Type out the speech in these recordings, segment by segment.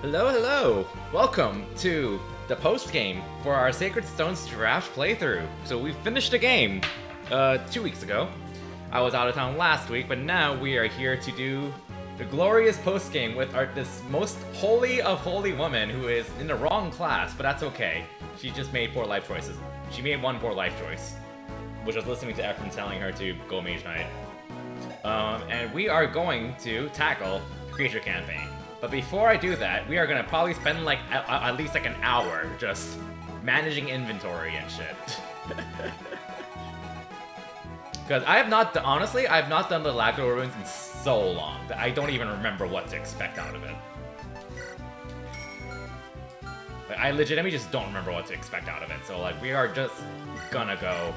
Hello, hello! Welcome to the post-game for our Sacred Stones draft playthrough. So we finished the game 2 weeks ago. I was out of town last week, but now we are here to do the glorious post-game with this most holy of holy woman who is in the wrong class, but that's okay. She just made poor life choices. She made one poor life choice, which was listening to Ephraim telling her to go Mage Knight. And we are going to tackle Creature Campaign. But before I do that, we are gonna probably spend like at least like an hour just managing inventory and shit. Because I have not, honestly, I have not done the Lagdou Ruins in so long that I don't even remember what to expect out of it. Like, I legitimately just don't remember what to expect out of it. So like, we are just gonna go.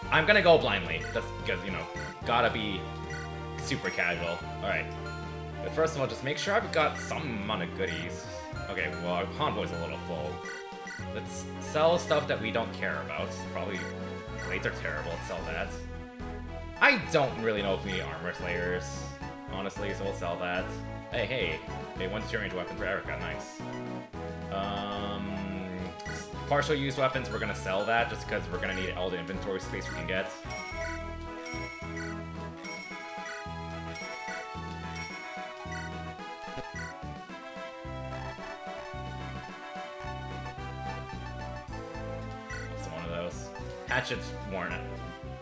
I'm gonna go blindly, just because, you know, gotta be super casual. Alright. But first of all, just make sure I've got some amount of goodies. Okay, well, our convoy's a little full. Let's sell stuff that we don't care about. Probably blades are terrible, let's sell that. I don't really know if we need armor slayers, honestly, so we'll sell that. Hey, they want to range weapon for Erica, nice. Partial used weapons, we're gonna sell that just because we're gonna need all the inventory space we can get. Hatchet's worn it.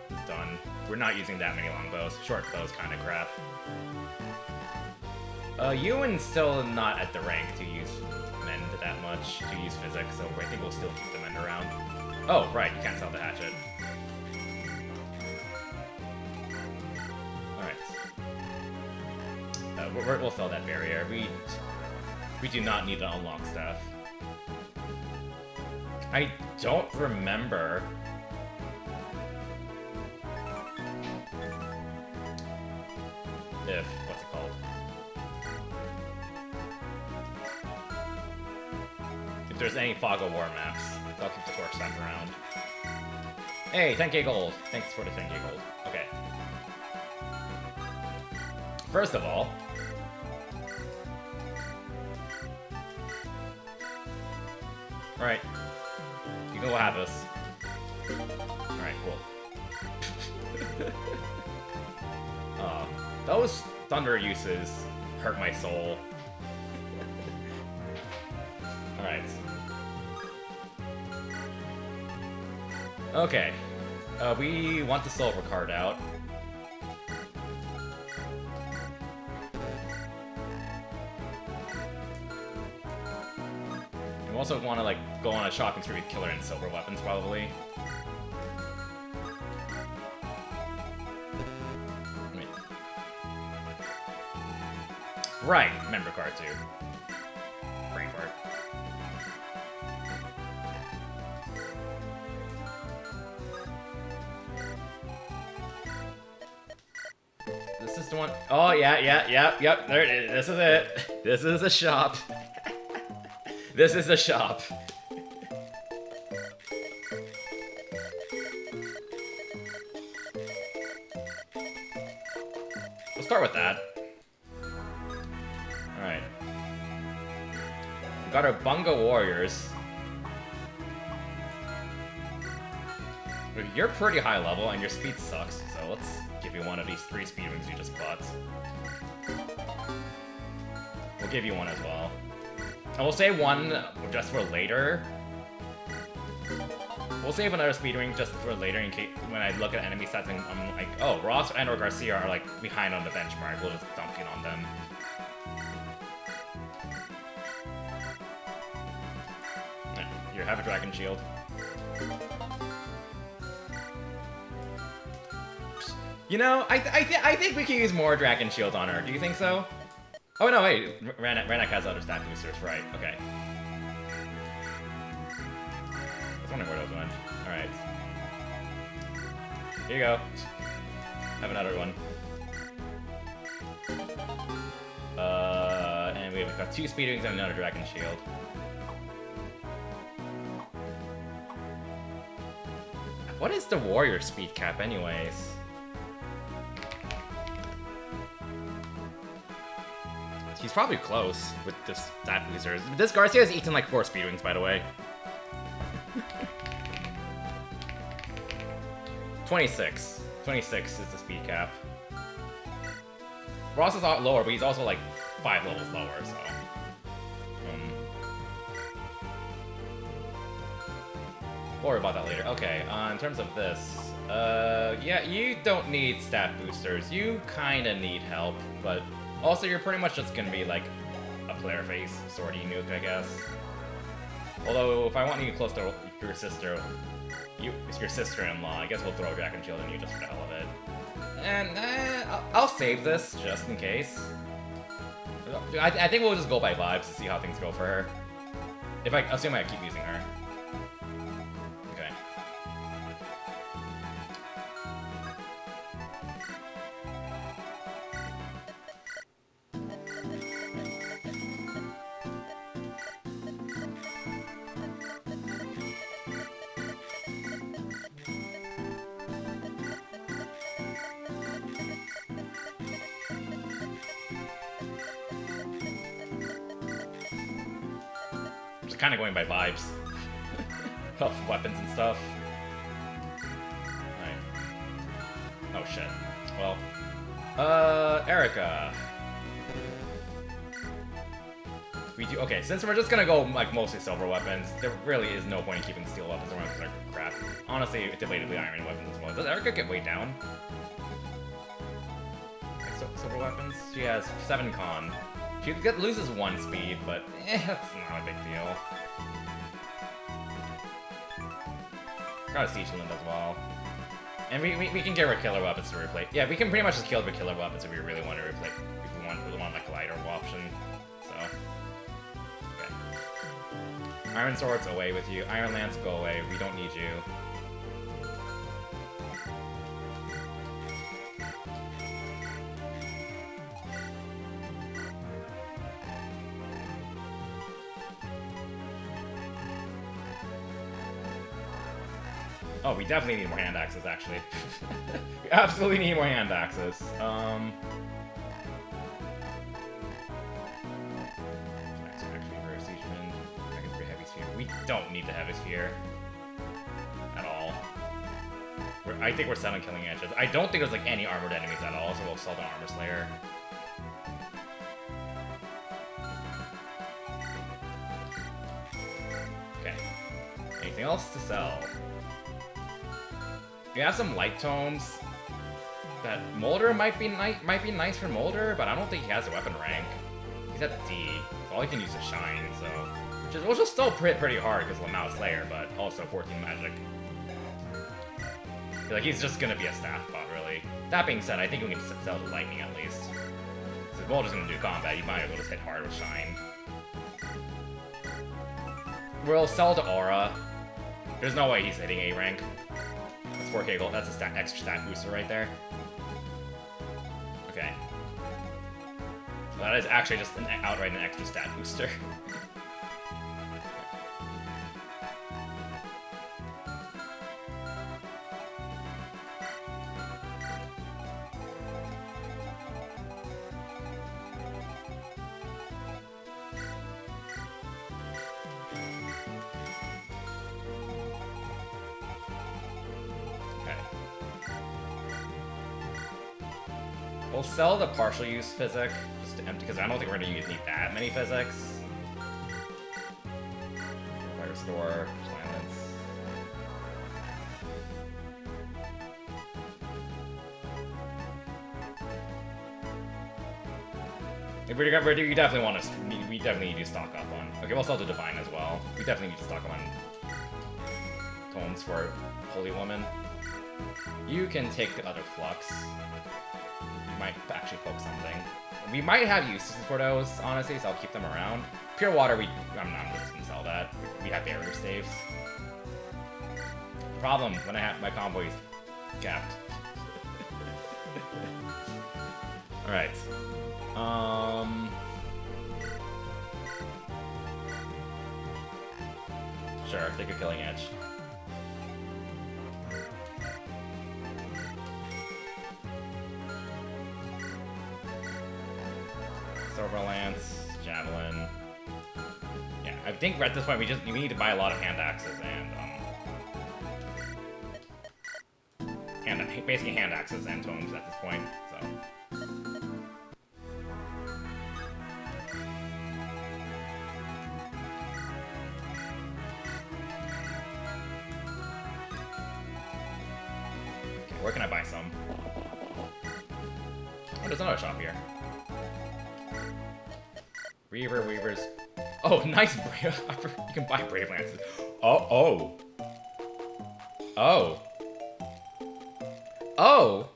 It's done. We're not using that many longbows. Short bows kind of crap. Ewan's still not at the rank to use mend that much, to use physics, so I think we'll still keep the mend around. Oh, right, you can't sell the hatchet. Alright. We'll sell that barrier. We do not need to unlock stuff. I don't remember if, what's it called? If there's any Fog of War maps, I'll keep the torch stack around. Hey, 10k gold! Thanks for the 10k gold. Okay. First of all, alright, you can go have this. Alright, cool. Those thunder uses hurt my soul. Alright. Okay. We want the silver card out. We also want to, like, go on a shopping spree with killer and silver weapons, probably. Right, member card too. Brain fart. This is the one. Oh yep. There it is. This is it. This is the shop. This is the shop. We'll start with that. Alright. We got our Bunga Warriors. You're pretty high level and your speed sucks, so let's give you one of these 3 speed wings you just bought. We'll give you one as well. And we'll save one just for later. We'll save another speed wing just for later in case when I look at enemy stats and I'm like, oh, Ross and or Garcia are like behind on the benchmark. We'll just dump it on them. Here, have a dragon shield. You know, I think we can use more dragon shield on her. Do you think so? Oh no, wait, Ranak has other stat boosters, right? Okay. I was wondering where those went. All right. Here you go. Have another one. And we've got 2 speed wings and another dragon shield. What is the warrior speed cap, anyways? He's probably close with this stat boosters. This Garcia has eaten like 4 speedwings, by the way. 26. 26 is the speed cap. Ross is a lot lower, but he's also like 5 levels lower, so. We'll worry about that later. Okay, in terms of this, yeah, you don't need stat boosters. You kinda need help, but also you're pretty much just gonna be like a player face sortie nuke, I guess. Although, if I want you close to your sister, it's your sister-in-law, I guess we'll throw Dragon Shield on you just for the hell of it. And, I'll save this, just in case. I think we'll just go by vibes to see how things go for her. Assuming I keep using her. Okay. Kind of going by vibes of weapons and stuff. Right. Oh shit. Well, Erica. We do okay. Since we're just gonna go like mostly silver weapons, there really is no point in keeping steel weapons around because they're crap. Honestly, debatably iron weapons as well. Does Erica get weighed down? Like, silver weapons. She has 7 con. She loses 1 speed, but that's not a big deal. Got a Siege Lint as well. And we can get her killer weapons to replace. Yeah, we can pretty much just kill the killer weapons if we really want to replace. If we want like a lighter option. So. Okay. Iron Swords away with you. Iron Lance go away. We don't need you. Oh, we definitely need more hand axes, actually. We absolutely need more hand axes. Actually, for a Siegeman, I can free Heavy Sphere. We don't need the Heavy Sphere at all. I think we're 7 killing edges. I don't think there's like any armored enemies at all, so we'll sell the Armor Slayer. Okay. Anything else to sell? We have some light tomes. That Molder might be nice for Molder, but I don't think he has a weapon rank. He's at D. So all he can use is Shine, so which is still pretty hard because Lamau Slayer, but also 14 magic. Like he's just gonna be a staff bot, really. That being said, I think we can sell the lightning at least. So if Molder's gonna do combat, you might as well just hit hard with Shine. We'll sell the Aura. There's no way he's hitting A rank. That's 4k gold. That's a extra stat booster right there. Okay. So that is actually just outright an extra stat booster. We'll sell the partial use physic just to empty because I don't think we're gonna need that many physics. Fire restore, silence. If we definitely want to. We definitely need to stock up on. Okay, we'll sell the divine as well. We definitely need to stock up on tomes for Holy Woman. You can take the other flux. Might actually poke something. We might have uses for those, honestly, so I'll keep them around. Pure water, I'm not just gonna sell that. We have barrier staves. Problem when I have my convoys gapped. Alright. Sure, take a killing edge. Silver Lance, Javelin. Yeah, I think at this point we need to buy a lot of hand axes and basically hand axes and tomes at this point. So. Okay, where can I buy some? Oh, there's another shop here. Weavers. Oh, nice brave. You can buy brave lances. Oh. Oh. Oh. Oh.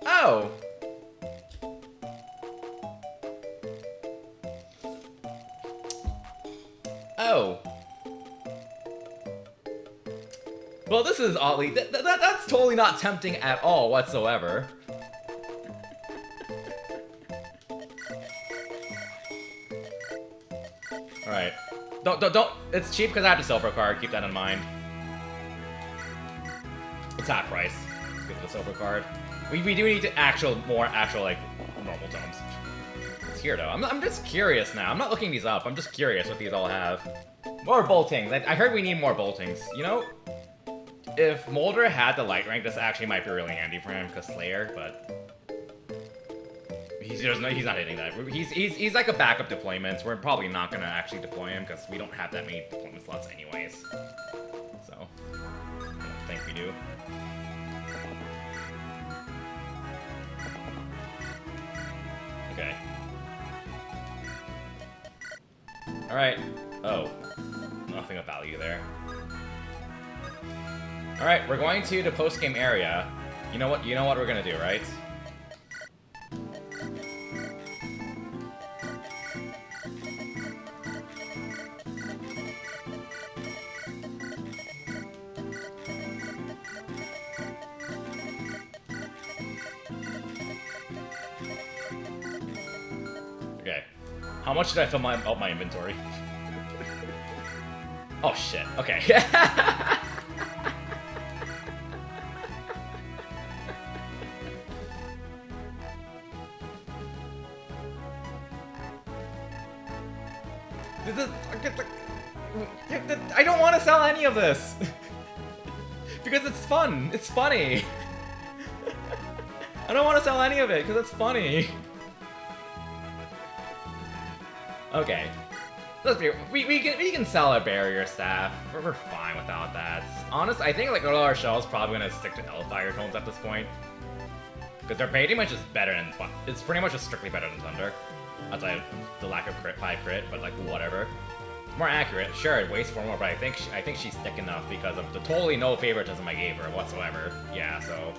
Oh. Oh. Well, this is oddly... That's totally not tempting at all whatsoever. Alright. Don't... It's cheap because I have the silver card. Keep that in mind. It's half price. Let's get the silver card. We do need to more actual, like, normal tomes. It's here, though. I'm just curious now. I'm not looking these up. I'm just curious what these all have. More boltings. I heard we need more boltings. You know... If Mulder had the light rank, this actually might be really handy for him, because Slayer, but... He's not hitting that. He's like a backup deployment. We're probably not going to actually deploy him, because we don't have that many deployment slots anyways. So, I don't think we do. Okay. Alright. Oh. Nothing of value there. Alright, we're going to the post-game area. You know what we're gonna do, right? Okay. How much did I fill up my inventory? Oh shit, okay. I don't want to sell any of this! Because it's fun! It's funny! I don't want to sell any of it, because it's funny! Okay. We can sell a barrier staff. We're fine without that. Honestly, I think like all our shells probably gonna stick to Hellfire tomes at this point. Because they're pretty much just better than... It's pretty much just strictly better than Thunder. Outside of the lack of high crit, but like whatever. More accurate, sure, it weighs 4 more, but I think she's thick enough because of the totally no favoritism I gave her whatsoever. Yeah, so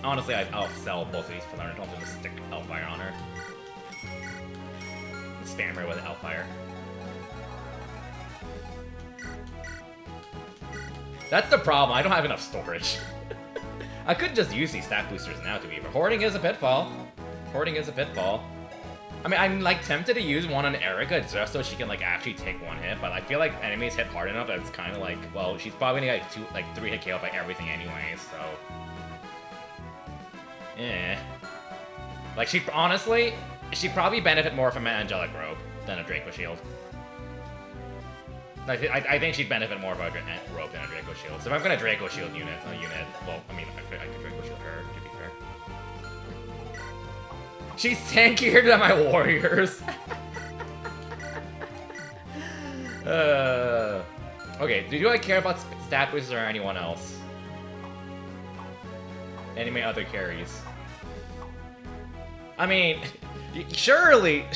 honestly, I'll sell both of these for Thunder Tomes and just stick Hellfire on her. Spam her with Hellfire. That's the problem. I don't have enough storage. I could just use these stat boosters now to be, but hoarding is a pitfall. Hoarding is a pitfall. I mean, I'm like tempted to use one on Erica just so she can like actually take one hit, but I feel like enemies hit hard enough that it's kind of like, well, she's probably gonna get 3 hit KO by everything anyway, so. Eh. Like she'd probably benefit more from an Angelic Robe than a Draco Shield. I think she'd benefit more from a Robe than a Draco Shield. So if I'm gonna Draco Shield a unit, well, I mean, I could Draco Shield her, to be fair. She's tankier than my warriors. Okay, do I care about stat boosters or anyone else? Any of my other carries? I mean, surely,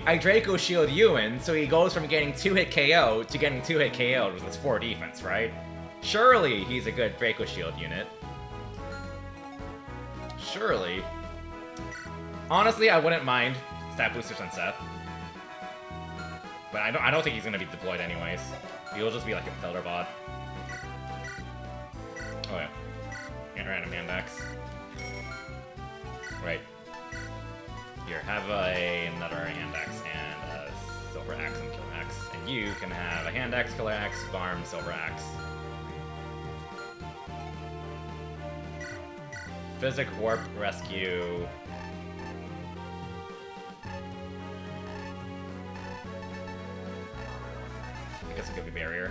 I Draco Shield Ewan, so he goes from getting 2-hit KO to getting 2-hit KO with his 4 defense, right? Surely he's a good Draco Shield unit. Surely. Honestly, I wouldn't mind stat boosters on Seth. But I don't think he's gonna be deployed anyways. He'll just be like a filler bot. Oh yeah. And random hand axe. Right. Here, have another hand axe and silver axe, and kill axe. And you can have a hand axe, killer axe, farm, silver axe. Physic, warp, rescue. I guess it could be barrier.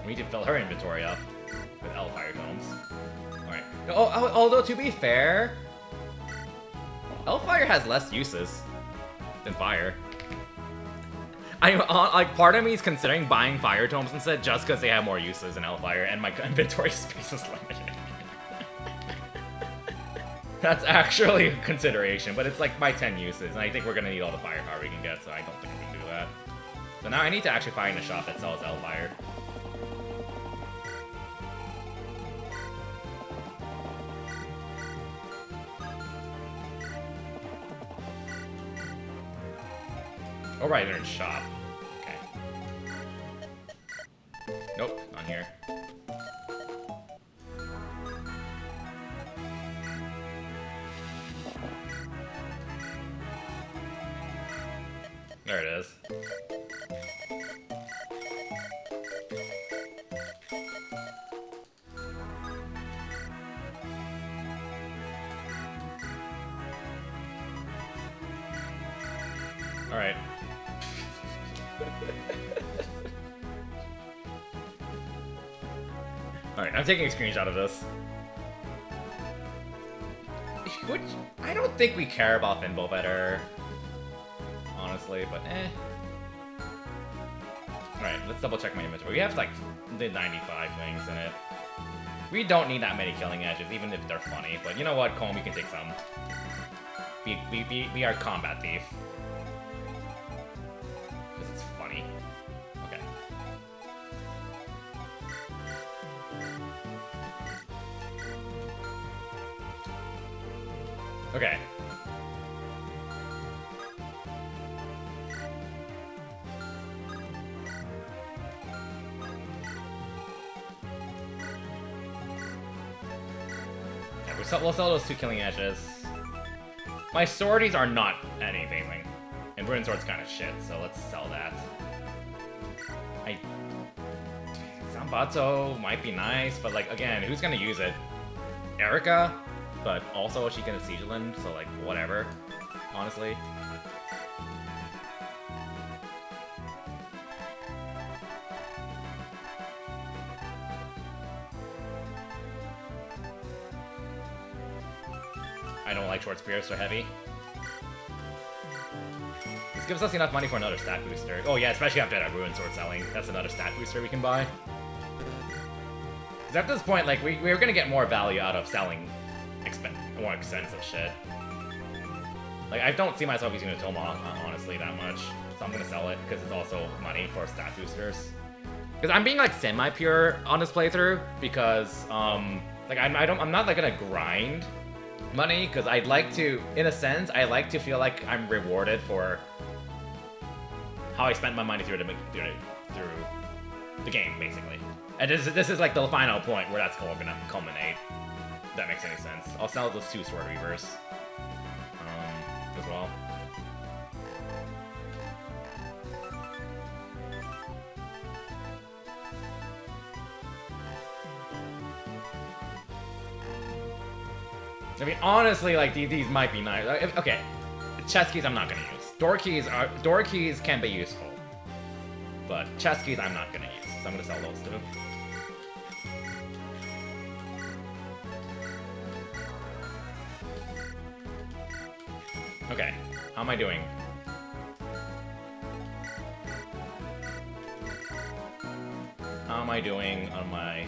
We need to fill her inventory up with Fire Tomes. Alright. Although, to be fair, Fire has less uses than Fire. Like, part of me is considering buying Fire Tomes instead just because they have more uses than Fire, and my inventory space is limited. That's actually a consideration, but it's like my 10 uses, and I think we're gonna need all the Fire power we can get, so I don't think we can do that. So now I need to actually find a shop that sells Fire. Oh, right, they're in shop. Okay. Nope, not here. There it is. All right. Alright, I'm taking a screenshot of this. Which, I don't think we care about Finbo better. Honestly, but eh. Alright, let's double check my inventory. We have like the 95 things in it. We don't need that many killing edges, even if they're funny. But you know what, Comb, you can take some. We are combat thief. Because it's funny. Okay. Okay. Yeah, we'll sell those 2 killing edges. My swordies are not anything. And Ruin Sword's kind of shit, so let's sell that. Zambato might be nice, but like, again, who's gonna use it? Erica? But also she can Siegeland, so like, whatever. Honestly. I don't like short spears, so heavy. This gives us enough money for another stat booster. Oh yeah, especially after that Ruin Sword selling. That's another stat booster we can buy. Because at this point, like, we're gonna get more value out of selling more expensive shit. Like, I don't see myself using a Tomahawk, honestly, that much. So I'm gonna sell it, because it's also money for stat boosters. Because I'm being, like, semi-pure on this playthrough, because, like, I'm not, like, gonna grind money, because I'd like to, in a sense, I like to feel like I'm rewarded for how I spent my money through the game, basically. And this is like the final point where that's gonna culminate. If that makes any sense. I'll sell those 2 Sword Reavers as well. I mean, honestly, like, these might be nice. Okay, chest keys I'm not gonna use. Door keys can be useful, but chest keys I'm not gonna use. So I'm gonna sell those 2. Okay, how am I doing? How am I doing on my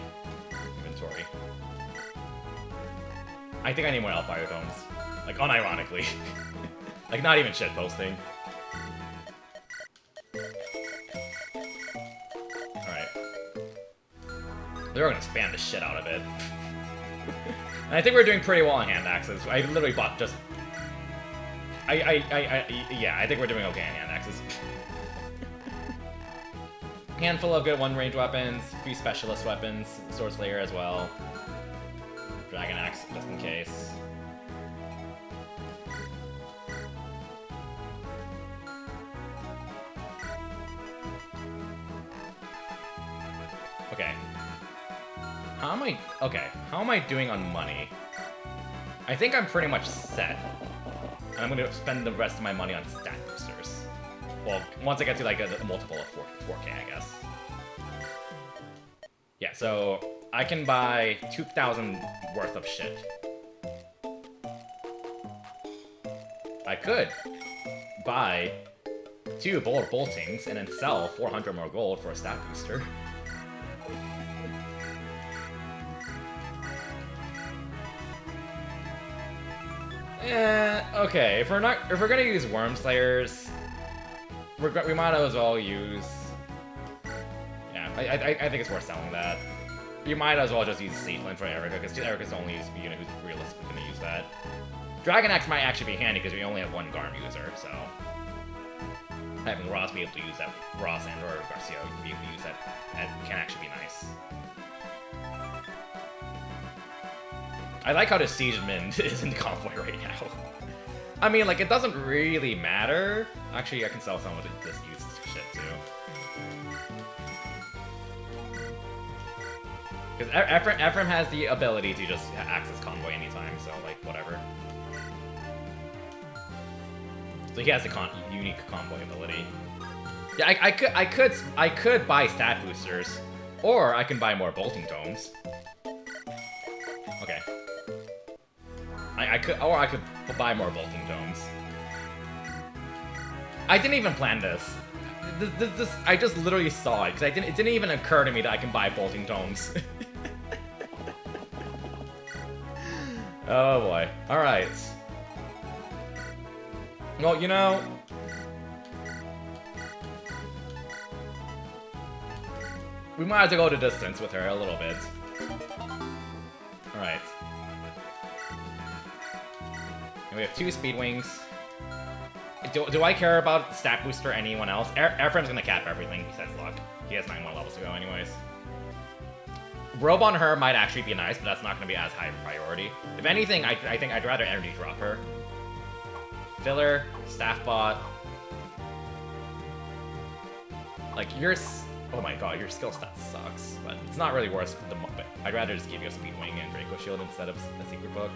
inventory? I think I need more Fire Tomes. Like, unironically. Like, not even shit posting. Alright. They're gonna spam the shit out of it. And I think we're doing pretty well on hand axes. I literally bought just... yeah, I think we're doing okay on hand axes. Handful of good one-range weapons, a few specialist weapons, Sword Slayer as well. Dragon Axe, just in case. Okay. How am I doing on money? I think I'm pretty much set. And I'm gonna spend the rest of my money on stat boosters. Well, once I get to like a multiple of 4K, I guess. Yeah, so I can buy 2,000 worth of shit. I could buy 2 bold boltings and then sell 400 more gold for a stat booster. Okay. If we're gonna use Worm Slayers, we might as well use. Yeah, I think it's worth selling that. You might as well just use Seedling for Erica, because Erica's the only unit who's realistically gonna use that. Dragon Axe might actually be handy because we only have 1 Garm user, so having Ross be able to use that, Ross and or Garcia be able to use that can actually be nice. I like how the Siegeman is in convoy right now. I mean, like, it doesn't really matter. Actually, I can sell some of this used shit, too. Because Ephraim has the ability to just access convoy anytime, so, like, whatever. So he has the unique convoy ability. Yeah, I could buy stat boosters, or I can buy more bolting domes. Okay. I could buy more bolting domes. I didn't even plan this. I just literally saw it, because it didn't even occur to me that I can buy bolting domes. Oh boy. Alright. Well, you know, we might as well go the distance with her a little bit. Alright. And we have 2 speed wings. Do I care about stat booster or anyone else? Ephraim's gonna cap everything besides luck. He has 9 more levels to go anyways. Robe on her might actually be nice, but that's not gonna be as high of a priority. If anything, I think I'd rather energy drop her. Filler, staff bot. Like, oh my god, your skill stat sucks, but it's not really worth the Muppet. I'd rather just give you a Speed Wing and Draco Shield instead of a Secret Book.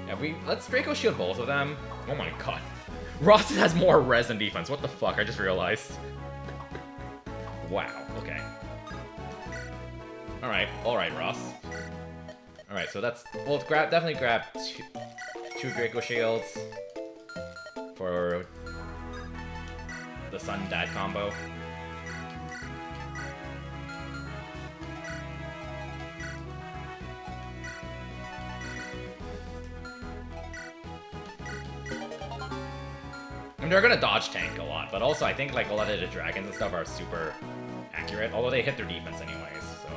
Yeah, let's Draco Shield both of them. Oh my god. Ross has more res than defense. What the fuck? I just realized. Wow, okay. Alright, Ross. Alright, so we'll definitely grab two Draco Shields for the Sun-Dad combo. I mean, they're gonna dodge tank a lot, but also I think like a lot of the dragons and stuff are super accurate, although they hit their defense anyways, so...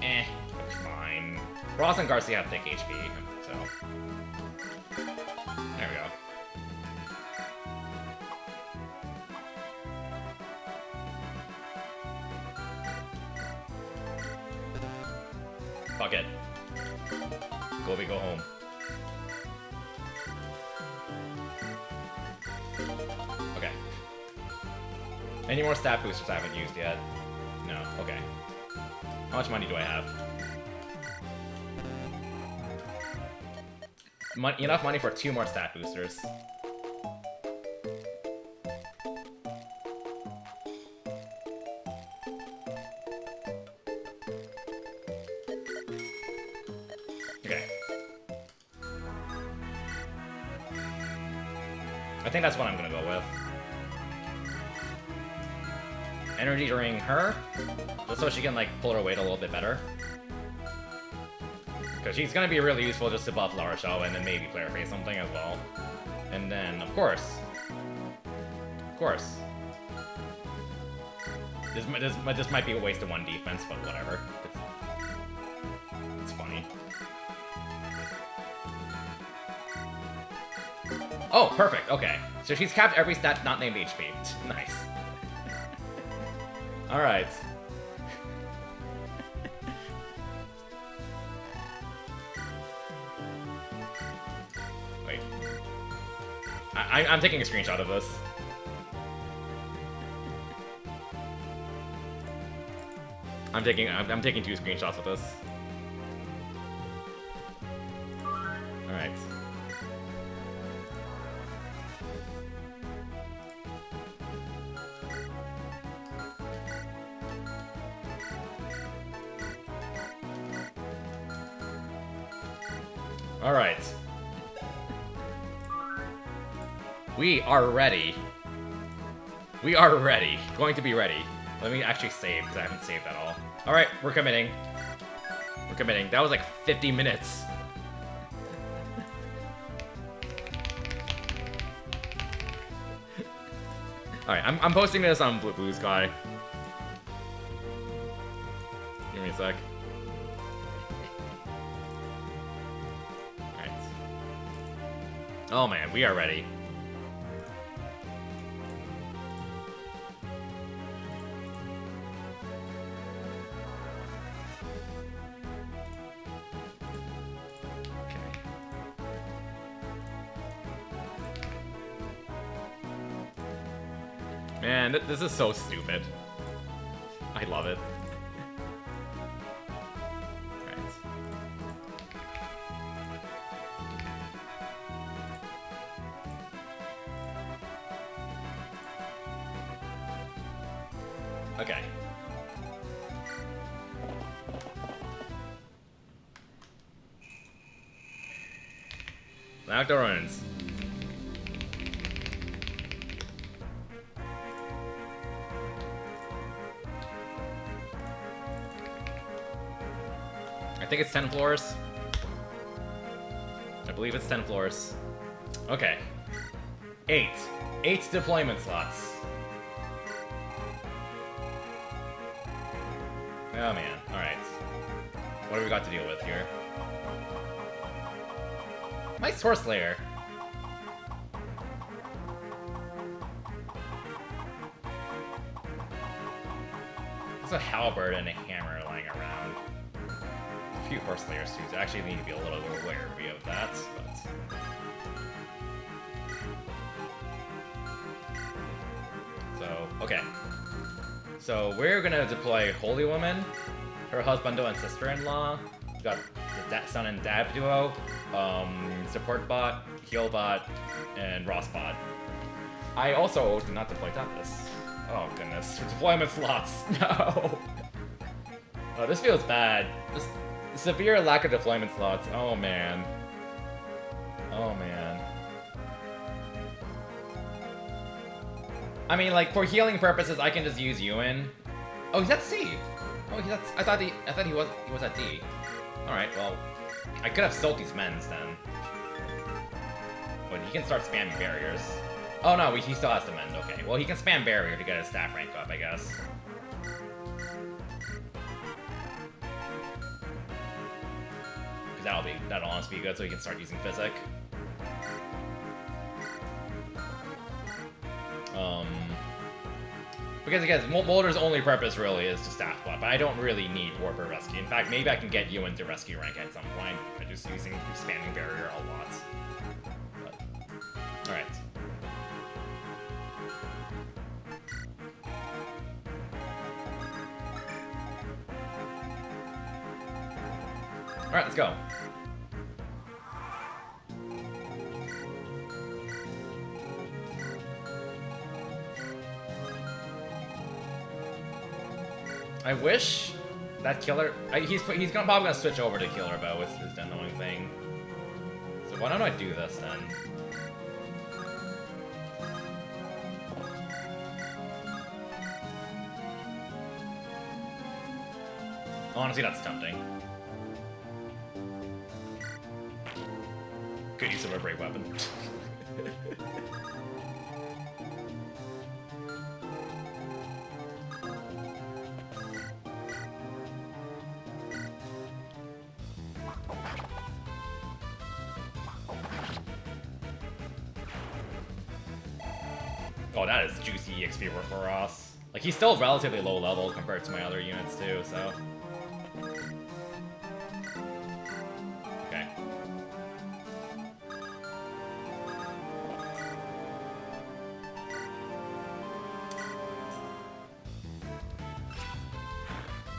it's fine. Ross and Garcia have thick HP, so... There we go. Fuck it. Go big, go home. Okay. Any more stat boosters I haven't used yet? No. Okay. How much money do I have? Enough money for 2 more stat boosters. Okay. I think that's what I'm gonna go with. Energy during her, just so she can like pull her weight a little bit better. Because she's gonna be really useful just to buff La Rochelle and then maybe player face something as well. And then, of course, this might be a waste of 1 defense, but whatever. It's funny. Oh, perfect. Okay, so she's capped every stat not named HP. Nice. All right. Wait. I'm taking a screenshot of this. I'm taking 2 screenshots of this. Alright. Alright. We are ready. We are ready. Going to be ready. Let me actually save, because I haven't saved at all. Alright, we're committing. We're committing. That was like 50 minutes. Alright, I'm posting this on Blue Sky. Give me a sec. Alright. Oh man, we are ready. Man, this is so stupid. I love it. Right. Okay. Lagdou Ruins. I think it's 10 floors. I believe it's 10 floors. Okay. 8 deployment slots. Oh man, alright. What do we got to deal with here? Nice horse layer. There's a halberd and a hammer lying around. A few horse layers too, so I actually need to be a little wary of that, but... So, okay. So, we're gonna deploy Holy Woman, her husbando and sister-in-law. We've got the son and dad duo, support bot, heal bot, and Ross bot. I also did not deploy Tempest. Oh goodness, deployment slots, no! Oh, this feels bad. Just severe lack of deployment slots, oh man. Oh man. I mean, like, for healing purposes, I can just use Ewan. Oh, he's at C! Oh, I thought he was at D. Alright, well, I could have sold these men's then. But he can start spamming barriers. Oh no, he still has to mend. Okay, well he can spam barrier to get his staff rank up, I guess. Because that'll honestly be good, so he can start using Physic. Because again, Molder's only purpose really is to staff bot, but I don't really need Warper Rescue. In fact, maybe I can get you into Rescue rank at some point by just spamming barrier a lot. But, alright. Alright, let's go. I wish that killer... he's probably gonna switch over to killer bow with his annoying thing. So why don't I do this then? Honestly, that's tempting. Good use of a brave weapon. Oh, that is juicy EXP for Ross. Like, he's still relatively low level compared to my other units too, so... Okay.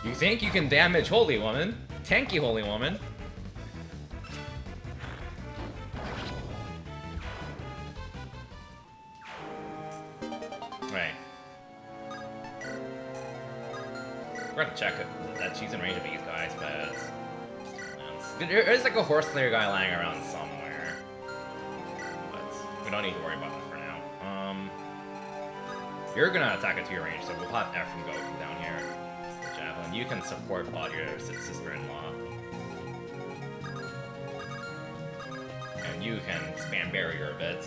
You think you can damage Holy Woman? Tanky Holy Woman. Right. We're gonna check that she's in range of these guys, but there is like a horse slayer guy lying around somewhere. But we don't need to worry about him for now. You're gonna attack at 2 range, so we'll have Ephraim go down here. Javelin. You can support your sister-in-law. And you can spam barrier a bit.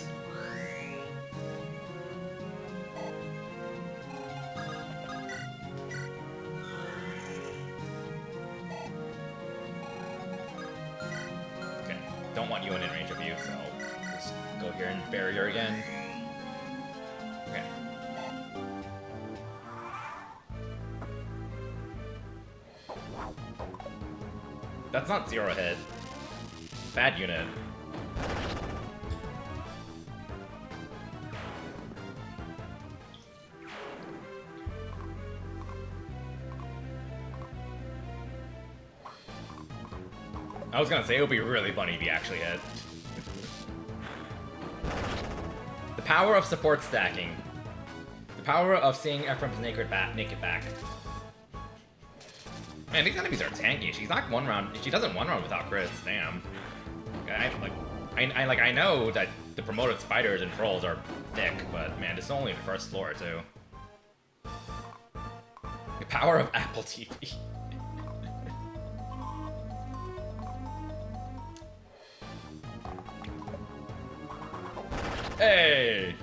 Okay, don't want you in range of you, so just go here and barrier again. Okay. That's not 0 hit. Bad unit. I was gonna say, it would be really funny if he actually hit. The power of support stacking. The power of seeing Ephraim's naked back. Man, these enemies are tanky. She's not one round. She doesn't one round without crits. Damn. I know that the promoted spiders and trolls are thick, but man, it's only the first floor too. The power of Apple TV. Hey!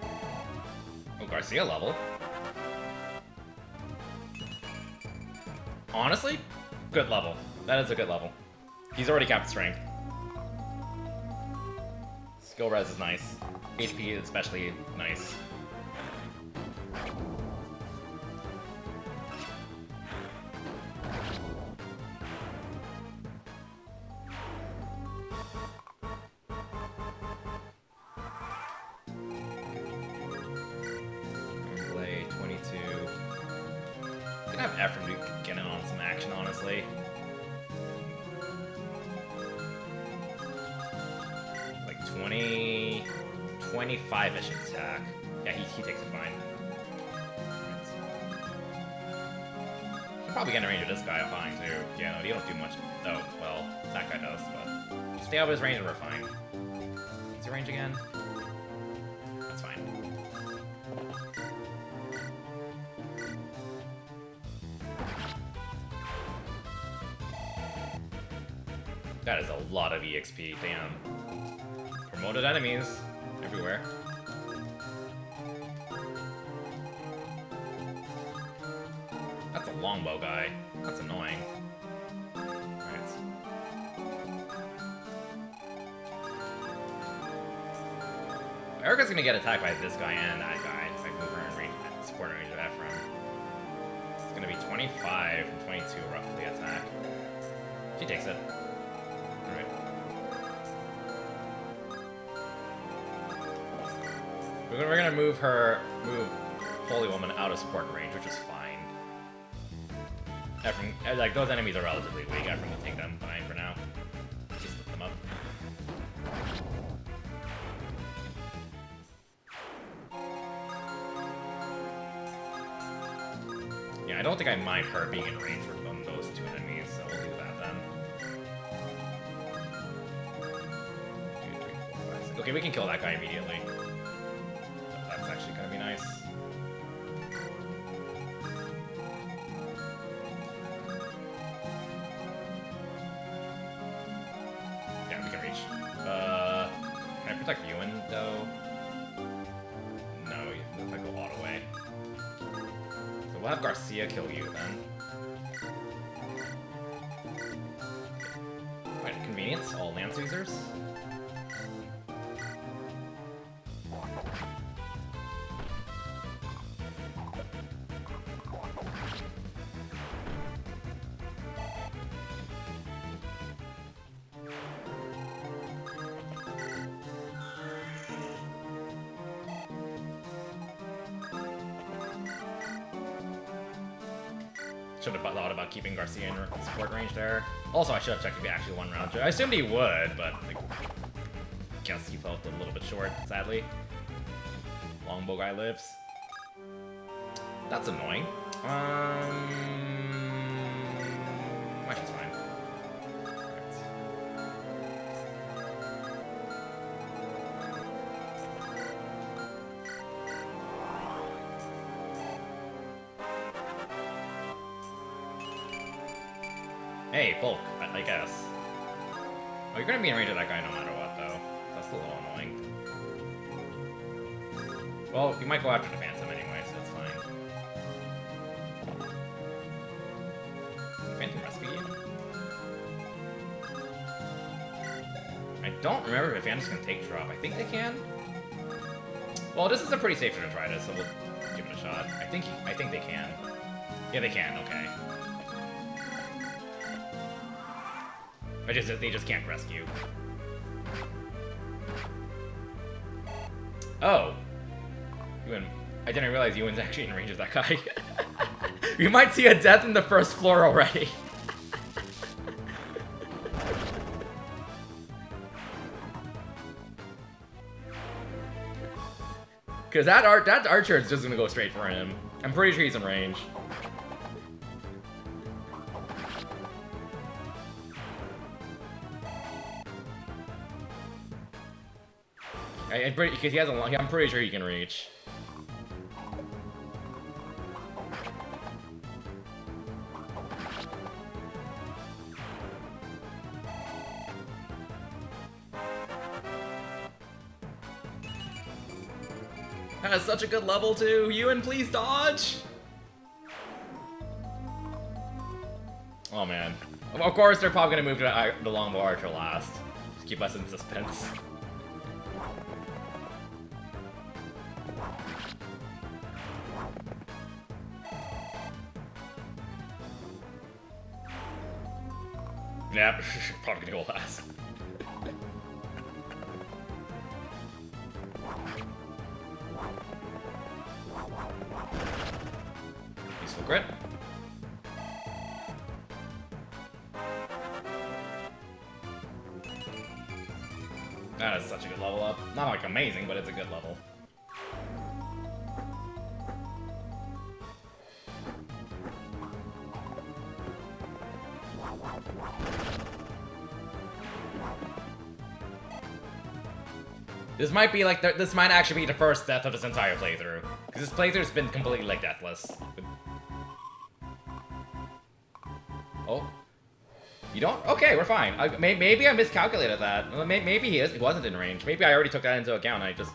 Oh, Garcia level. Honestly, good level. That is a good level. He's already capped strength. Skill res is nice. HP is especially nice. Play 22. Gonna have Ephraim get in on some action, honestly. Like 20, 25-ish attack. Yeah, he takes it fine. He'll probably get in range of this guy fine too. Yeah, no, he don't do much. Oh, well, that guy does, but stay out of his range and we're fine. What's your range again? That's fine. That is a lot of EXP, damn. Promoted enemies everywhere. That's a longbow guy. That's annoying. Alright. Erica's gonna get attacked by this guy and that guy if I move her in range, support range of Ephraim. It's gonna be 25 and 22 roughly attack. She takes it. Alright. We're gonna move Holy Woman out of support range, which is fine. Ephraim, like, those enemies are relatively weak. Ephraim will take them fine for now. Just split them up. Yeah, I don't think I mind her being in range for those two enemies, so we'll do that then. 2, 3, 4, 5, 6. Okay, we can kill that guy immediately. That's actually gonna be nice. Yeah, we can reach. Can I protect Ewan, though? No, if I go all the way. So we'll have Garcia kill you, then. Right, convenience, all Lance users. should have thought about keeping Garcia in support range there. Also, I should have checked if he actually won round 2. I assumed he would, but like, guess he felt a little bit short, sadly. Longbow guy lives. That's annoying. Which is fine. Hey, bulk, I guess. Oh, you're gonna be in range of that guy no matter what, though. That's a little annoying. Well, you might go after the Phantom anyway, so it's fine. Phantom Rescue you? I don't remember if Phantoms can take drop. I think they can. Well, this is a pretty safe to try this, so we'll give it a shot. I think they can. Yeah, they can. Okay. They just can't rescue. Oh. Ewan. I didn't realize Ewan's actually in range of that guy. We might see a death in the first floor already. Because that archer is just gonna go straight for him. I'm pretty sure he's in range. Because he has a long, I'm pretty sure he can reach. That is such a good level too. Ewan, please dodge. Oh man. Of course, they're probably gonna move to the longbow archer last. Just keep us in suspense. Yep, probably gonna go last. Useful crit. That is such a good level up. Not like amazing, but it's a good level. This might be like this might actually be the first death of this entire playthrough, because this playthrough's been completely like deathless. Oh, you don't? Okay, we're fine. Maybe I miscalculated that. Maybe he wasn't in range. Maybe I already took that into account. And I just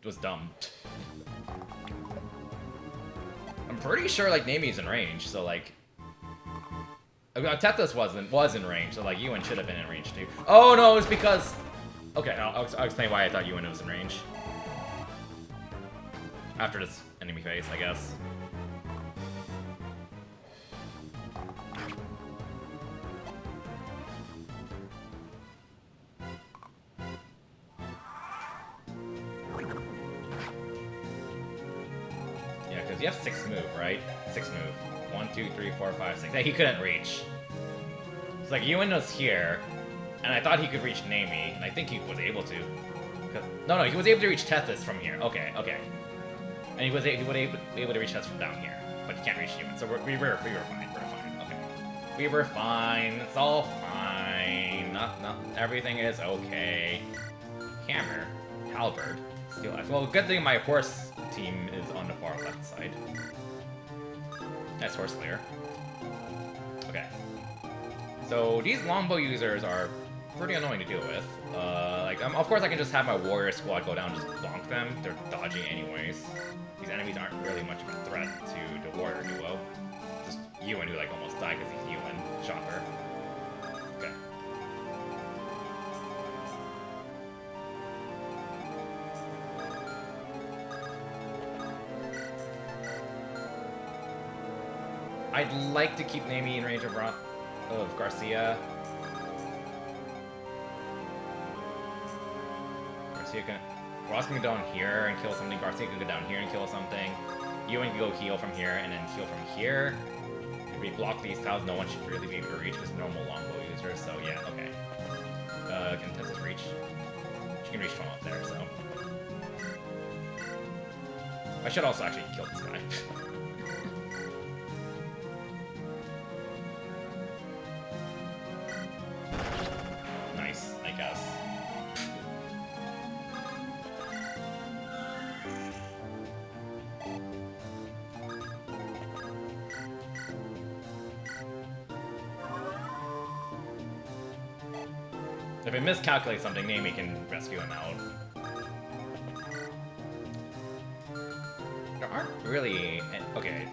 was dumb. I'm pretty sure like Nami's in range, so like. Tethys was in range, so like Ewan should have been in range too. Oh no, it was because. Okay, I'll explain why I thought Ewan was in range. After this enemy phase, I guess. Yeah, because you have 6 move, right? 6 move. 1, 2, 3, 4, 5, 6. Yeah, he couldn't reach. It's like Ewan was here. And I thought he could reach Nami, and I think he was able to. No, he was able to reach Tethys from here. Okay. And he was able to reach Tethys from down here, but he can't reach Human. So we were fine. We're fine. Okay. We were fine. It's all fine. Everything is okay. Hammer, halberd, steel axe. Well, good thing my horse team is on the far left side. That's horse slayer. Okay. So these longbow users are pretty annoying to deal with. Of course I can just have my warrior squad go down and just bonk them. They're dodgy anyways. These enemies aren't really much of a threat to the warrior duo. Just Ewan who like almost died because he's Ewan. Shocker. Okay. I'd like to keep Nami in range of Garcia. Ross can go down here and kill something. Garcia can go down here and kill something. Ewan can go heal from here and then heal from here. we block these tiles, no one should really be able to reach because normal longbow users, so yeah, okay. Can Tessa's reach? She can reach from up there, so. I should also actually kill this guy. Nice, I guess. If I miscalculate something, Naomi can rescue him out. There aren't really... Okay.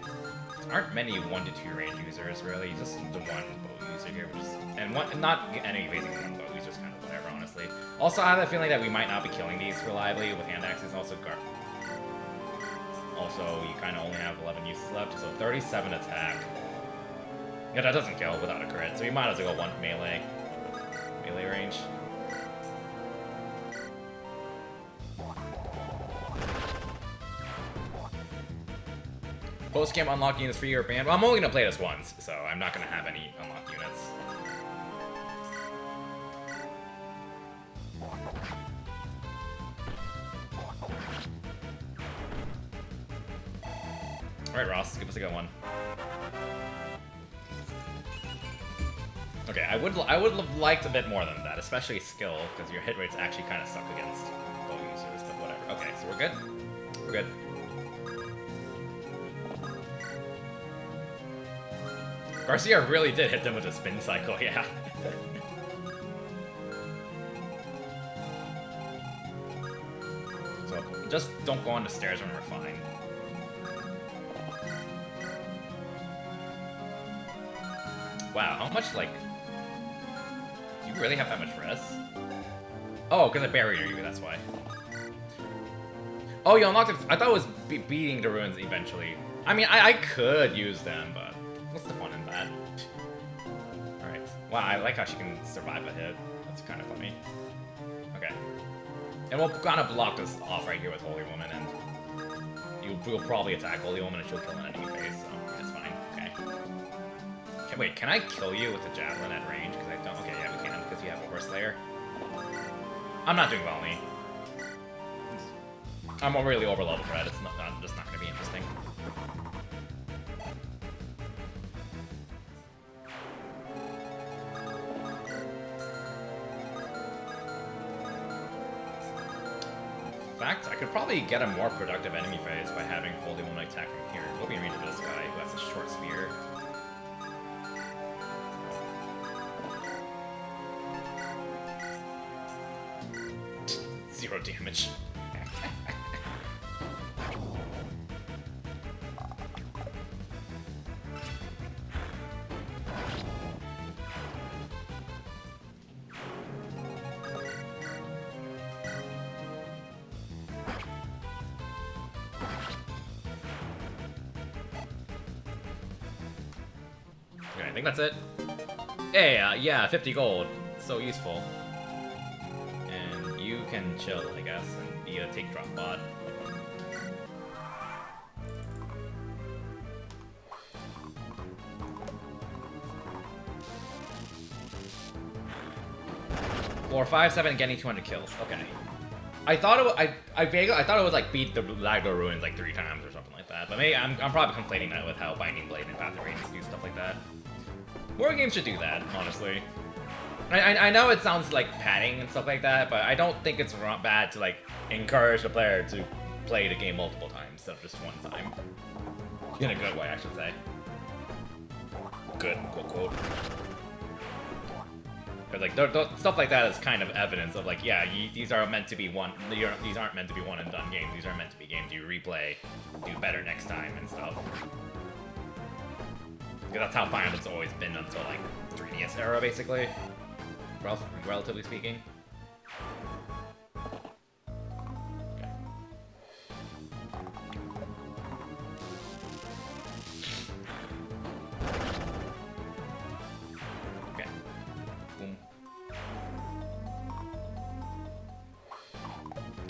There aren't many 1 to 2 range users, really. Just the one bow user here, which is... And one, not any basically one bow user, just kind of whatever, honestly. Also, I have a feeling that we might not be killing these reliably with hand axes. Also, you kind of only have 11 uses left, so 37 attack. Yeah, that doesn't kill without a crit, so we might as well go 1 melee range. Post-game unlock units for your band. Well, I'm only gonna play this once, so I'm not gonna have any unlocked units. Alright, Ross, give us a good one. Okay, I would have liked a bit more than that, especially skill, because your hit rates actually kind of suck against bow users, but whatever. Okay, so we're good? We're good. Garcia really did hit them with a spin cycle, yeah. So, just don't go on the stairs when we're fine. Wow, how much, like... Do you really have that much res? Oh, because I buried you, that's why. Oh, you unlocked it. I thought it was beating the ruins eventually. I mean, I could use them, but what's the fun in that? Alright. Wow, I like how she can survive a hit. That's kind of funny. Okay. And we'll kind of block this off right here with Holy Woman, and you'll probably attack Holy Woman and she'll kill an enemy face, so that's fine. Okay. Wait, can I kill you with the javelin at range? Because I don't. Okay, yeah, we can, because you have a Horse Slayer. I'm not doing Volley. I'm really over level for that. It's just not going to be interesting. In fact, I could probably get a more productive enemy phase by having Holy Woman attack from here. We'll be in range of this guy who has a short spear. 0 damage. Okay, I think that's it. Hey, yeah, 50 gold. So useful. And you can chill, I guess, and be a take drop bot. Floor 5-7, getting 200 kills. Okay. I thought it. I thought it was like beat the Lagdou Ruins like 3 times or something like that. But maybe I'm probably conflating that with how Binding Blade and Path of Radiance do stuff like that. More games should do that, honestly. I know it sounds like padding and stuff like that, but I don't think it's bad to like encourage the player to play the game multiple times instead of just one time. In a good way, I should say. Good, quote, quote. Because like stuff like that is kind of evidence of like, yeah, these are meant to be these aren't meant to be one and done games. These are meant to be games you replay, do better next time and stuff. Because that's how Final Fantasy's always been until like 3DS era, basically. Relatively speaking. Okay. Okay. Boom.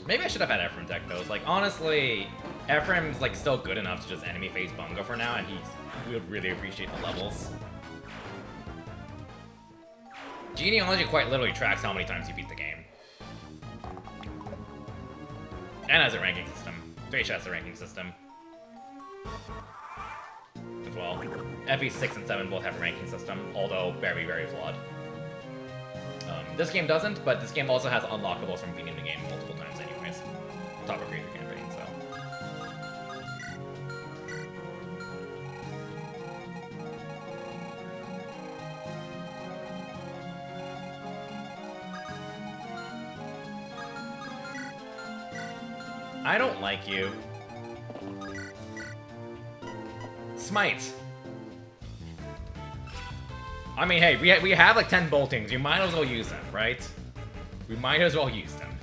Maybe I should have had Ephraim deck those. Like, honestly, Ephraim's like still good enough to just enemy phase Bungo for now, and he would really appreciate the levels. Genealogy quite literally tracks how many times you beat the game. And has a ranking system. Thresh has a ranking system. As well. FE 6 and 7 both have a ranking system, although very, very flawed. This game doesn't, but this game also has unlockables from beating the game multiple times anyways. On top of Creature Campaign, so. I don't like you. Smite. I mean, hey, we have like 10 boltings. You might as well use them, right? We might as well use them.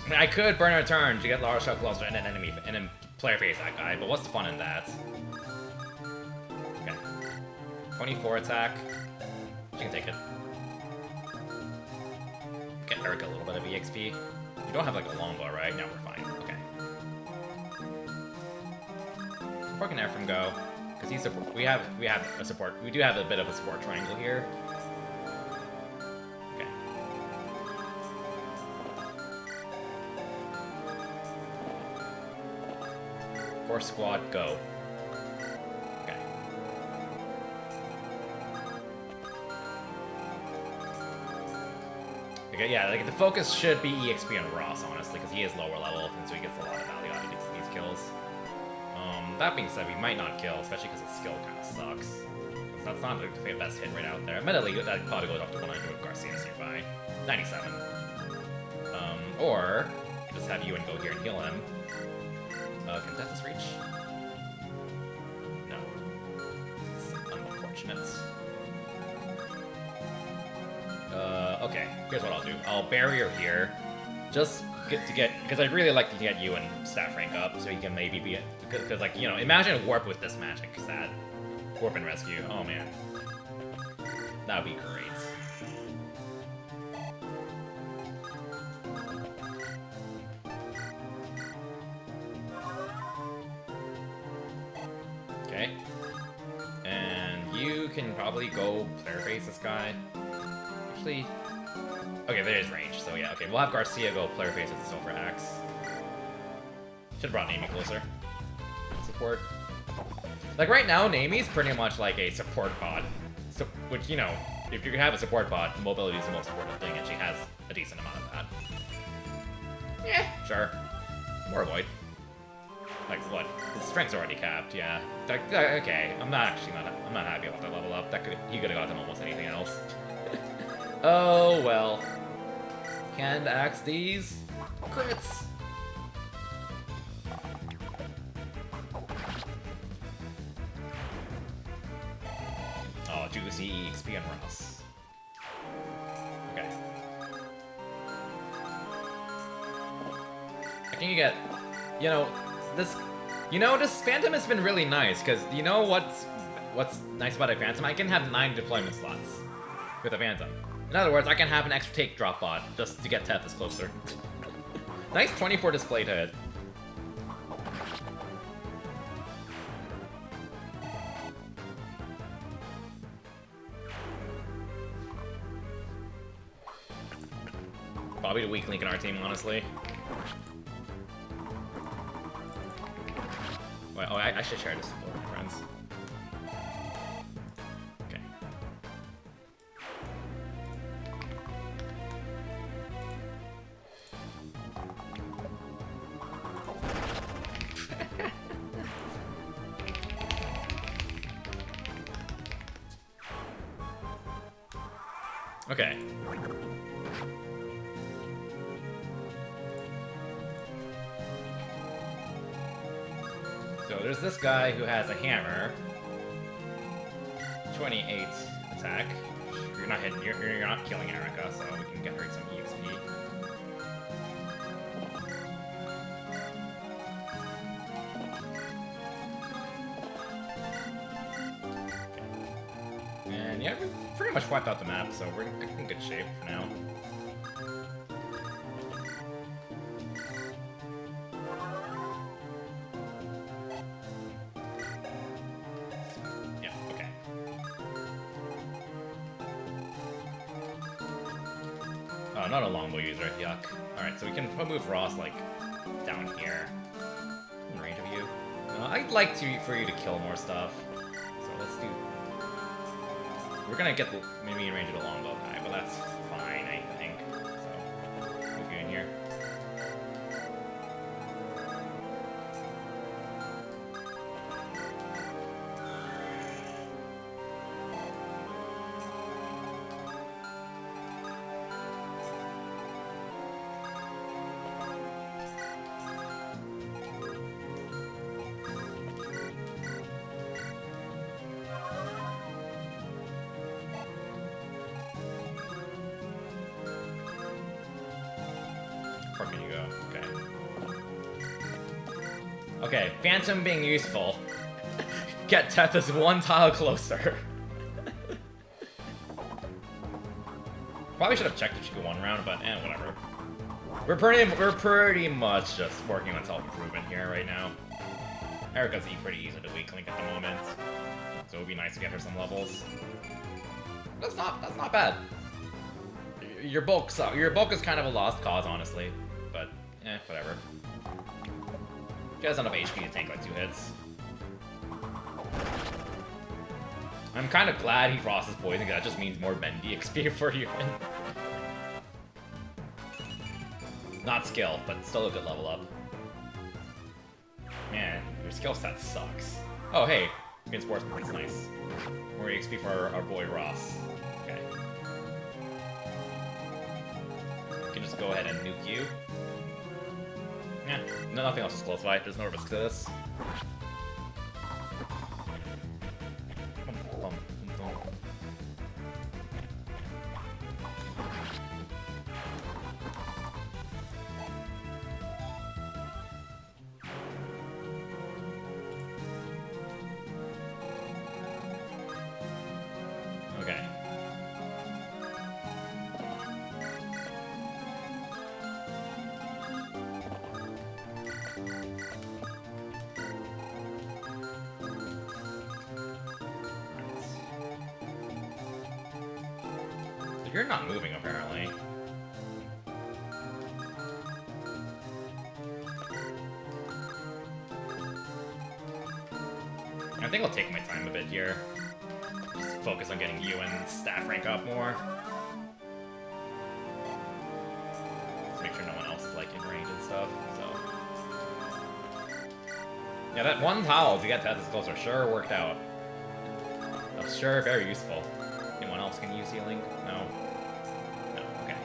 I mean, I could burn a turn to get large shot closer and an enemy and then player face that guy, but what's the fun in that? Okay. 24 attack. You can take it. Get Eric a little bit of EXP. You don't have like a longbow, right? No, we're fine. Okay. Where can Ephraim go? Because he's support. We have a support. We do have a bit of a support triangle here. Okay. Force squad, go. Okay. Okay, yeah, like the focus should be EXP on Ross, honestly, because he is lower level, and so he gets a lot of value out of these kills. That being said, we might not kill, especially because his skill kind of sucks. That's not the best hit right out there. Admittedly, that probably goes up to 100 with Garcia's nearby. 97. Or just have Ewan go here and heal him. Can Death's Reach? No. It's unfortunate. Okay. Here's what I'll do. I'll barrier here. Just because I'd really like to get Ewan staff rank up, so he can maybe be because like, you know, imagine a warp with this magic stat. Warp and rescue. Oh man. That would be great. Okay. And you can probably go player face this guy. Actually, okay, there is range, so yeah, okay, we'll have Garcia go player face with the Silver Axe. Should've brought Naomi closer. Support. Like, right now, Naomi's pretty much like a support bot. So, which, you know, if you have a support bot, mobility is the most important thing, and she has a decent amount of that. Yeah, sure. More Void. Like, what? His strength's already capped, yeah. Like, okay, I'm not happy about that level up. He could've gotten almost anything else. Oh, well. Can't axe these. Crits! Oh, juicy EXP on Ross. Okay. I think you get... You know, this Phantom has been really nice, because you know what's nice about a Phantom? I can have 9 deployment slots with a Phantom. In other words, I can have an extra take drop bot just to get Tethys closer. Nice 24 display to hit. Probably the weak link in our team, honestly. Wait, oh, I should share this with my friends. Okay. Okay. So there's this guy who has a hammer. 28 attack. You're not hitting. You're not killing Erica, so we can get her some EXP. Okay. And yeah, we've pretty much wiped out the map, so we're in good shape for now. not a longbow user. Yuck. Alright, so we can move Ross, like, down here. In range of you. I'd like for you to kill more stuff. So let's do... We're gonna get maybe in range of the longbow guy, but that's fine, I think. So, move you in here. Where can you go? Okay. Okay, Phantom being useful. Get Tethys one tile closer. Probably should have checked if she could one round, but whatever. We're pretty much just working on self-improvement here right now. Erica's pretty easy to weak link at the moment, so it would be nice to get her some levels. That's not bad. Your bulk is kind of a lost cause, honestly. But, whatever. He has enough HP to tank like 2 hits. I'm kind of glad he crosses poison, because that just means more Bendy XP for you. Not skill, but still a good level up. Man, your skill set sucks. Oh, hey, reinforcement, that's nice. More XP for our boy Ross. Okay. We can just go ahead and nuke you. Yeah, nothing else is close by. There's no risk to this. Okay. You're not moving, apparently. I think I'll take my time a bit here. Just focus on getting you and staff rank up more. Just make sure no one else is, like, in range and stuff, so... Yeah, that one towel to get Tethys closer sure worked out. That was sure very useful. Anyone else can use healing? No. No, okay.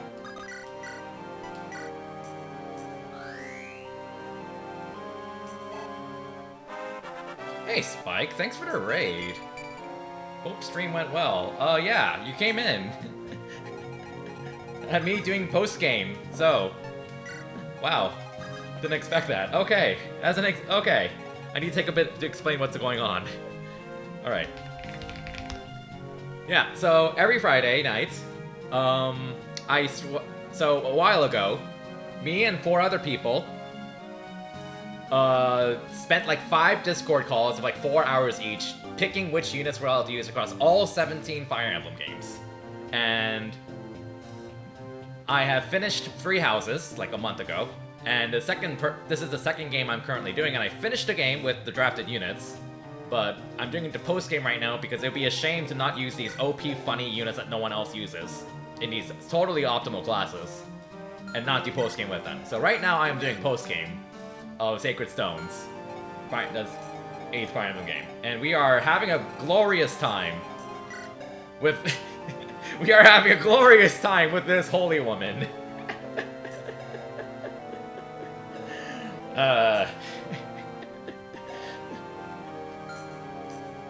Hey, Spike, thanks for the raid. Hope stream went well. Yeah, you came in. Had me doing post-game, so... Wow. Didn't expect that. Okay, okay. I need to take a bit to explain what's going on. Alright. Yeah, so every Friday night, so a while ago, me and 4 other people, spent like 5 Discord calls of like 4 hours each, picking which units we're allowed to use across all 17 Fire Emblem games. And I have finished 3 houses, like a month ago, and this is the second game I'm currently doing, and I finished a game with the drafted units. But I'm doing the post-game right now because it would be a shame to not use these OP funny units that no one else uses in these totally optimal classes and not do post-game with them. So right now I am doing post-game of Sacred Stones, that's 8th Fire Emblem game. And we are having a glorious time with... we are having a glorious time with this holy woman.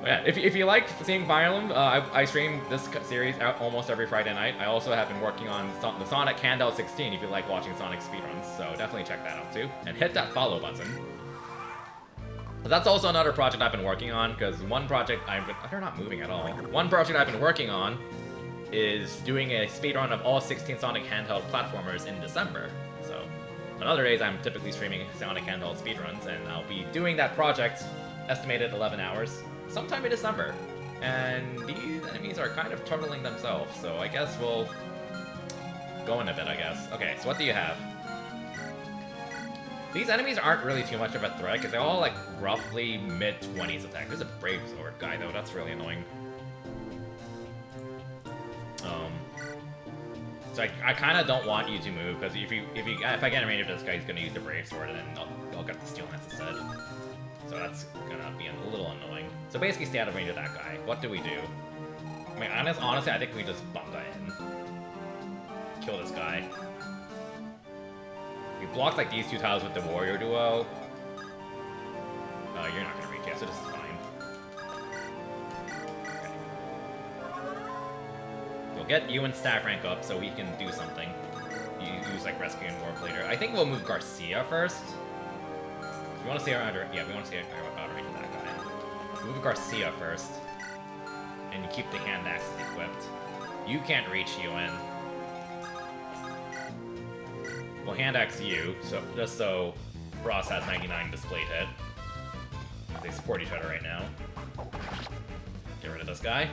Yeah, if you like seeing Fire Emblem, I stream this series out almost every Friday night. I also have been working on the Sonic Handheld 16 if you like watching Sonic speedruns, so definitely check that out too. And hit that follow button. But that's also another project I've been working on, because one project they're not moving at all. One project I've been working on is doing a speedrun of all 16 Sonic Handheld platformers in December. So, on other days I'm typically streaming Sonic Handheld speedruns, and I'll be doing that project, estimated 11 hours. Sometime in December, and these enemies are kind of turtling themselves, so I guess we'll going a bit, I guess. Okay, so what do you have? These enemies aren't really too much of a threat, because they're all, like, roughly mid-20s attack. There's a Brave Sword guy, though. That's really annoying. So I kind of don't want you to move, because if I get in range of this guy, he's going to use the Brave Sword, and then I'll get the Steel Lance instead. So that's going to be a little annoying. So basically stay out of range of that guy. What do we do? I mean, honestly, I think we just bump that in. Kill this guy. We blocked, like, these two tiles with the Warrior Duo. You're not going to reach yet, so this is fine. We'll get you and stack rank up so we can do something. Use like Rescue and Warp later. I think we'll move Garcia first. We want to see our outer. Yeah, we want to see our outer range of that guy. Move Garcia first, and you keep the hand axe equipped. You can't reach UN. We'll hand axe you, so just so Ross has 99 displayed hit. They support each other right now. Get rid of this guy.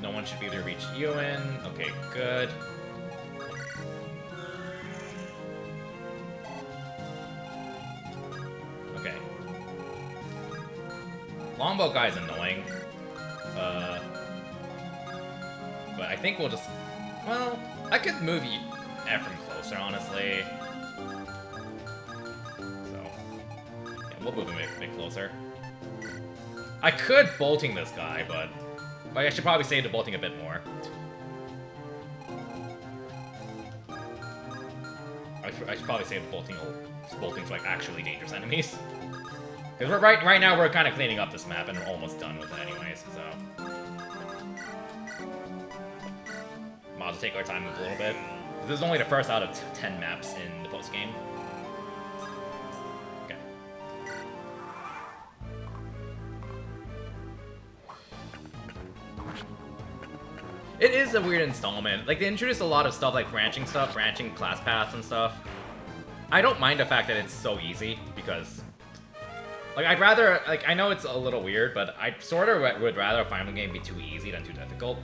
No one should be able to reach Ewan. Okay, good. Okay. Longbow guy's annoying. But I think we'll just... Well, I could move Ephraim closer, honestly. So, yeah, we'll move him a bit closer. I could bolting this guy, but I should probably save the bolting a bit more. I should probably save the bolting for like actually dangerous enemies. Because we're right now we're kind of cleaning up this map and we're almost done with it anyways. So might as well take our time a little bit. This is only the first out of 10 maps in the post game. Okay. It is a weird installment. Like, they introduced a lot of stuff like branching class paths and stuff. I don't mind the fact that it's so easy, because... Like, I'd rather... Like, I know it's a little weird, but I sort of would rather a final game be too easy than too difficult.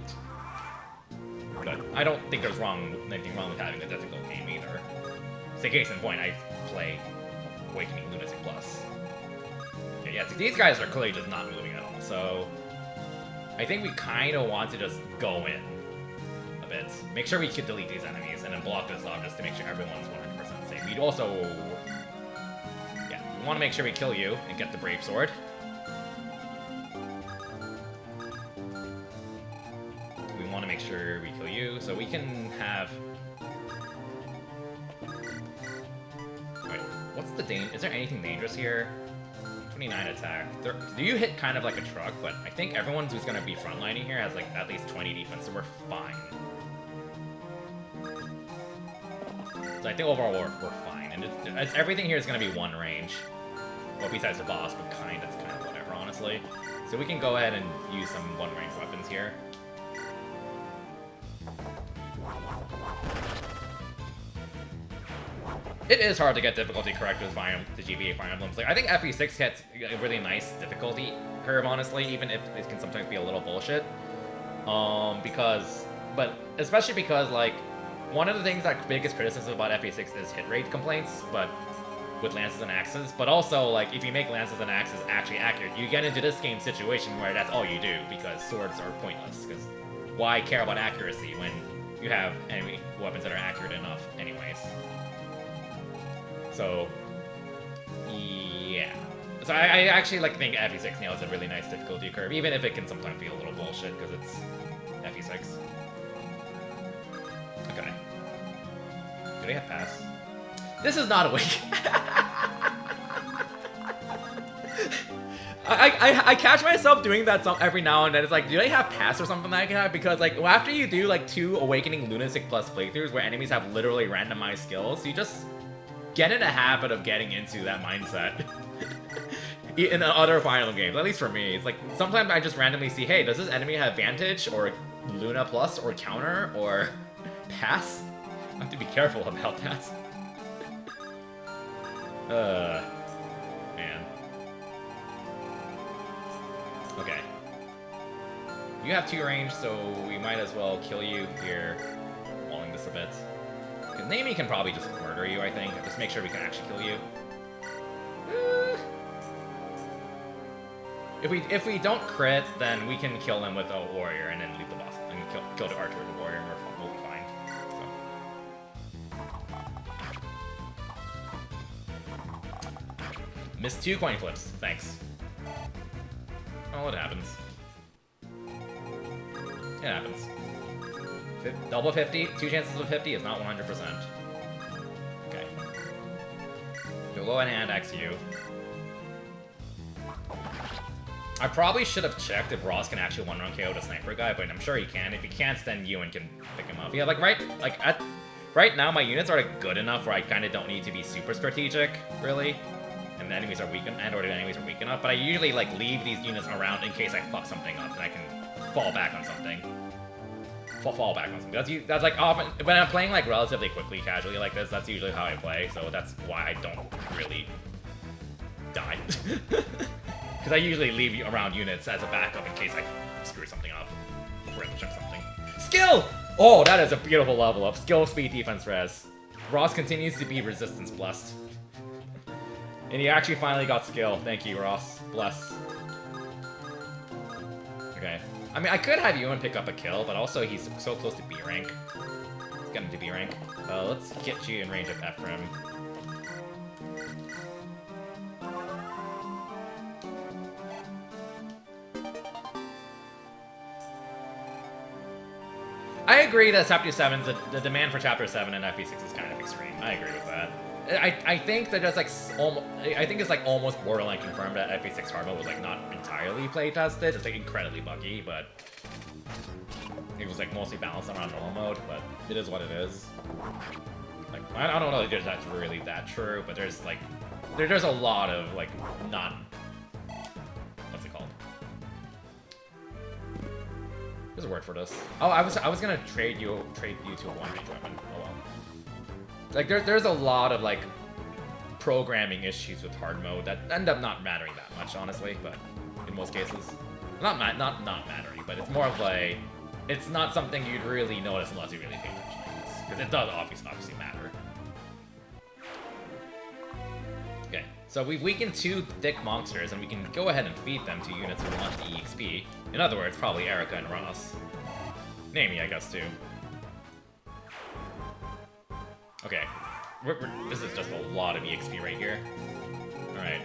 But I don't think there's anything wrong with having a difficult game either. So case in point, I play Awakening Lunatic Plus. Okay, yeah, these guys are clearly just not moving at all, so... I think we kind of want to just go in a bit. Make sure we can delete these enemies, and then block this off just to make sure everyone's 100% safe. We'd also... Yeah, we want to make sure we kill you and get the Brave Sword. We want to make sure we kill you, so we can have... Wait, what's the danger? Is there anything dangerous here? 29 attack. Do you hit kind of like a truck, but I think everyone who's going to be frontlining here has like at least 20 defense, so we're fine. So I think overall we're fine, and everything here is going to be one range. Well, besides the boss, but it's kind of whatever, honestly. So we can go ahead and use some one-range weapons here. It is hard to get difficulty correct with the GBA Fire Emblems. Like, I think FE6 hits a really nice difficulty curve, honestly, even if it can sometimes be a little bullshit. Especially because, like, one of the things that biggest criticism about FE6 is hit rate complaints, but with lances and axes. But also, like, if you make lances and axes actually accurate, you get into this game situation where that's all you do, because swords are pointless. Because why care about accuracy when you have enemy weapons that are accurate enough anyways? So, yeah. So I actually think FE6 nails a really nice difficulty curve, even if it can sometimes feel a little bullshit, because it's FE6. Okay. Do they have pass? This is not a wiki. I catch myself doing that every now and then. It's like, do they have pass or something that I can have? Because, like, after you do, like, 2 Awakening Lunatic Plus playthroughs where enemies have literally randomized skills, you just get in a habit of getting into that mindset in other final games. At least for me, it's like sometimes I just randomly see, hey, does this enemy have Vantage or Luna Plus or Counter or Pass? I have to be careful about that. Man. Okay. You have 2 range, so we might as well kill you here, walling this a bit. Because Naomi can probably just murder you, I think. Just make sure we can actually kill you. If we don't crit, then we can kill them with a warrior and then leave the boss and kill the archer with the warrior, and we'll be fine. So. Missed 2 coin flips. Thanks. Oh, it happens. It happens. Double 50, 2 chances of 50 is not 100%. Okay. We'll go ahead and X you. I probably should have checked if Ross can actually one-run KO the sniper guy, but I'm sure he can. If he can't, then Ewan can pick him up. Yeah, like right now my units are like good enough where I kind of don't need to be super strategic, really. And the enemies are weak, the enemies are weak enough. But I usually like leave these units around in case I fuck something up and I can fall back on something. Fall back on something. That's like often when I'm playing like relatively quickly, casually like this. That's usually how I play. So that's why I don't really die. Because I usually leave you around units as a backup in case I screw something up. Before I check something. Skill! Oh, that is a beautiful level up. Skill, speed, defense, res. Ross continues to be resistance blessed. And he actually finally got skill. Thank you, Ross. Bless. Okay. I mean, I could have Ewan pick up a kill, but also he's so close to B rank. Let's get him to B rank. Let's get you in range of Ephraim. I agree that Chapter 7, the demand for Chapter 7 and FP6 is kind of extreme. I agree with that. I think that I think it's like almost borderline confirmed that FP6 hard mode was like not entirely play tested. It's like incredibly buggy, but it was like mostly balanced around normal mode. But it is what it is. Like I don't know if that's really that true, but there's like there's a lot of like not what's it called? There's a word for this. Oh, I was gonna trade you to a one-range weapon. Oh well. Like there's a lot of like programming issues with hard mode that end up not mattering that much, honestly. But in most cases, not mattering, but it's more of like it's not something you'd really notice unless you really pay attention to this, because it does obviously matter. Okay, so we've weakened 2 thick monsters, and we can go ahead and feed them to units who want the EXP. In other words, probably Erica and Ross. Naomi, I guess, too. Okay. This is just a lot of EXP right here. Alright.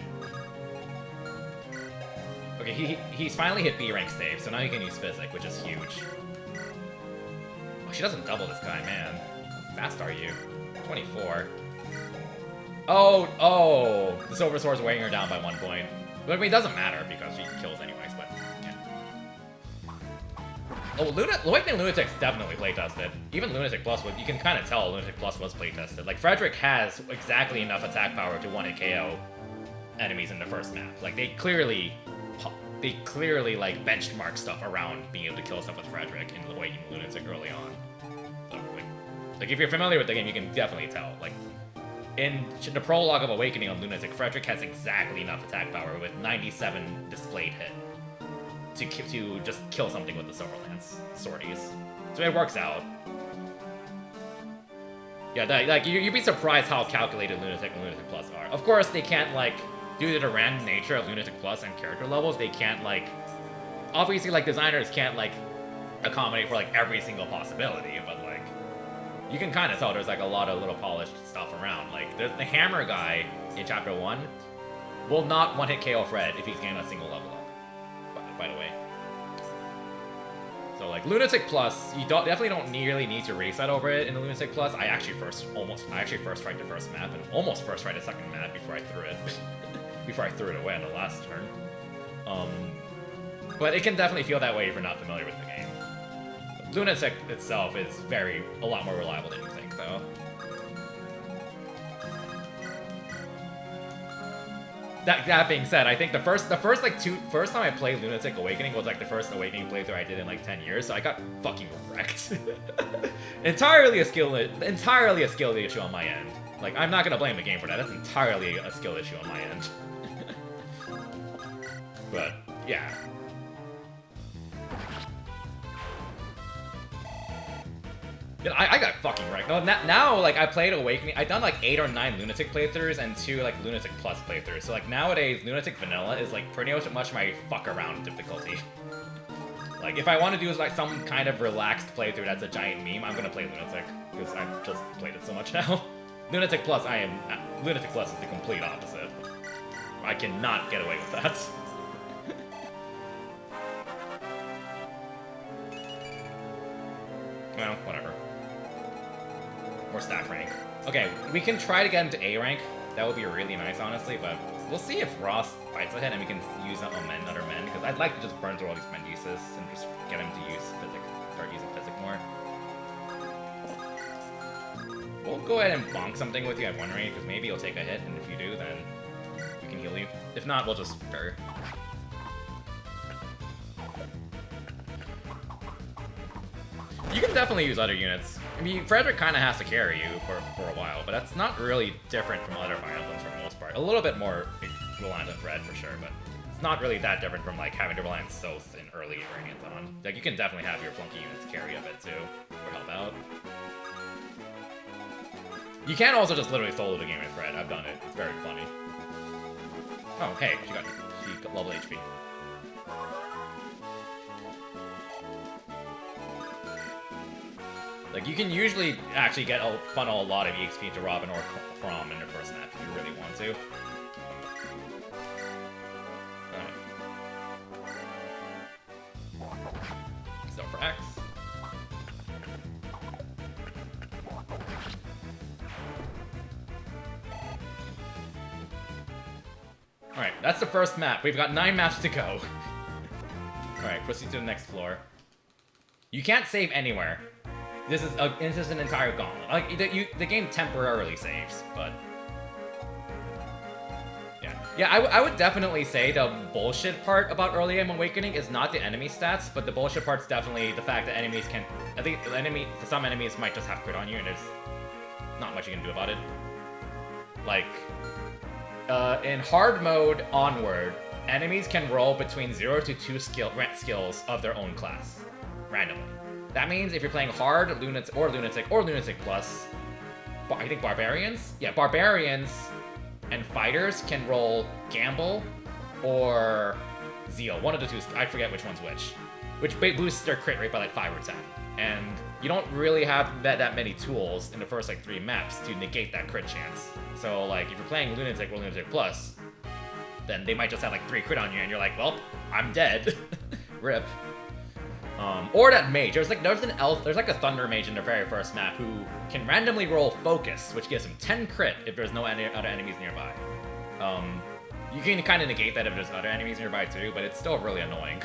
Okay, he's finally hit B rank save, so now he can use Physic, which is huge. Oh, she doesn't double this guy, man. How fast are you? 24. Oh! The Silver Sword's weighing her down by 1 point. But I mean, it doesn't matter because she kills anyways, but yeah. Oh, Awakening Lunatic's definitely playtested. Even Lunatic Plus, you can kind of tell Lunatic Plus was playtested. Like, Frederick has exactly enough attack power to one-hit KO enemies in the first map. Like, they clearly like benchmark stuff around being able to kill stuff with Frederick in Awakening Lunatic early on. So, like if you're familiar with the game, you can definitely tell. Like, in the prologue of Awakening on Lunatic, Frederick has exactly enough attack power with 97 displayed hit to just kill something with the Silverlance sorties. So it works out. Yeah, like you'd be surprised how calculated Lunatic and Lunatic Plus are. Of course, they can't like, due to the random nature of Lunatic Plus and character levels, they can't like, obviously like designers can't like accommodate for like every single possibility, but like, you can kind of tell there's like a lot of little polished stuff around. Like the hammer guy in Chapter 1 will not one-hit KO Fred if he's getting a single level up, by the way. So like Lunatic Plus, you definitely don't nearly need to reset over it in the Lunatic Plus. I actually first tried the first map and almost first tried the second map before I threw it before I threw it away on the last turn. But it can definitely feel that way if you're not familiar with the game. Lunatic itself is a lot more reliable than you think, though. That being said, I think the first time I played Lunatic Awakening was like the first Awakening playthrough I did in like 10 years, so I got fucking wrecked. entirely a skill issue on my end. Like, I'm not gonna blame the game for that. That's entirely a skill issue on my end. But yeah. I got fucking wrecked. No, now, like, I played Awakening. I've done, like, 8 or 9 Lunatic playthroughs and 2, like, Lunatic Plus playthroughs. So, like, nowadays, Lunatic Vanilla is, like, pretty much my fuck-around difficulty. Like, if I want to do, like, some kind of relaxed playthrough that's a giant meme, I'm gonna play Lunatic. Because I've just played it so much now. Lunatic Plus is the complete opposite. I cannot get away with that. Well, whatever. Or staff rank. Okay, we can try to get into A rank. That would be really nice, honestly, but we'll see if Ross fights ahead and we can use other men, because I'd like to just burn through all these men uses and just get him to use physic, start using physic more. We'll go ahead and bonk something with you at 1 range, because maybe you'll take a hit, and if you do, then we can heal you. If not, we'll just burr. You can definitely use other units. I mean, Frederick kind of has to carry you for a while, but that's not really different from other Fire Emblems for the most part. A little bit more reliant on Fred, for sure, but it's not really that different from, like, having to rely on Soth in early variants on. Like, you can definitely have your flunky units carry a bit, too, or help out. You can also just literally solo the game with Fred. I've done it. It's very funny. Oh, hey, she got level HP. Like, you can usually actually funnel a lot of EXP into Robin or Chrom in your first map if you really want to. So for X. Alright, that's the first map. We've got 9 maps to go. Alright, proceed to the next floor. You can't save anywhere. This is an entire gauntlet. Like, the game temporarily saves, but... Yeah, I would definitely say the bullshit part about early game Awakening is not the enemy stats, but the bullshit part's definitely the fact that enemies can... I think some enemies might just have crit on you, and there's not much you can do about it. Like, in hard mode onward, enemies can roll between 0 to 2 skills of their own class, randomly. That means if you're playing hard, Lunatic, or Lunatic Plus, I think Barbarians? Yeah, Barbarians and Fighters can roll Gamble or Zeal. One of the two, I forget which one's which boosts their crit rate by like 5 or 10. And you don't really have that many tools in the first like 3 maps to negate that crit chance. So like, if you're playing Lunatic or Lunatic Plus, then they might just have like 3 crit on you and you're like, well, I'm dead. Rip. Or that mage. There's an elf, there's like a thunder mage in the very first map who can randomly roll focus, which gives him 10 crit if there's no other enemies nearby. You can kind of negate that if there's other enemies nearby too, but it's still really annoying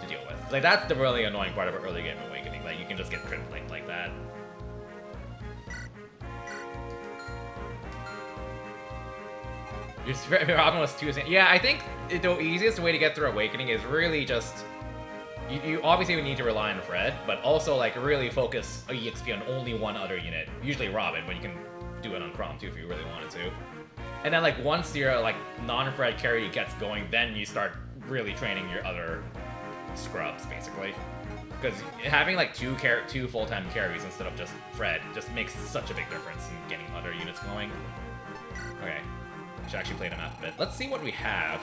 to deal with. Like, that's the really annoying part of an early game Awakening. Like, you can just get crit blanked like that. Your Robin was 2. Yeah, I think the easiest way to get through Awakening is really just... You obviously would need to rely on Fred, but also, like, really focus EXP on only one other unit. Usually Robin, but you can do it on Chrom, too, if you really wanted to. And then, like, once your, like, non-Fred carry gets going, then you start really training your other scrubs, basically. Because having, like, two full-time carries instead of just Fred just makes such a big difference in getting other units going. Okay. I should actually play the map a bit. Let's see what we have.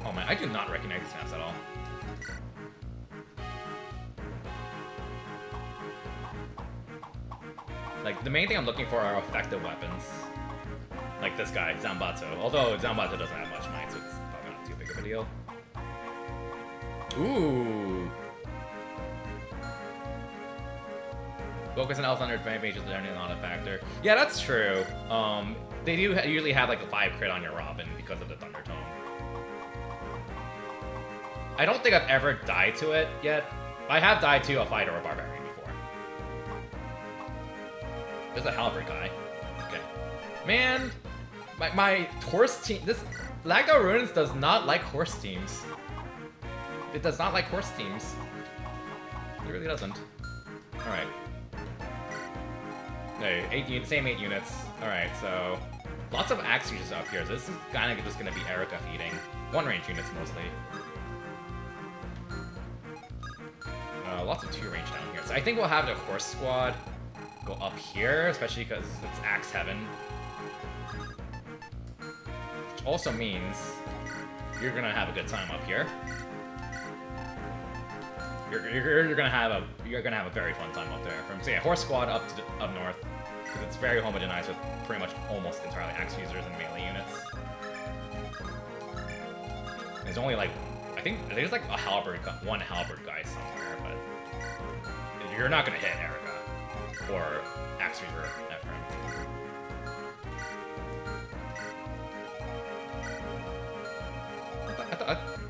Oh, man, I do not recognize these maps at all. Like, the main thing I'm looking for are effective weapons. Like this guy, Zanbatsu. Although Zanbatsu doesn't have much might, so it's probably not too big of a deal. Ooh! Focus on elf under mages is definitely not a factor. Yeah, that's true. They do usually have like a 5 crit on your Robin because of the Thunder Tome. I don't think I've ever died to it yet. I have died to a fighter or a barbarian. There's a halberd guy. Okay. Man, my horse team. This Lagdou Ruins does not like horse teams. It does not like horse teams. It really doesn't. All right. Hey, same 8 units. All right, so lots of axe users up here. So this is kind of just gonna be Erica feeding 1 range units mostly. Lots of 2 range down here. So I think we'll have the horse squad go up here, especially because it's Axe Heaven. Which also means you're gonna have a good time up here. You're gonna have a very fun time up there. From say Horse Squad up north, because it's very homogenized with pretty much almost entirely axe users and melee units. There's only like I think there's like one halberd guy somewhere, but you're not gonna hit Erica or Axe Reaver Ephraim.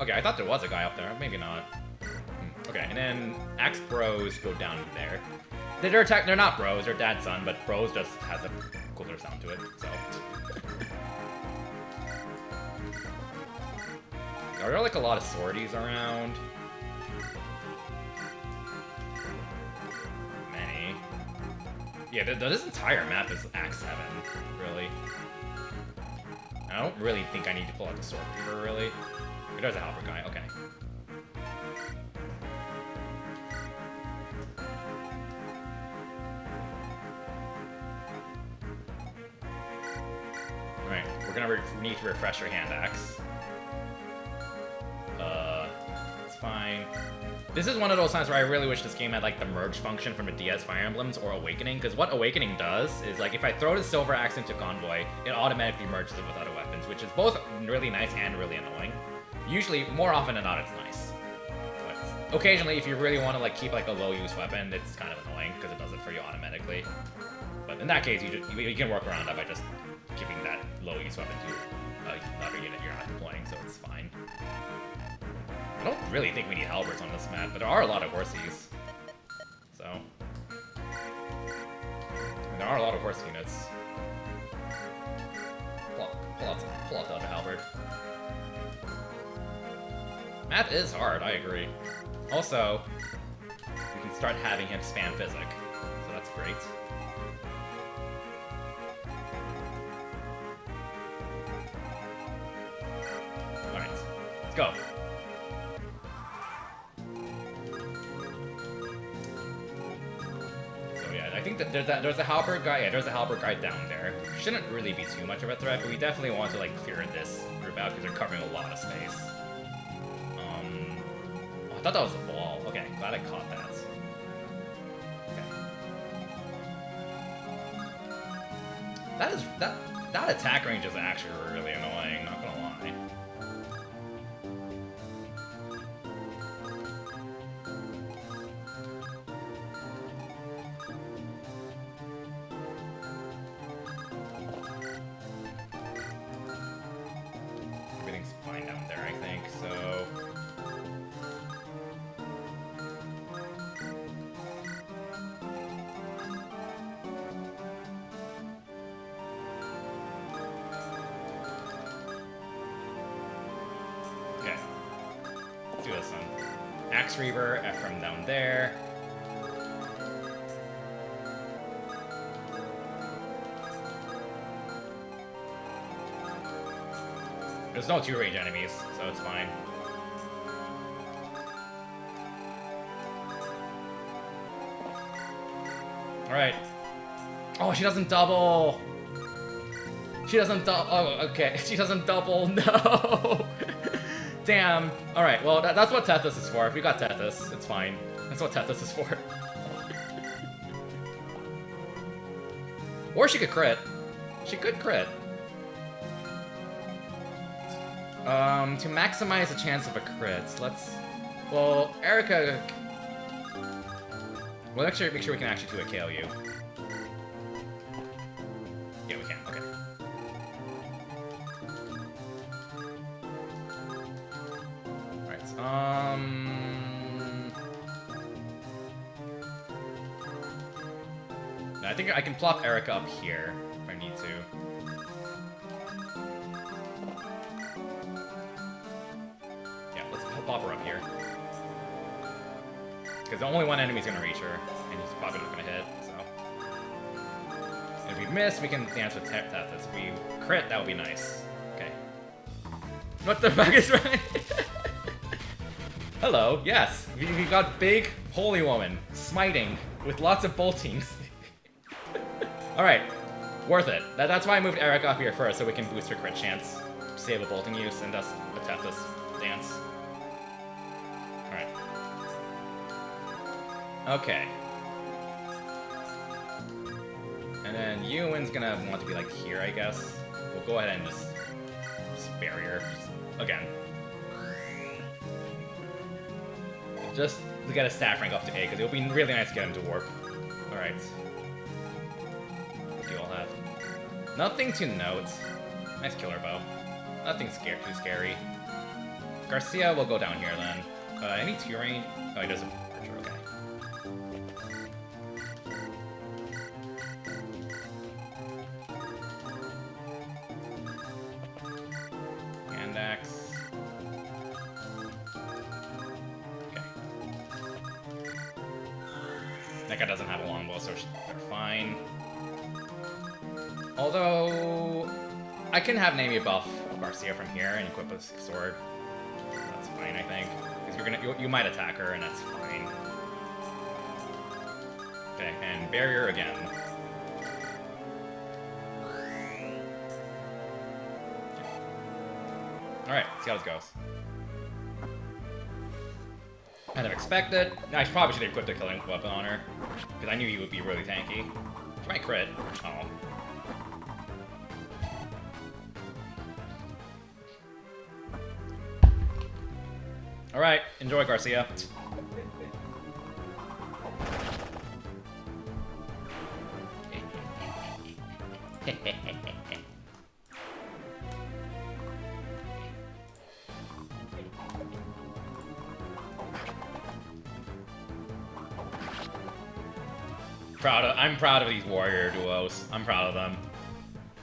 Okay, I thought there was a guy up there. Maybe not. Okay, and then Axe Bros go down there. They're not bros, they're dad son, but bros just has a cooler sound to it, so. Are there like a lot of sorties around? Many. Yeah, this entire map is Axe Heaven, really. I don't really think I need to pull out the Sword Reaver, really. But there's a Halberd guy, okay. Alright, we're gonna need to refresh our hand axe. It's fine. This is one of those times where I really wish this game had like the merge function from the DS Fire Emblems or Awakening, because what Awakening does is like if I throw the Silver Axe into Convoy, it automatically merges it with other weapons, which is both really nice and really annoying. Usually, more often than not, it's nice. But occasionally, if you really want to like keep like a low-use weapon, it's kind of annoying because it does it for you automatically. But in that case, you can work around that by just giving that low-use weapon to another unit you're not deploying, so it's fine. I don't really think we need halberds on this map, but there are a lot of horsies. So. There are a lot of horse units. Pull out the other halberd. Math is hard, I agree. Also, we can start having him spam physic, so that's great. Alright, let's go. I think that there's a halberd guy. Yeah, there's a halberd guy down there. Shouldn't really be too much of a threat, but we definitely want to like clear this group out because they're covering a lot of space. Oh, I thought that was a ball. Okay, glad I caught that. Okay. That attack range is actually really annoying. Not gonna lie. Axe Reaver, Ephraim down there. There's no two-range enemies, so it's fine. Alright. Oh, she doesn't double! She doesn't double. Oh, okay. She doesn't double. No! Damn. Alright, well, that's what Tethys is for. If we got Tethys, it's fine. That's what Tethys is for. Or she could crit. She could crit. To maximize the chance of a crit, let's... Well, Erica... We'll actually make sure we can actually do a KLU. Yeah, we can. Okay. I think I can plop Erica up here if I need to. Yeah, let's plop her up here. Because only one enemy's gonna reach her, and he's probably not gonna hit, so. And if we miss, we can dance with Tethys. If we crit, that would be nice. Okay. What the fuck is right? Hello, yes. We got big holy woman smiting with lots of boltings. Alright, worth it. That's why I moved Eric up here first, so we can boost her crit chance, save a bolting use, and thus attempt this dance. Alright. Okay. And then Ewan's gonna want to be like here, I guess. We'll go ahead and just barrier. Again. Just to get a staff rank up to A, because it would be really nice to get him to warp. Alright. What do you all have? Nothing to note. Nice killer bow. Nothing too scary. Garcia will go down here then. Any terrain? Oh, he doesn't. Okay. Hand axe. Okay. That guy doesn't have a longbow, so they're fine. Although, I can have Naomi buff Garcia from here and equip a sword. That's fine, I think. Because you might attack her, and that's fine. Okay, and barrier again. Alright, see how this goes. Kind of expected. I probably should have equipped a killing weapon on her, because I knew you would be really tanky. She might crit. Oh. Alright, enjoy, Garcia. I'm proud of these warrior duos. I'm proud of them.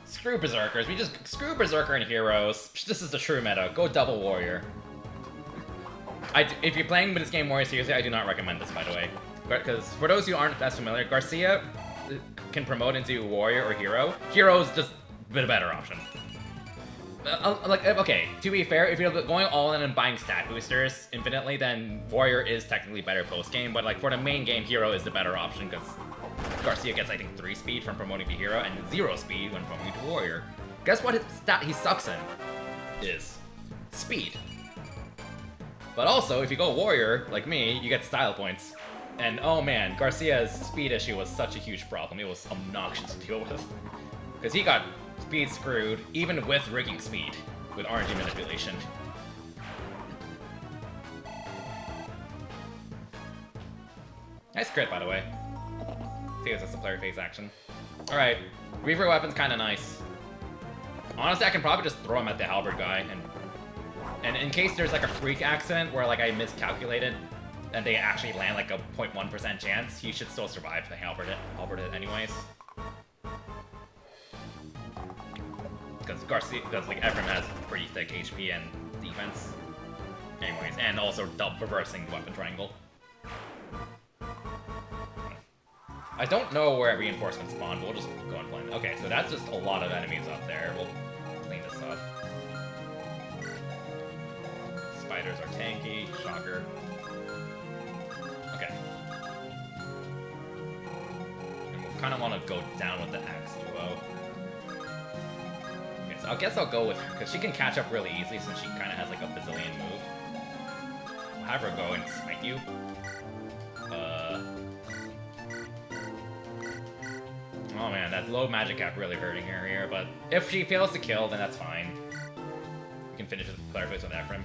Screw berserkers. Screw berserker and heroes. This is the true meta. Go double warrior. If you're playing this game more seriously, I do not recommend this, by the way. Because for those who aren't as familiar, Garcia can promote into warrior or hero. Hero is just a bit better option. Okay, to be fair, if you're going all in and buying stat boosters infinitely, then warrior is technically better post-game, but like for the main game, hero is the better option, because Garcia gets, I think, 3 speed from promoting to hero, and 0 speed when promoting to warrior. Guess what his stat he sucks in? Is speed. But also, if you go warrior, like me, you get style points. And oh man, Garcia's speed issue was such a huge problem. It was obnoxious to deal with. Because he got speed screwed, even with rigging speed, with RNG manipulation. Nice crit, by the way. See, it's just a player face action. Alright, Reaver weapon's kinda nice. Honestly, I can probably just throw him at the halberd guy, and in case there's like a freak accident where like I miscalculated, and they actually land like a 0.1% chance, he should still survive the halberd it anyways. Because like Ephraim has pretty thick HP and defense. Anyways, and also reversing the weapon triangle. I don't know where reinforcements spawn, but we'll just go and play. Okay, so that's just a lot of enemies up there. We'll clean this up. Spiders are tanky, shocker. Okay. And we'll kind of want to go down with the axe duo. Okay, so I guess I'll go with her, because she can catch up really easily since she kind of has like a bazillion move. We'll have her go and smite you. Oh man, that low magic cap really hurting her here, but if she fails to kill, then that's fine. We can finish with player face with Ephraim.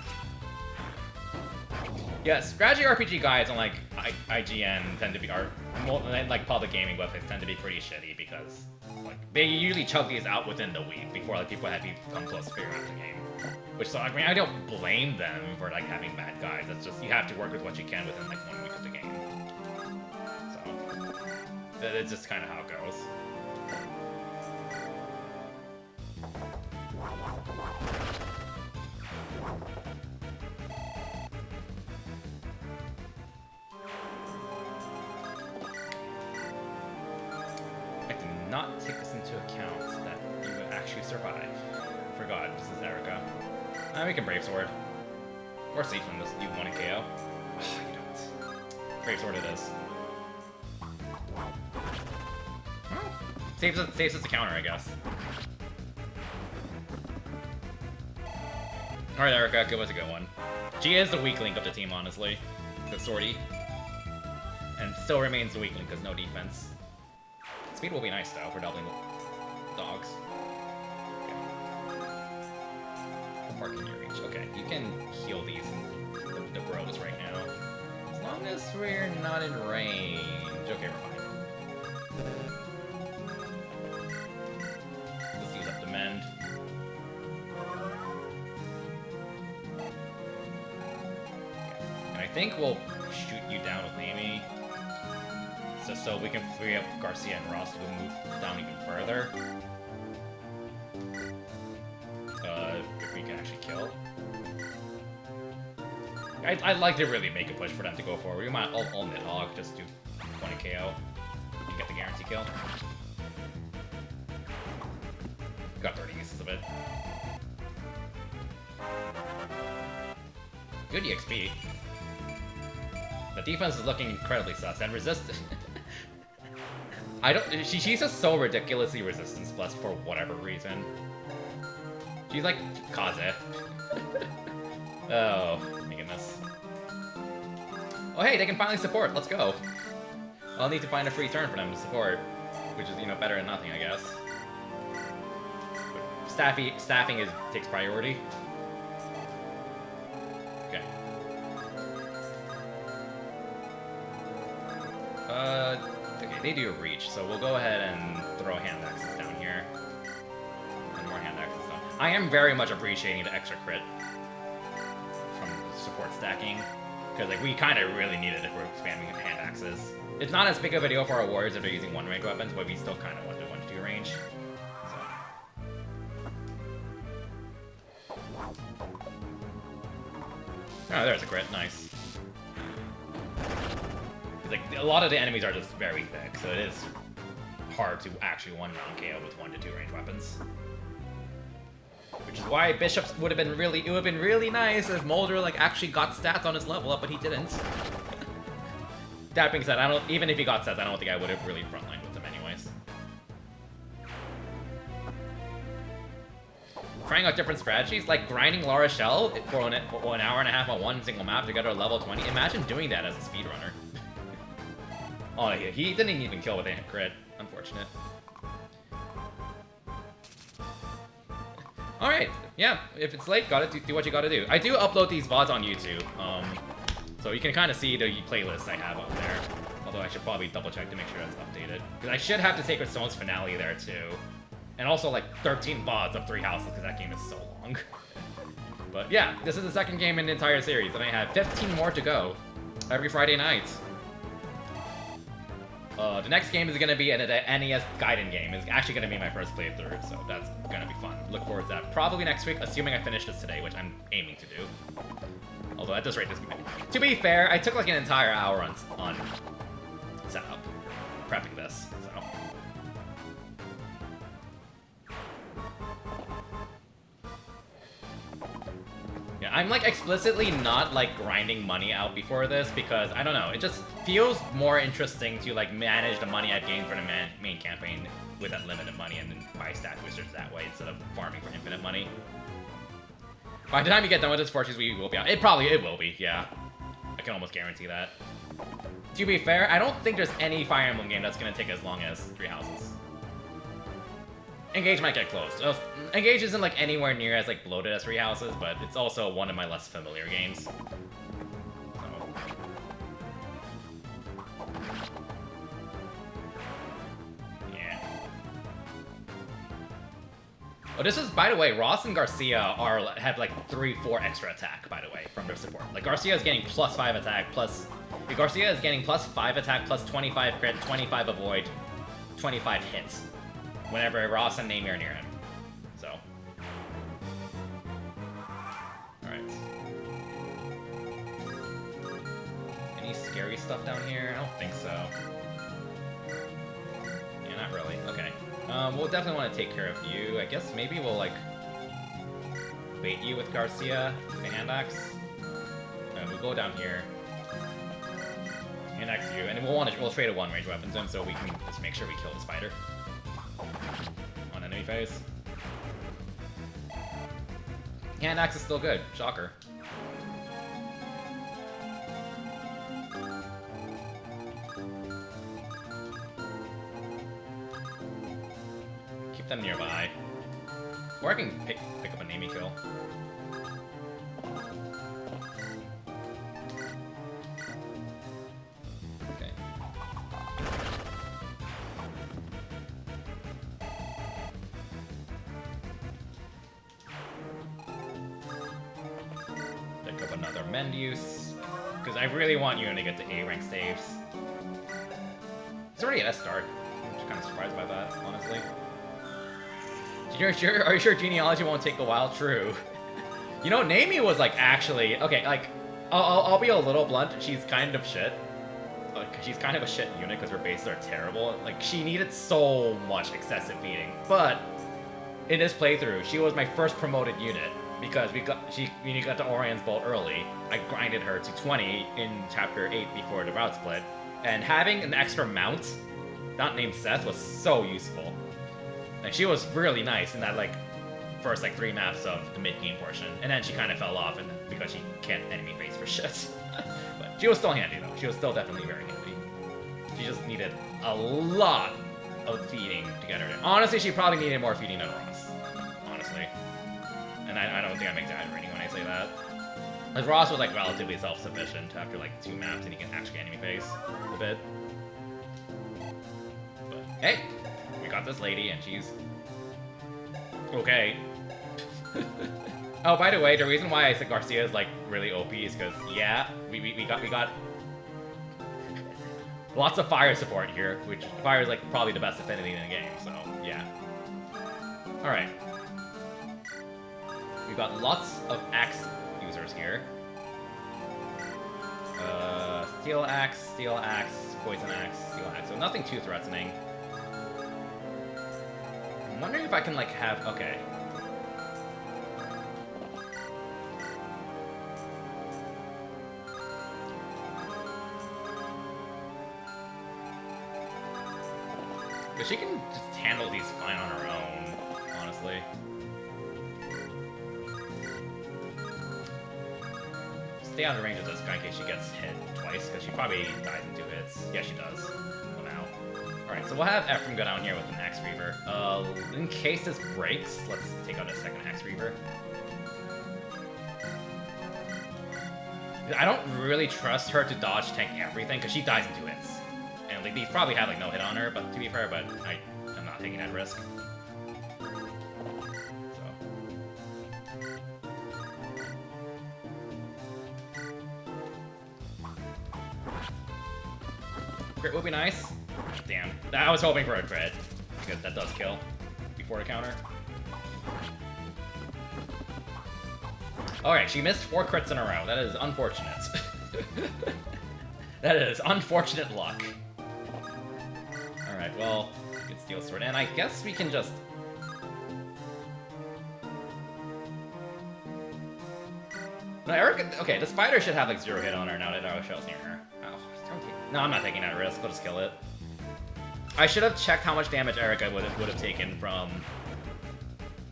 Yeah, strategy RPG guides on like IGN tend to be, like public gaming websites tend to be pretty shitty because like they usually chug these out within the week before like people have come close to figuring out the game. Which, so, I mean, I don't blame them for like having bad guides. It's just you have to work with what you can within like 1 week of the game. So it's just kind of how it goes. I did not take this into account that you would actually survive. Forgot, this is Erica. We can Brave Sword. Or Siege from this, you want a KO. You don't. Brave Sword it is. Saves us the counter, I guess. Alright, Erica, give us a good one. She is the weak link of the team, honestly. The sortie. And still remains the weak link because no defense. Speed will be nice, though, for doubling dogs. How far can you reach? Okay, you can heal these, the bros right now. As long as we're not in range. Okay, we're fine. Let's use up the mend. And I think we'll shoot you down with Amy. Just so we can free up Garcia and Ross to move down even further. If we can actually kill. I'd like to really make a push for them to go forward. We might all mid-hog, just do 20 KO. You get the guarantee kill. Got 30 uses of it. Good EXP. The defense is looking incredibly sus and resistant. She's just so ridiculously resistance plus for whatever reason. She's like Kaze. Oh, my goodness. Oh hey, they can finally support, let's go. I'll need to find a free turn for them to support, which is, you know, better than nothing, I guess. But staffing takes priority. Okay. Okay, they do reach, so we'll go ahead and throw hand axes down here. And more hand axes down. I am very much appreciating the extra crit from support stacking, because like we kind of really need it if we're spamming hand axes. It's not as big of a deal for our warriors if they're using one-range weapons, but we still kind of want the 1-2 range. So. Oh, there's a crit. Nice. Like, a lot of the enemies are just very thick, so it is hard to actually one-round KO with 1-2 range weapons. Which is why Bishops would have been really nice if Mulder like actually got stats on his level up, but he didn't. That being said, even if he got stats, I don't think I would have really frontlined with him anyways. Trying out different strategies, like grinding La Rochelle for an hour and a half on one single map to get her level 20. Imagine doing that as a speedrunner. Oh, he didn't even kill with a crit. Unfortunate. Alright, yeah, if it's late, gotta do what you gotta do. I do upload these VODs on YouTube, so you can kind of see the playlist I have up there. Although I should probably double check to make sure that's updated. Because I should have the Sacred Stones finale there too. And also like 13 VODs of 3 houses, because that game is so long. But yeah, this is the second game in the entire series, and I have 15 more to go every Friday night. The next game is going to be an NES Gaiden game. It's actually going to be my first playthrough, so that's going to be fun. Look forward to that. Probably next week, assuming I finish this today, which I'm aiming to do. Although at this rate, to be fair, I took like an entire hour on setup, prepping this, so. Yeah, I'm like explicitly not like grinding money out before this because I don't know, it just feels more interesting to like manage the money I've gained for the main campaign with unlimited money and then buy stat boosters that way instead of farming for infinite money. By the time you get done with this, Fortunes we will be out. It will be, yeah. I can almost guarantee that. To be fair, I don't think there's any Fire Emblem game that's gonna take as long as 3 houses. Engage might get close. Engage isn't like anywhere near as like bloated as 3 houses, but it's also one of my less familiar games. So. Yeah. Oh, this is, by the way, Ross and Garcia have like 3-4 extra attack, by the way, from their support. Like Garcia is getting +5 attack, Garcia is getting +5 attack, +25 crit, 25 avoid, 25 hits. Whenever Ross and Naomi are near him. So. Alright. Any scary stuff down here? I don't think so. Yeah, not really. Okay. We'll definitely want to take care of you. I guess maybe we'll, like, bait you with Garcia, the hand axe. We'll go down here. Hand axe you, and we'll trade a 1-range weapon to him so we can just make sure we kill the spider. On enemy face. Hand axe is still good. Shocker. Keep them nearby. Or I can pick up an enemy kill. Okay. Pick up another mend use. Because I really want you to get to A rank saves. It's already at S start. I'm just kind of surprised by that, honestly. Are you sure genealogy won't take a while? True. You know, Naomi was like actually okay. Like, I'll be a little blunt. She's kind of shit. Like, she's kind of a shit unit because her bases are terrible. Like, she needed so much excessive feeding. But in this playthrough, she was my first promoted unit because we got to Orion's Bolt early. I grinded her to 20 in chapter 8 before the route split, and having an extra mount, not named Seth, was so useful. Like, she was really nice in that, like, first, like, 3 maps of the mid-game portion. And then she kind of fell off because she can't enemy face for shit. But she was still handy, though. She was still definitely very handy. She just needed a lot of feeding to get her there. Honestly, she probably needed more feeding than Ross. Honestly. And I don't think I'm exaggerating when I say that. Like, Ross was, like, relatively self-sufficient after, like, 2 maps, and he can actually enemy face a bit. But, hey! We got this lady, and she's okay. Oh, by the way, the reason why I said Garcia is like really OP is because yeah, we got lots of fire support here, which fire is like probably the best affinity in the game. So yeah. All right, we got lots of axe users here. Steel axe, poison axe, steel axe. So nothing too threatening. I'm wondering if I can, like, have... Okay. But she can just handle these fine on her own, honestly. Stay out of range of this guy in case she gets hit twice, because she probably dies in 2 hits. Yeah, she does. Well, now. Alright, so we'll have Ephraim go down here with an Axe Reaver. In case this breaks, let's take out a second Axe Reaver. I don't really trust her to dodge tank everything, because she dies in 2 hits. And like, these probably have like no hit on her, but to be fair, but I'm not taking that risk. So. Crit would be nice. Damn. I was hoping for a crit, because that does kill before the counter. Alright, she missed 4 crits in a row. That is unfortunate. That is unfortunate luck. Alright, well, we can Steel Sword, and I guess we can just... No, Erica... Okay, the spider should have like 0 hit on her now that our shell's near her. Oh, no, I'm not taking that risk. We'll just kill it. I should have checked how much damage Erica would have taken from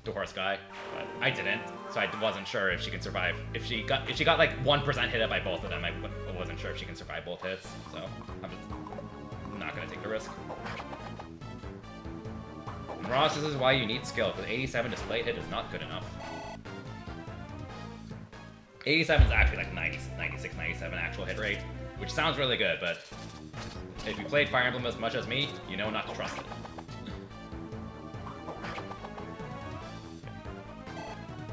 the horse guy, but I didn't, so I wasn't sure if she can survive. If she got like 1% hit by both of them, I wasn't sure if she can survive both hits. So I'm not gonna take the risk. And Ross, this is why you need skill, because 87 display hit is not good enough. 87 is actually like 96, 97 actual hit rate, which sounds really good, but if you played Fire Emblem as much as me, you know not to trust it.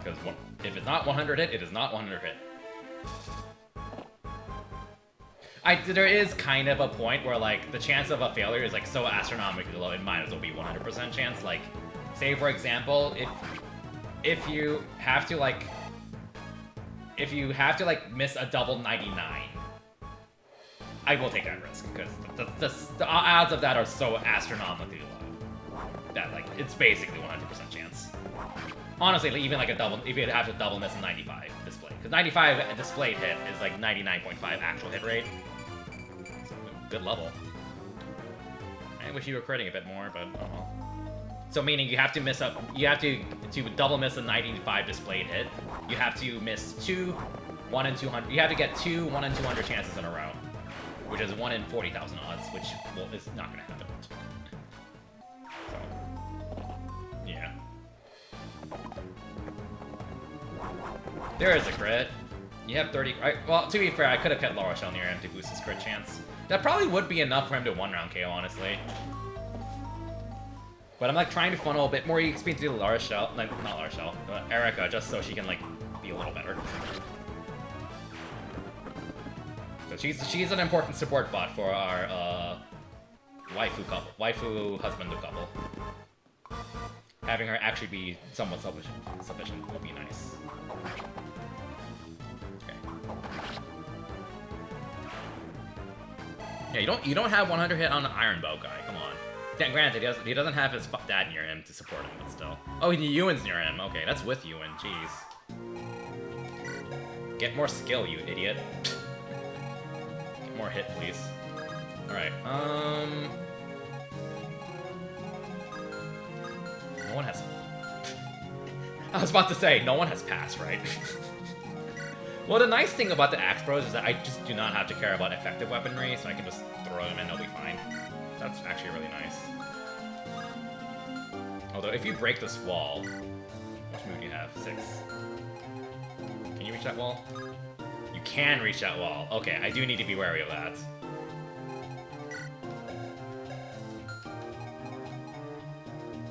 Because if it's not 100 hit, it is not 100 hit. There is kind of a point where like the chance of a failure is like so astronomically low, it might as well be 100% chance. Like, say for example, if you have to like miss a double 99. I will take that risk, because the odds of that are so astronomically low that, like, it's basically 100% chance. Honestly, like, even like a double, if you have to double miss a 95 display, because 95 displayed hit is like 99.5 actual hit rate. So, good level. I wish you were critting a bit more, but oh well. So meaning you have to miss up. You have to double miss a 95 displayed hit. You have to miss 2, 1 in 200. You have to get 2 1 in 200 chances in a row, which is 1 in 40,000 odds, which is not gonna happen. So, yeah. There is a crit. You have 30. Well, to be fair, I could have kept La Rochelle near him to boost his crit chance. That probably would be enough for him to 1-round KO, honestly. But I'm like trying to funnel a bit more XP to La Rochelle, like not La Rochelle, Erica, just so she can like be a little better. So she's an important support bot for our waifu husband couple. Having her actually be somewhat sufficient will be nice. Yeah, you don't have 100 hit on the Iron Bow guy. Come on. Yeah, granted, he doesn't have his dad near him to support him, but still. Oh, Ewan's near him. Okay, that's with Ewan. Jeez. Get more skill, you idiot. Get more hit, please. All right. No one has. I was about to say no one has passed, right? Well, the nice thing about the Axe Bros is that I just do not have to care about effective weaponry, so I can just throw them in, they'll be fine. That's actually really nice. Although, if you break this wall... Which move do you have? 6. Can you reach that wall? You can reach that wall. Okay, I do need to be wary of that.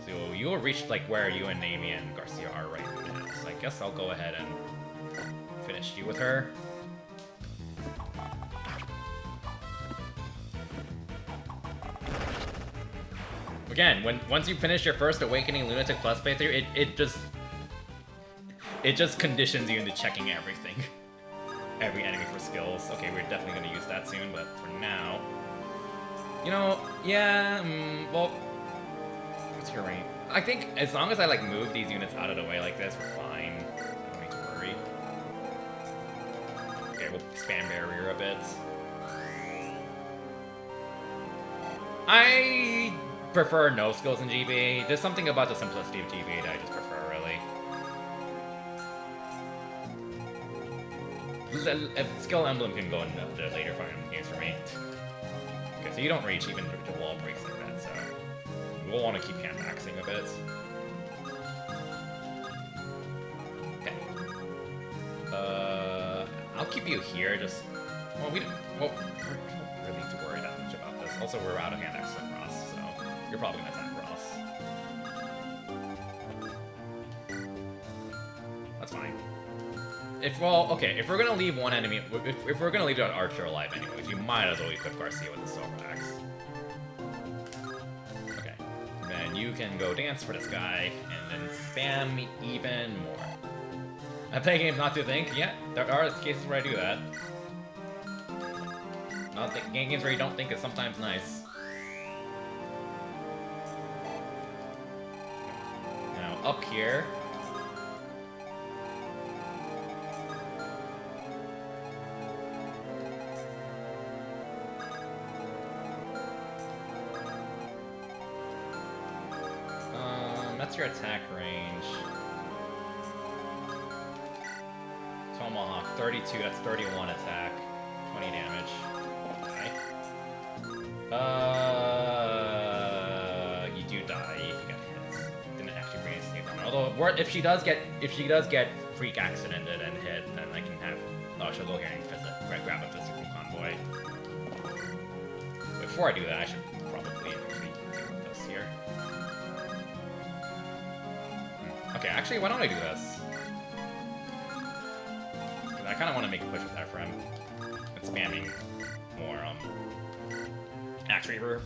So, you'll reach, like, where you and Amy and Garcia are right now. So I guess I'll go ahead and finish you with her. Again, once you finish your first Awakening Lunatic Plus playthrough, it just conditions you into checking everything. Every enemy for skills. Okay, we're definitely gonna use that soon, but for now... You know, yeah, well... What's your range? I think as long as I, like, move these units out of the way like this, we're fine. Don't need to worry. Okay, we'll spam barrier a bit. I prefer no skills in GB. There's something about the simplicity of GB that I just prefer, really. Skill Emblem can go in the later games for me. Okay, so you don't reach even the wall breaks like that, so we'll want to keep hand maxing a bit. Okay. I'll keep you here, just... Well, we don't really need to worry that much about this. Also, we're out of hand access on Ross, so you're probably gonna attack Ross. That's fine. If we're gonna leave one enemy, if we're gonna leave an archer alive anyways, you might as well equip Garcia with the Silver Axe. Okay. Then you can go dance for this guy, and then spam even more. I play games not to think. Yeah, there are cases where I do that. Games where you don't think is sometimes nice. Now, up here... that's your attack range. Tomahawk, 32, that's 31 attack. 20 damage. You do die if you get hit. Didn't actually reinstate them. Although, if she does get freak accidented and hit, then I can have... Oh, she'll go here and grab a physical convoy. Before I do that, I should probably actually deal with this here. Okay, actually, why don't I do this? Because I kind of want to make a push with that for him. And spamming more, Axe Reaver.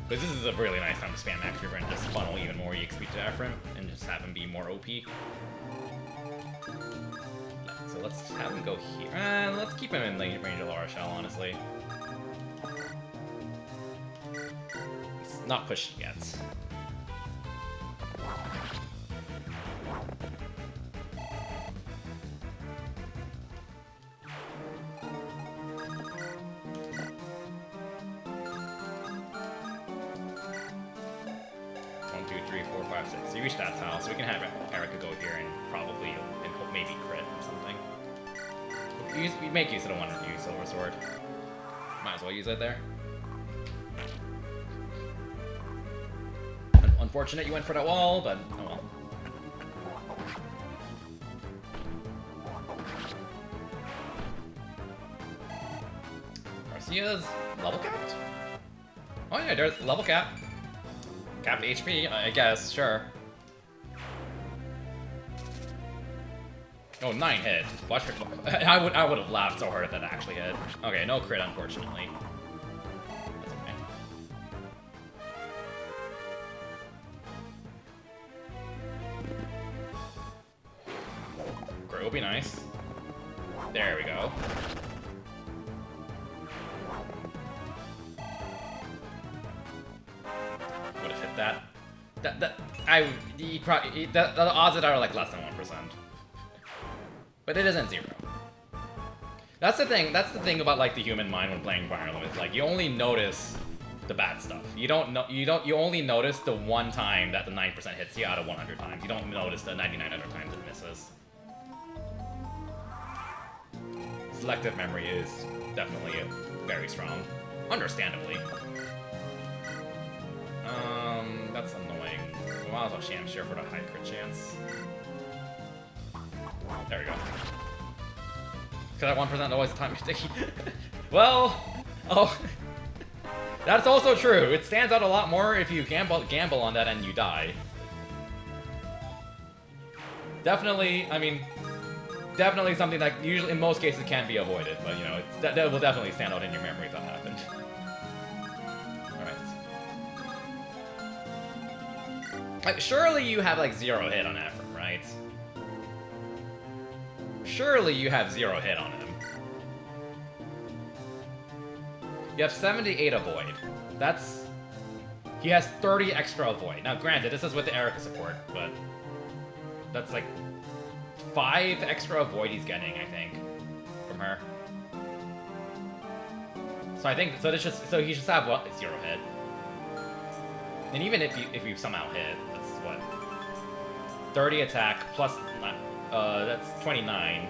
But this is a really nice time to spam Axe Reaver and just funnel even more EXP to Ephraim and just have him be more OP. So let's have him go here. Let's keep him in range of La Rochelle, honestly. It's not pushed yet. 2, 3, 4, 5, 6. So you reach that tile, so we can have Erica go here and probably, and hope maybe crit or something. You make use of the 1 silver sword. Might as well use it there. Unfortunate you went for that wall, but oh well. Garcia's level capped? Oh yeah, there's level cap. Capped HP, I guess, sure. Oh, 9 hit. Watch her. I would have laughed so hard if that actually hit. Okay, no crit, unfortunately. That's okay. Crit would be nice. There we go. Would have hit that. The odds of that are like less than 1%. But it isn't 0. That's the thing about like the human mind when playing Fire Emblem. It's like you only notice the bad stuff. You only notice the one time that the 9% hits you out of 100 times. You don't notice the 99 other times it misses. Selective memory is definitely very strong. Understandably. That's annoying. We might as well sham share for the high crit chance. There we go. Because that 1% always the time you're sticky. Well, oh, that's also true. It stands out a lot more if you gamble on that and you die. Definitely, I mean, definitely something that usually, in most cases, can be avoided. But you know, that will definitely stand out in your memory if that happened. Like, surely you have like 0 hit on Ephraim, right? Surely you have 0 hit on him. You have 78 avoid. That's... He has 30 extra avoid. Now granted, this is with the Erica support, but... That's like... 5 extra avoid he's getting, I think. From her. So I think... So he should have, what, 0 hit. And even if you somehow hit, that's what? 30 attack plus... that's 29.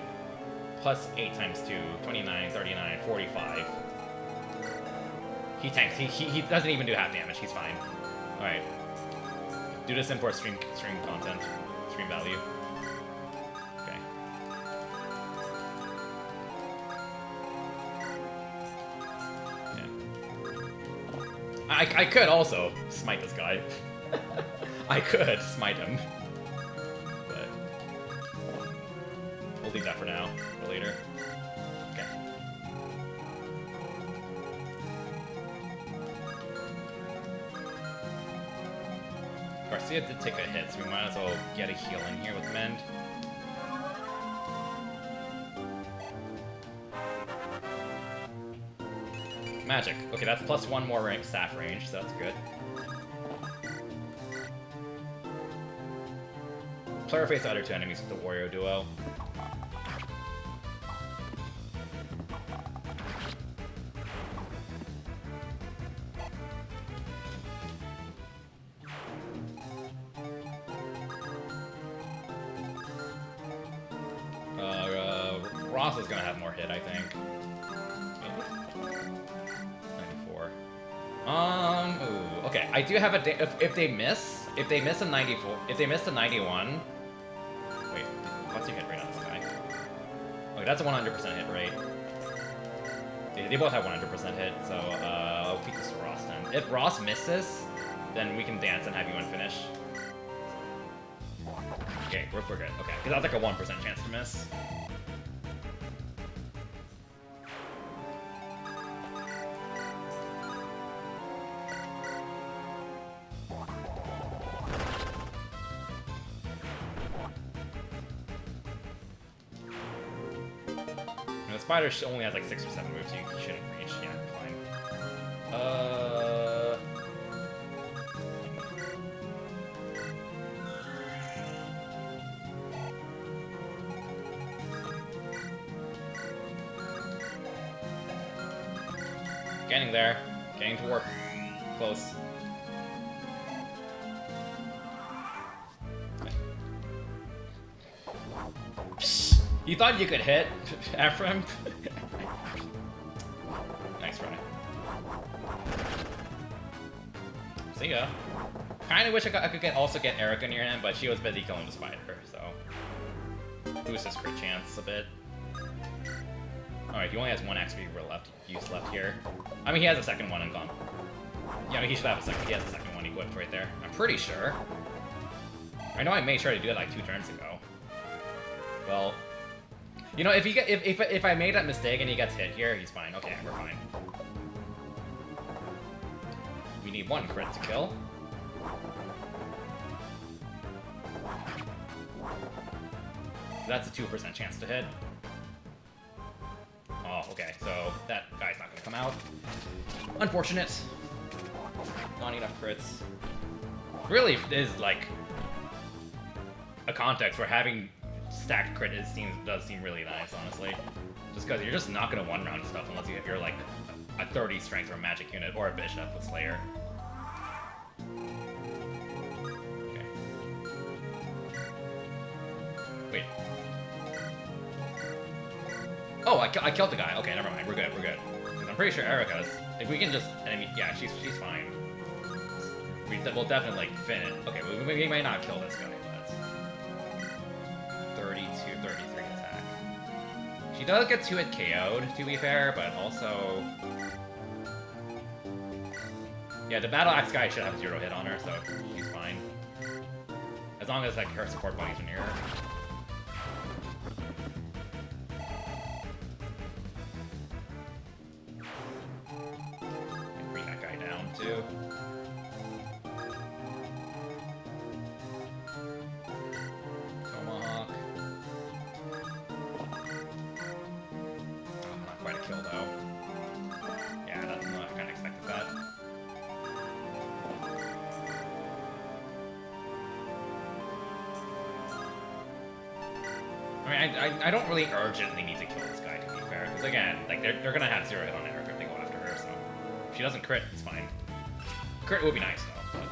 Plus 8 times 2. 29, 39, 45. He tanks. He doesn't even do half damage. He's fine. Alright. Do this in for stream content. Stream value. Okay. Yeah. I could also smite this guy. I could smite him. But we'll leave that for now. For later. Okay. Garcia did take a hit, so we might as well get a heal in here with Mend. Magic. Okay, that's plus 1 more rank staff range, so that's good. Player face the other 2 enemies with the Wario duo. Ross is gonna have more hit, I think. Maybe? 94. Ooh, okay. I do have a if they miss a 94, if they miss a 91. Wait, what's your hit rate on this guy? Okay, that's a 100% hit rate. They both have 100% hit, so I'll keep this to Ross then. If Ross misses, then we can dance and have you unfinish. Okay, we're good. Okay, because that's like a 1% chance to miss. Spider only has like 6 or 7 moves, so you shouldn't reach. Yeah, fine. Getting there. Getting to work. Close. You thought you could hit Ephraim? Nice try. See ya. Kinda wish I could also get Erica near him, but she was busy killing the spider, so... boost his crit chance a bit. Alright, he only has one XP use left here. I mean, he has a second one in comp. Yeah, I mean, he should have a second. He has a second one equipped right there. I'm pretty sure. I know I made sure to do it like 2 turns ago. Well, you know, if I made that mistake and he gets hit here, he's fine. Okay, we're fine. We need 1 crit to kill. That's a 2% chance to hit. Oh, okay, so that guy's not gonna come out. Unfortunate. Not enough crits. Really is like a context where having stacked crit does seem really nice, honestly. Just because you're just not gonna one-round stuff unless you're like a 30 strength or a magic unit or a bishop with Slayer. Okay. Wait. Oh, I killed the guy. Okay, never mind. We're good. We're good. Because I'm pretty sure Erica's. If we can just enemy, yeah, she's fine. We'll definitely like fin it. Okay, we might not kill this guy. But 32, 33 attack. She does get 2 hit KO'd, to be fair, but also, yeah, the battle axe guy should have 0 hit on her, so she's fine. As long as like her support buddies are near her. Too. Tomahawk. Oh, not quite a kill though. Yeah, I kind of expected that. I mean, I don't really urgently need to kill this guy, to be fair, because again, like they're gonna have 0 hit on Erica if they go after her, so if she doesn't crit, it's fine. Crit would be nice, though.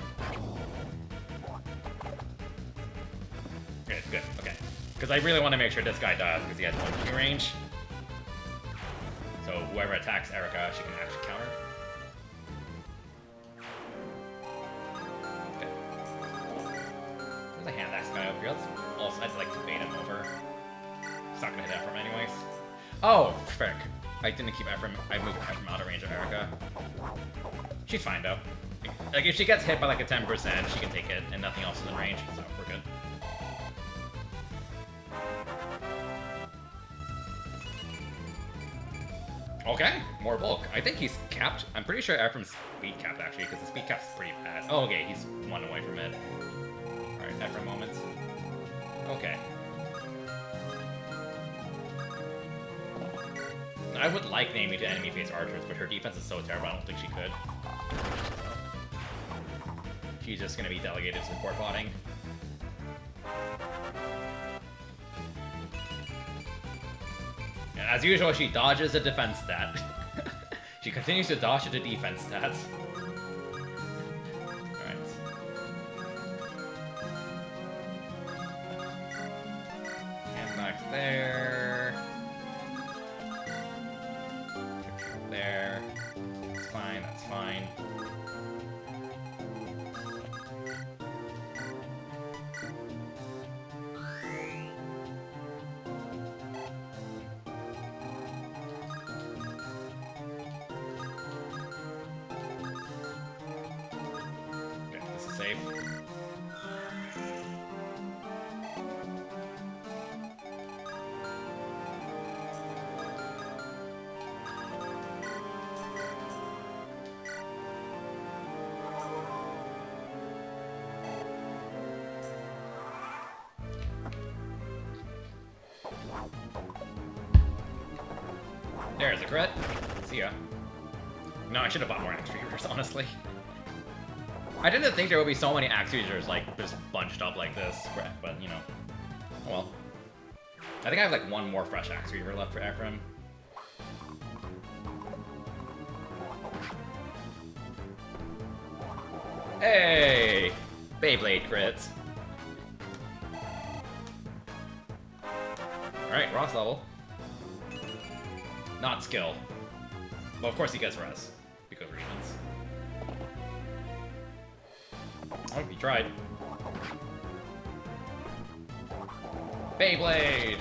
Good, good, okay. Because I really want to make sure this guy dies, because he has 1 Q range. So whoever attacks Erica, she can actually counter. Okay. There's a hand axe guy over here. I'd like to bait him over. It's not going to hit Ephraim anyways. Oh, frick. I didn't keep Ephraim. I moved Ephraim out of range of Erica. She's fine, though. Like, if she gets hit by like a 10%, she can take it, and nothing else is in range, so we're good. Okay, more bulk. I think he's capped. I'm pretty sure Ephraim's speed capped, actually, because the speed cap's pretty bad. Oh, okay, he's 1 away from it. Alright, Ephraim moments. Okay. I would like naming to enemy face archers, but her defense is so terrible, I don't think she could. She's just gonna be delegated to support botting. And as usual, she dodges a defense stat. She continues to dodge the defense stats. Alright. And back there. There. That's fine, that's fine. Safe. There's a crit. See ya. No, I should have bought more axe reavers, honestly. I didn't think there would be so many axe users like just bunched up like this, but you know, oh well. I think I have like 1 more fresh axe reaver left for Ephraim. Hey, Beyblade crits. Alright, Ross level. Not skill. Well, of course he gets res. Because reasons. Oh, he tried. Beyblade!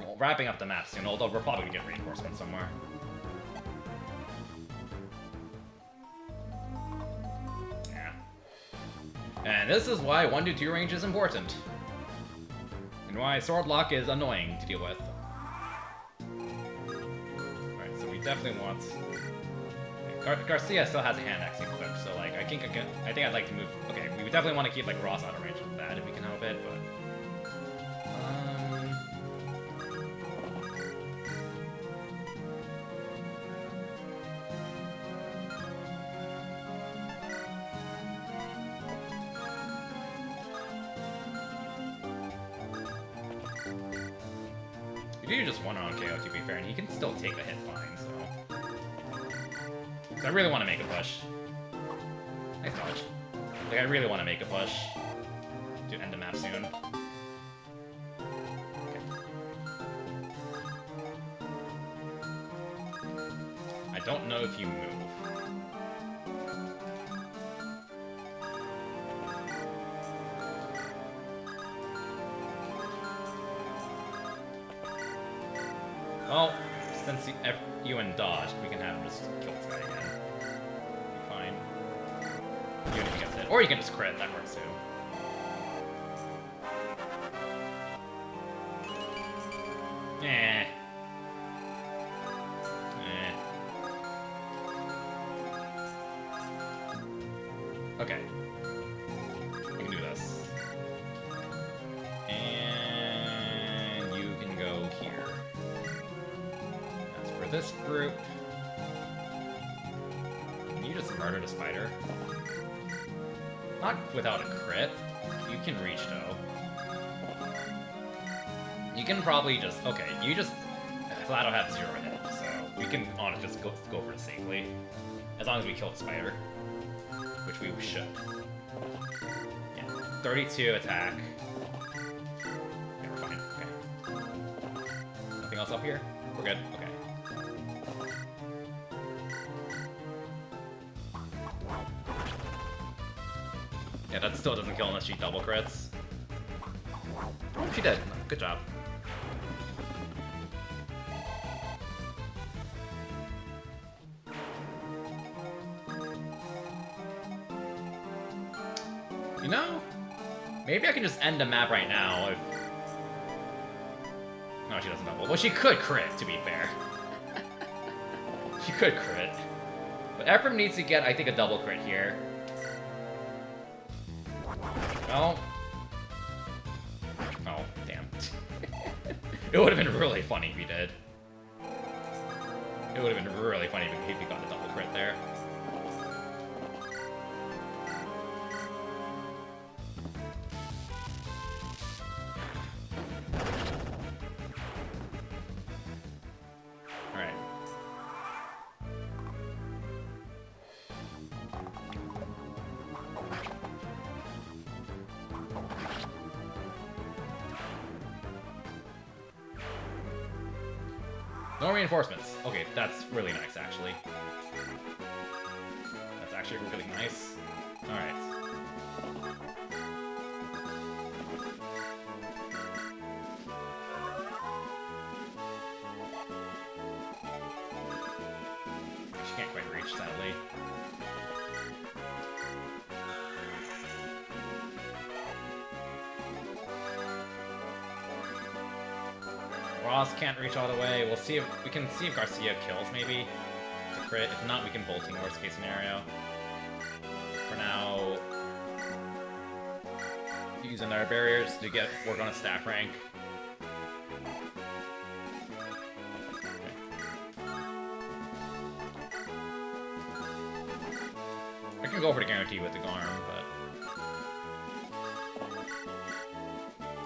We're wrapping up the map soon, although we're probably gonna get reinforcements somewhere. Yeah. And this is why 1-2 range is important. And why sword lock is annoying to deal with. Alright, so we definitely want... Garcia still has a hand axe equipped, so like I think I'd like to move... Okay, we would definitely want to keep like Ross out of range of that if we can help it, but... You do just one on KO to be fair, and he can still take a hit fine, so... I really want to make a push. Nice dodge. Like, I really want to make a push to end the map soon. Okay. I don't know if you move. Well, since you dodged, we can have him just kill this guy again. Fine. Even if he gets hit. Or you can just crit, that works too. Eh. Okay. We can do this. And you can go here. As for this group... Can you just murder the spider? Not without a crit. You can reach, though. You can probably just... Okay, you just... Flat out have 0 hit, so we can honestly just go for it safely. As long as we kill the spider. Which we should. Yeah. 32 attack. Yeah, we're fine. Okay. Nothing else up here? We're good? Okay. Yeah, that still doesn't kill unless she double crits. Oh, she did. Good job. You know, maybe I can just end the map right now if... No, she doesn't double. Well, she could crit, to be fair. She could crit. But Ephraim needs to get, I think, a double crit here. Well... Oh, damn. It would have been really funny if he did. It would have been really funny if he got a double crit there. Alright. No reinforcements. Okay, that's really nice, actually. That's actually really nice. Alright. She can't quite reach, sadly. Ross can't reach all the way. We'll see if we can see if Garcia kills maybe to crit. If not, we can bolting worst case scenario. For now, using our barriers to work on a staff rank. I can go for the guarantee with the Garm, but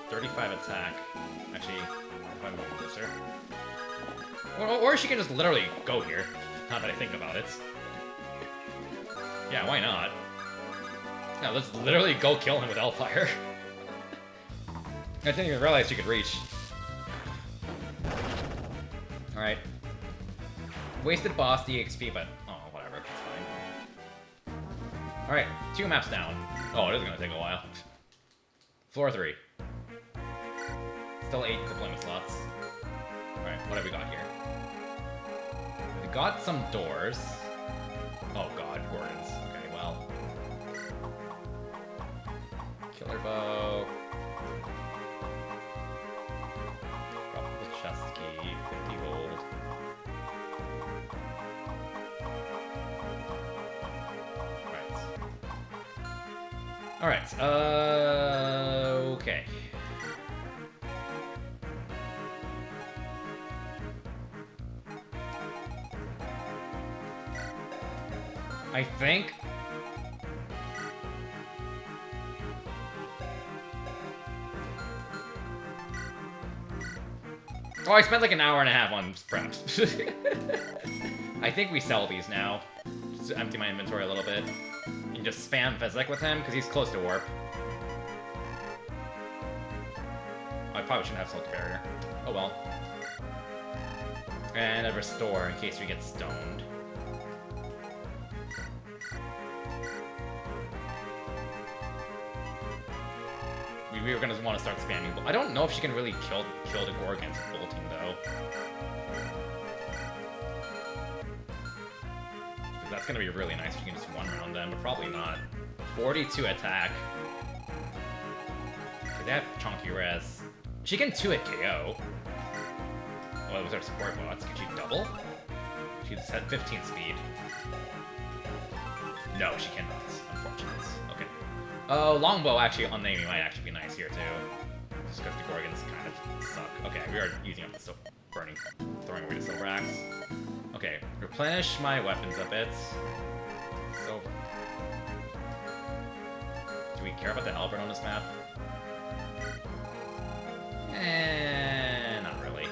35 attack. Actually, Probably move closer. Or she can just literally go here. Not that I think about it. Yeah, why not? Yeah, let's literally go kill him with Hellfire. I didn't even realize she could reach. Alright. Wasted boss DXP, but... oh, whatever. It's fine. Alright, 2 maps down. Oh, it is gonna take a while. Floor 3. Still 8 deployment slots. Alright, what have we got here? We got some doors. Oh god, Gordons. Okay, well. Killer bow. Drop the chest key, 50 gold. Alright, okay. I think... oh, I spent like an hour and a half on preps. I think we sell these now. Just empty my inventory a little bit. And just spam Physic with him, because he's close to warp. I probably shouldn't have Silk Barrier. Oh well. And a Restore in case we get stoned. We were gonna want to start spamming. I don't know if she can really kill the Gorgons with bolting though. That's gonna be really nice if you can just one round them, but probably not. 42 attack. They have chunky res. She can 2-hit KO. Oh, it was our support bots. Can she double? She just had 15 speed. No, she cannot. Unfortunate. Okay. Oh, longbow actually on the enemy might actually be nice here too. Just because the Gorgons kind of suck. Okay, we are using up the throwing away the silver axe. Okay, replenish my weapons a bit. So, do we care about the halberd on this map? Not really.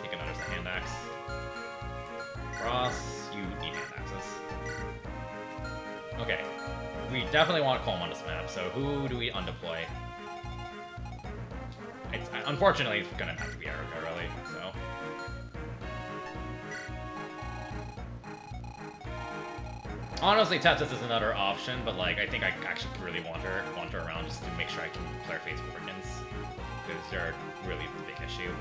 Take another hand axe. Ross, you need hand axes. Okay, we definitely want Colm on this map, so who do we undeploy? Unfortunately, it's gonna have to be Erica, really, so... honestly, Tetsis is another option, but, like, I think I actually really want her around just to make sure I can play her face Gorgons, because they're really the big issue.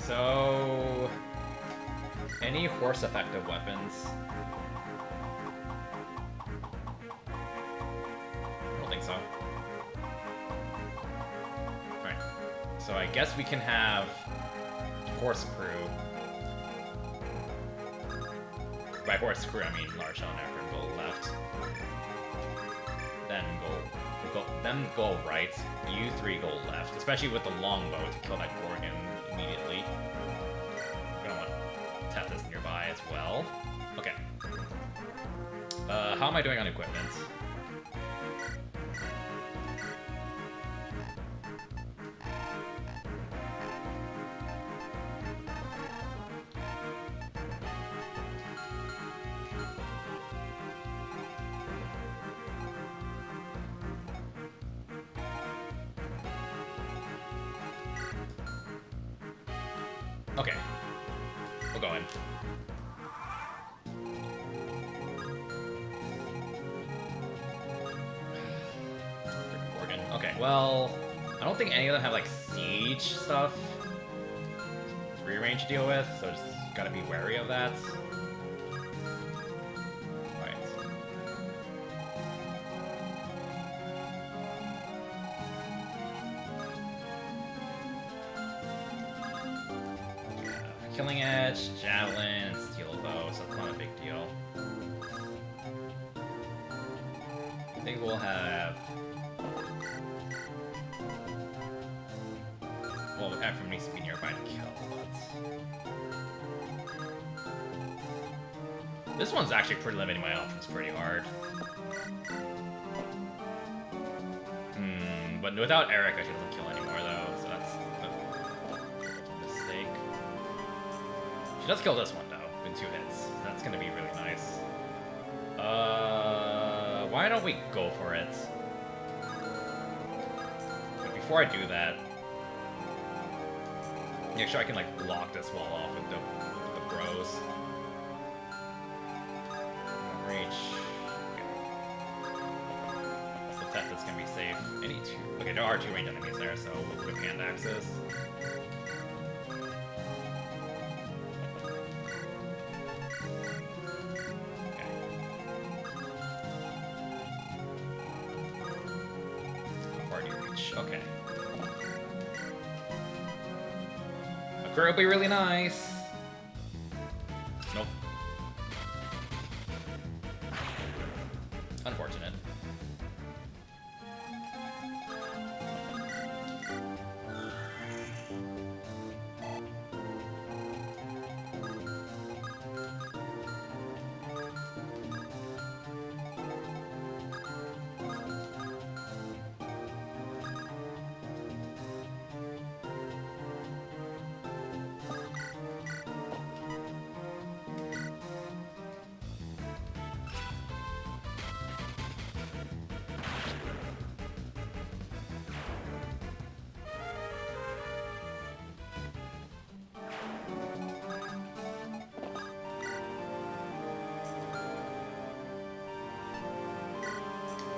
So, any horse effective weapons? I don't think so. Right. So I guess we can have horse crew. By horse crew, I mean Larshawn after go left. Then go right. You 3 go left, especially with the longbow to kill that Gorgon immediately. We're gonna want Tethys nearby as well. Okay. How am I doing on equipment? Okay. We'll go in. Gorgon. Okay, well, I don't think any of them have, like, siege stuff to rearrange to deal with, so just gotta be wary of that. Killing Edge, Javelin, and Steel Bow, so it's not a big deal. I think we'll have Well, Ephraim needs to be nearby to kill, but... This one's actually pretty limiting my options pretty hard. But without Erica, she doesn't kill anymore, though, so that's a mistake. She does kill this one, though, in 2 hits. That's gonna be really nice. Why don't we go for it? But before I do that, make sure I can, like, block this wall off with the bros. Reach. That's gonna be safe. Any 2. Okay, there are 2 ranged enemies there, so we'll quick hand access. Okay. How far do you reach? Okay. A crit would be really nice. Nope. Unfortunate.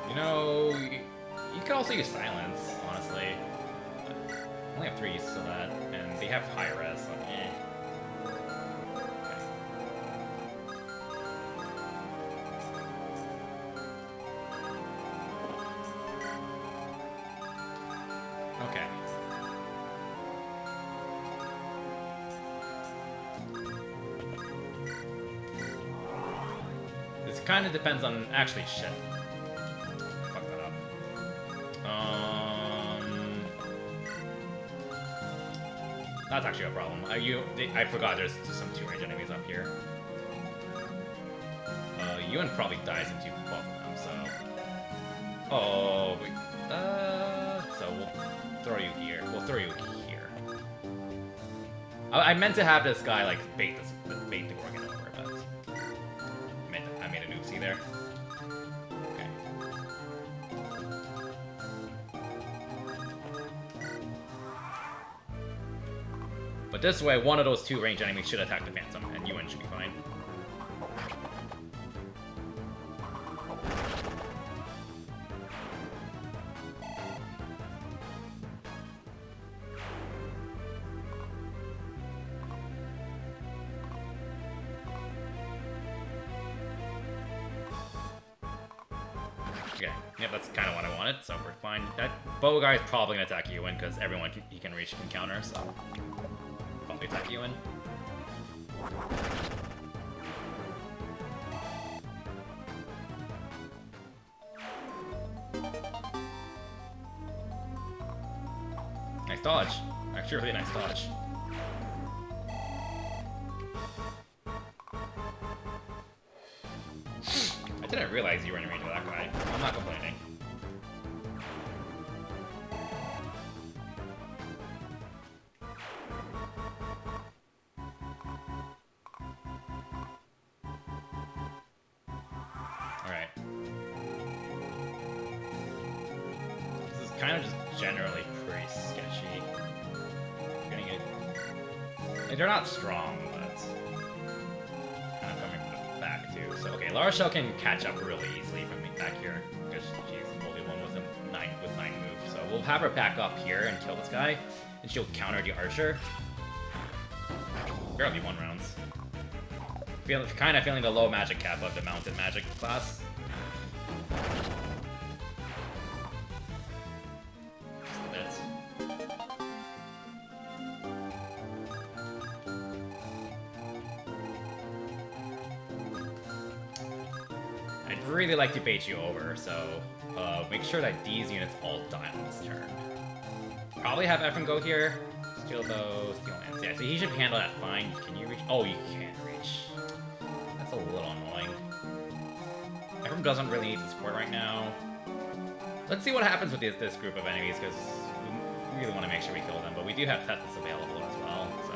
You know, you could also use silence, honestly. But I only have 3 uses of that, and they have high res, so eh. Okay. This kind of depends on... Actually, shit. That's actually a problem. I forgot there's some 2 range enemies up here. Ewan probably dies into both of them, so... Oh, wait. So we'll throw you here. We'll throw you here. I meant to have this guy, like, bait the Gorgon over, but... I made an oopsie there. Okay. But this way, one of those 2 ranged enemies should attack the Phantom, and Ewan should be fine. Okay, yep, that's kind of what I wanted, so we're fine. That bow guy is probably going to attack Ewan, because everyone he can reach can counter, so... Probably attack Ewan. Nice dodge. Actually, really nice dodge. I didn't realize you were in range of that guy. I'm not complaining. Alright. This is kind of just generally pretty sketchy. You're gonna get... Like, they're not strong, but... kind of coming from the back, too. So, okay, Lara Shell can catch up really easily from the back here, because she's the only one with 9 moves. So we'll have her back up here and kill this guy, and she'll counter the Archer. Barely 1 rounds. Kind of feeling the low magic cap of the mountain magic class. Just a bit. I'd really like to bait you over, so make sure that these units all die on this turn. Probably have Ephraim go here, Steal those. Steal lands. Yeah, so he should handle that fine. Can you reach? Oh, you can't reach. That's a little annoying. Everyone doesn't really need the support right now. Let's see what happens with this group of enemies, because we really want to make sure we kill them, but we do have Tethys available as well, so...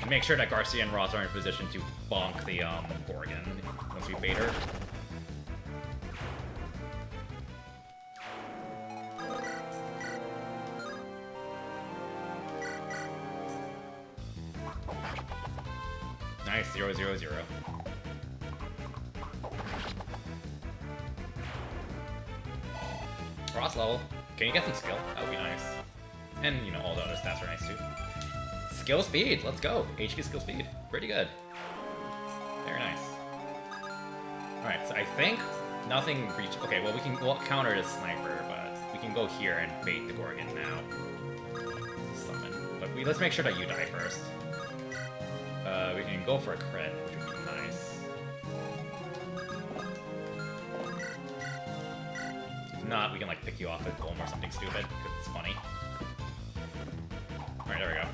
Make sure that Garcia and Ross are in position to bonk the Gorgon once we bait her. Nice, 0-0-0. Ross level. Can you get some skill? That would be nice. And, you know, all the other stats are nice too. Skill speed, let's go. HP skill speed, pretty good. Very nice. Alright, so I think nothing reach. Okay, well we'll counter this sniper, but we can go here and bait the Gorgon now. Summon. But let's make sure that you die first. We can go for a crit, which would be nice. If not, we can like pick you off with Golem or something stupid, because it's funny. Alright, there we go.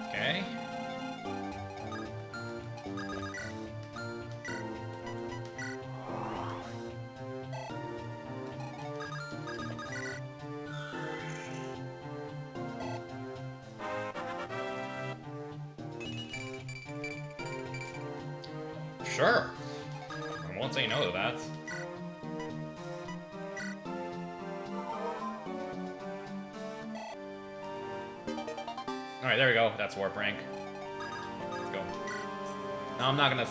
Okay. Sure. I won't say no to that. Alright, there we go. That's warp rank. Let's go. No, I'm not gonna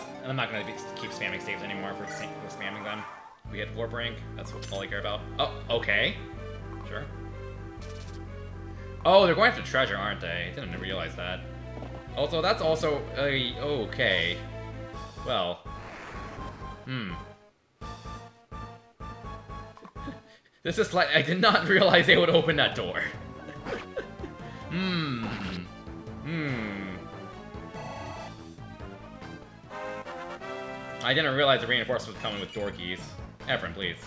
keep spamming saves anymore for spamming them. We hit warp rank. That's all I care about. Oh, okay. Sure. Oh, they're going after treasure, aren't they? I didn't realize that. Also, that's also okay. Well. This is like, I did not realize they would open that door. I didn't realize the reinforcements were coming with door keys. Efren, please.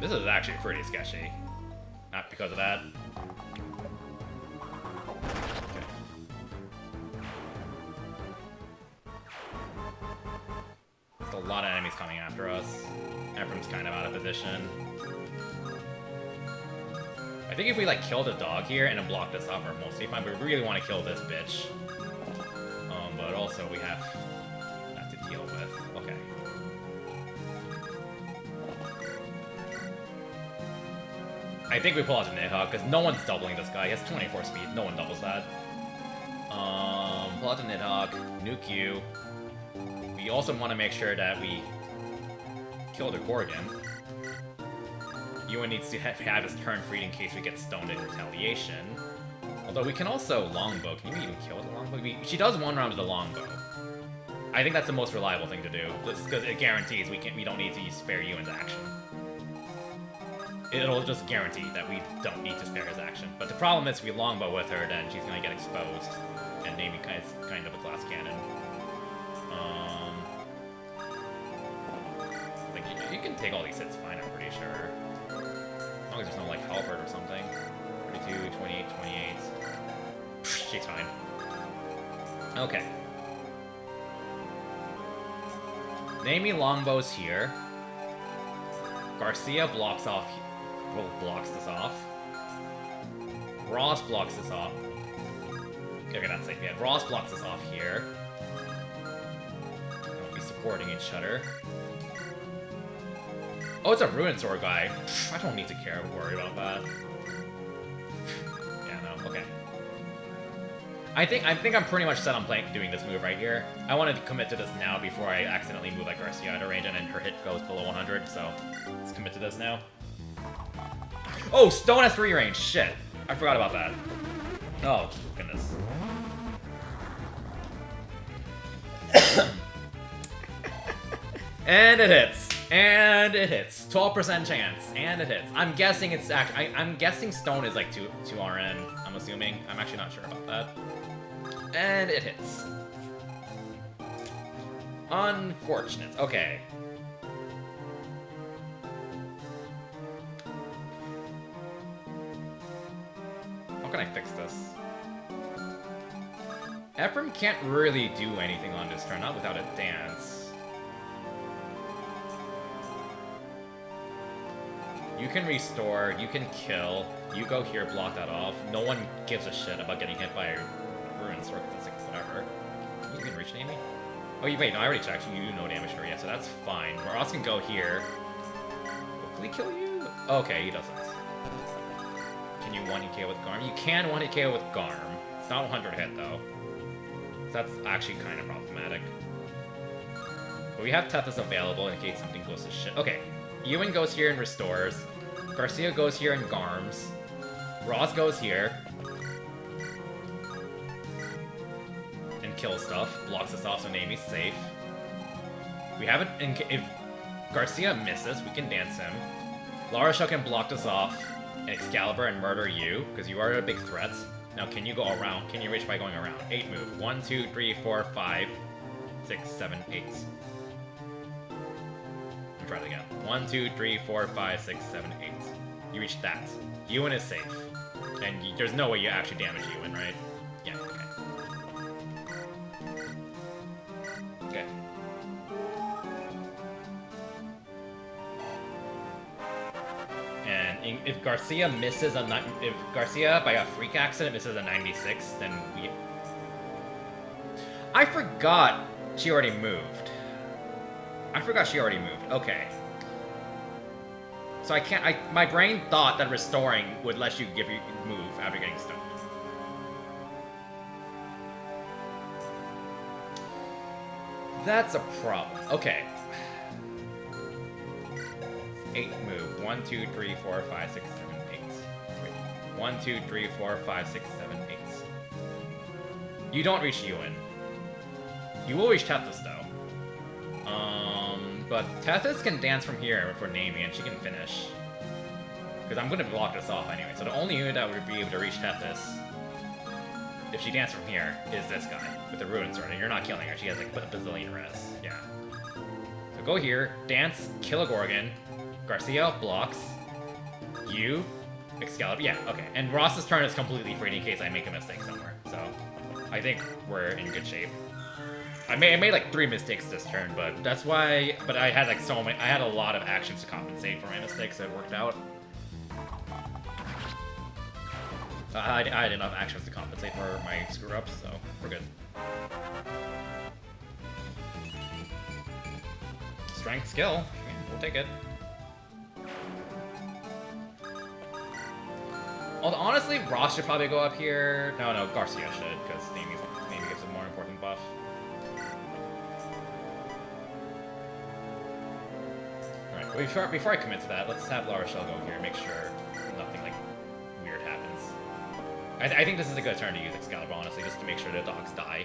This is actually pretty sketchy. Not because of that. Okay. There's a lot of enemies coming after us. Efren's kind of out of position. I think if we like kill the dog here and then block this off, we're mostly fine. But we really want to kill this bitch. But also we have that to deal with. Okay. I think we pull out the Nidhogg, because no one's doubling this guy. He has 24 speed. No one doubles that. Pull out the Nidhogg, nuke you. We also want to make sure that we kill the Gorgon. Ewan needs to have his turn freed in case we get stoned in retaliation. Although we can also longbow. Can you even kill the longbow? She does one round with the longbow. I think that's the most reliable thing to do, just because it guarantees we don't need to spare Ewan's action. It'll just guarantee that we don't need to spare his action. But the problem is if we longbow with her, then she's gonna get exposed. And maybe kind of a glass cannon. Like, you can take all these hits fine, I'm pretty sure. As long as there's no, like, halberd or something. 32, 28, 28. She's fine. Okay. Name longbows here. Garcia blocks this off. Ross blocks this off. Okay, that's safe. Yeah, Ross blocks this off here. They'll be supporting each other. Oh, it's a Ruin Sword guy. I don't need to worry about that. Yeah, no, okay. I think I'm pretty much set on doing this move right here. I wanted to commit to this now before I accidentally move like Garcia out of range and then her hit goes below 100, so let's commit to this now. Oh, Stone has 3 range. Shit. I forgot about that. Oh, goodness. And it hits. And it hits. 12% chance. And it hits. I'm guessing it's actually... I'm guessing Stone is like 2 RN. I'm assuming. I'm actually not sure about that. And it hits. Unfortunate. Okay. How can I fix this? Ephraim can't really do anything on this turn, not without a dance. You can restore, you can kill, you go here, block that off. No one gives a shit about getting hit by Ruins or whatever. You can reach Amy? Oh, wait, no, I already checked. You do no damage to her yet, so that's fine. Ross can go here. Hopefully kill you? Okay, he doesn't. Can you 1-hit KO with Garm? You can 1-hit KO with Garm. It's not 100 hit, though. So that's actually kind of problematic. But we have Tethys available in case something goes to shit. Okay, Ewan goes here and restores. Garcia goes here and Garms. Ross goes here. And kills stuff. Blocks us off so Naomi's safe. We haven't... If Garcia misses, we can dance him. Lara Shell can block us off and Excalibur and murder you, because you are a big threat. Now, can you go around? Can you reach by going around? 8 move. 1, 2, 3, 4, 5, 6, 7, 8. Let me try that again. 1, 2, 3, 4, 5, 6, 7, 8. You reach that. Ewan is safe. And there's no way you actually damage Ewan, right? Yeah, okay. Okay. And if Garcia misses if Garcia by a freak accident misses a 96, then we... I forgot she already moved. Okay. So I can't... my brain thought that restoring would let you move after getting stoned. That's a problem. Okay. 8 move. 1, 2, 3, 4, 5, 6, 7, 8. Wait. 1, 2, 3, 4, 5, 6, 7, 8. You don't reach Ewan. You will reach Tethys, though. But Tethys can dance from here for Naomi, and she can finish. Because I'm going to block this off anyway. So the only unit that would be able to reach Tethys, if she danced from here, is this guy with the Ruin Sword. And you're not killing her. She has like a bazillion res. Yeah. So go here, dance, kill a Gorgon. Garcia blocks. You, Excalibur. Yeah, okay. And Ross's turn is completely free in case I make a mistake somewhere. So I think we're in good shape. I made like 3 mistakes this turn, but that's why. But I had like so many. I had a lot of actions to compensate for my mistakes, so it worked out. I had enough actions to compensate for my screw ups, so we're good. Strength, skill. We'll take it. Although honestly, Ross should probably go up here. No, Garcia should, because Naomi gives a more important buff. Alright, before I commit to that, let's have La Rochelle go here and make sure nothing like weird happens. I think this is a good turn to use Excalibur, honestly, just to make sure the dogs die.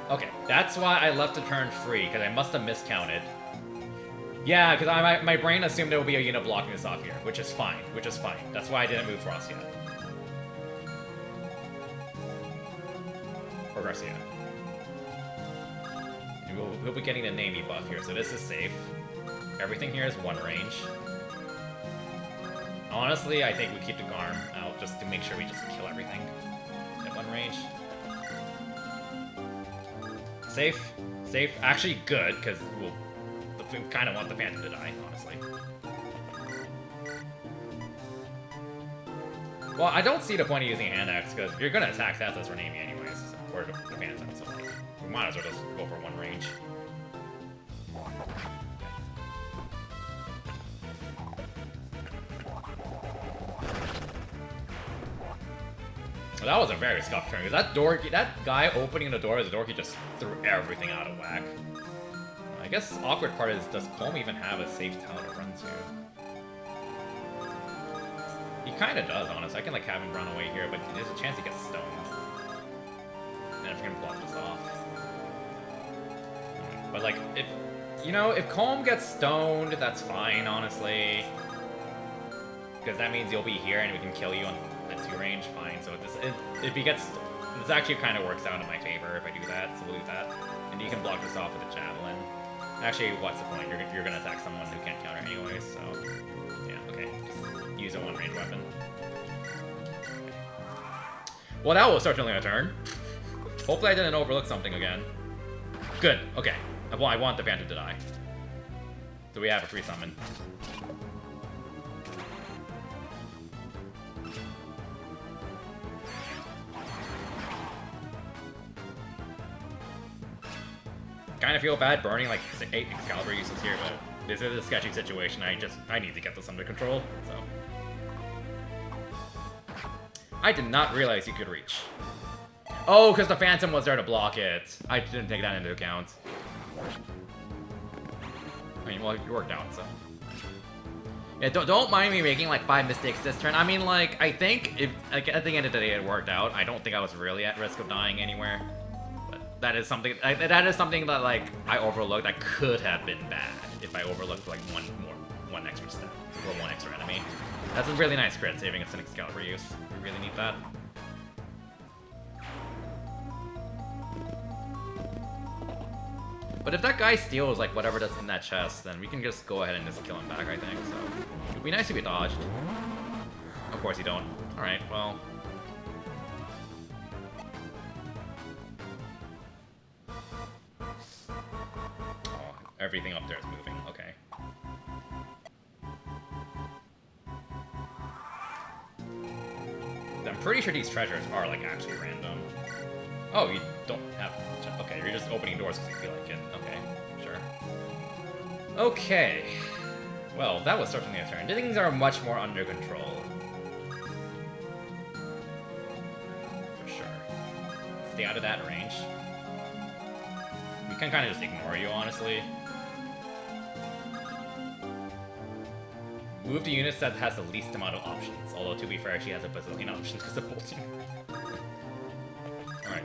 Okay, that's why I left the turn free, because I must have miscounted. Yeah, because my brain assumed there would be a unit blocking this off here, which is fine, That's why I didn't move Ross yet. Or Garcia. And we'll be getting the Naomi buff here, so this is safe. Everything here is 1 range. Honestly, I think we keep the Garm out just to make sure we just kill everything at 1 range. Safe. Actually good, because we kind of want the Phantom to die, honestly. Well, I don't see the point of using Hand Axe, because you're going to attack Tethys or Naomi anyways, or the Phantom, so like, We might as well just go for one range. That was a very scuffed turn, because that guy opening the door as a door, he just threw everything out of whack. I guess the awkward part is, does Colm even have a safe tower to run to? He kinda does, honestly. I can like have him run away here, but there's a chance he gets stoned. And if we're gonna block this off. But like, if Colm gets stoned, that's fine, honestly. Because that means you'll be here and we can kill you on at 2 range, fine. So if he gets, this actually kind of works out in my favor if I do that, so we'll do that. And you can block this off with a javelin. Actually, what's the point? You're gonna attack someone who can't counter anyways, so yeah, okay. Just use a 1-range weapon. Well, that was certainly a turn. Hopefully I didn't overlook something again. Good, okay. Well, I want the Phantom to die. So we have a free summon. Kind of feel bad burning like 8 Excalibur uses here, but this is a sketchy situation. I need to get this under control, so. I did not realize you could reach. Oh, because the Phantom was there to block it. I didn't take that into account. I mean, well, it worked out, so. Yeah, don't mind me making like 5 mistakes this turn. I mean, like, I think if like at the end of the day it worked out. I don't think I was really at risk of dying anywhere. That is something that like I overlooked. That could have been bad if I overlooked like one extra step or one extra enemy. That's a really nice crit, saving us an Excalibur use. We really need that. But if that guy steals like whatever that's in that chest, then we can just go ahead and just kill him back, I think. So it'd be nice if we dodged. Of course you don't. All right, well. Everything up there is moving, okay. I'm pretty sure these treasures are like actually random. Oh, you don't have... Okay, you're just opening doors because you feel like it. Okay, sure. Okay. Well, that was certainly a turn. Things are much more under control. For sure. Stay out of that range. We can kind of just ignore you, honestly. Move the units that has the least amount of options. Although, to be fair, she has a bazillion options because of bolting. Alright.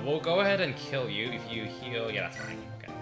We'll go ahead and kill you if you heal. Yeah, that's fine. Okay.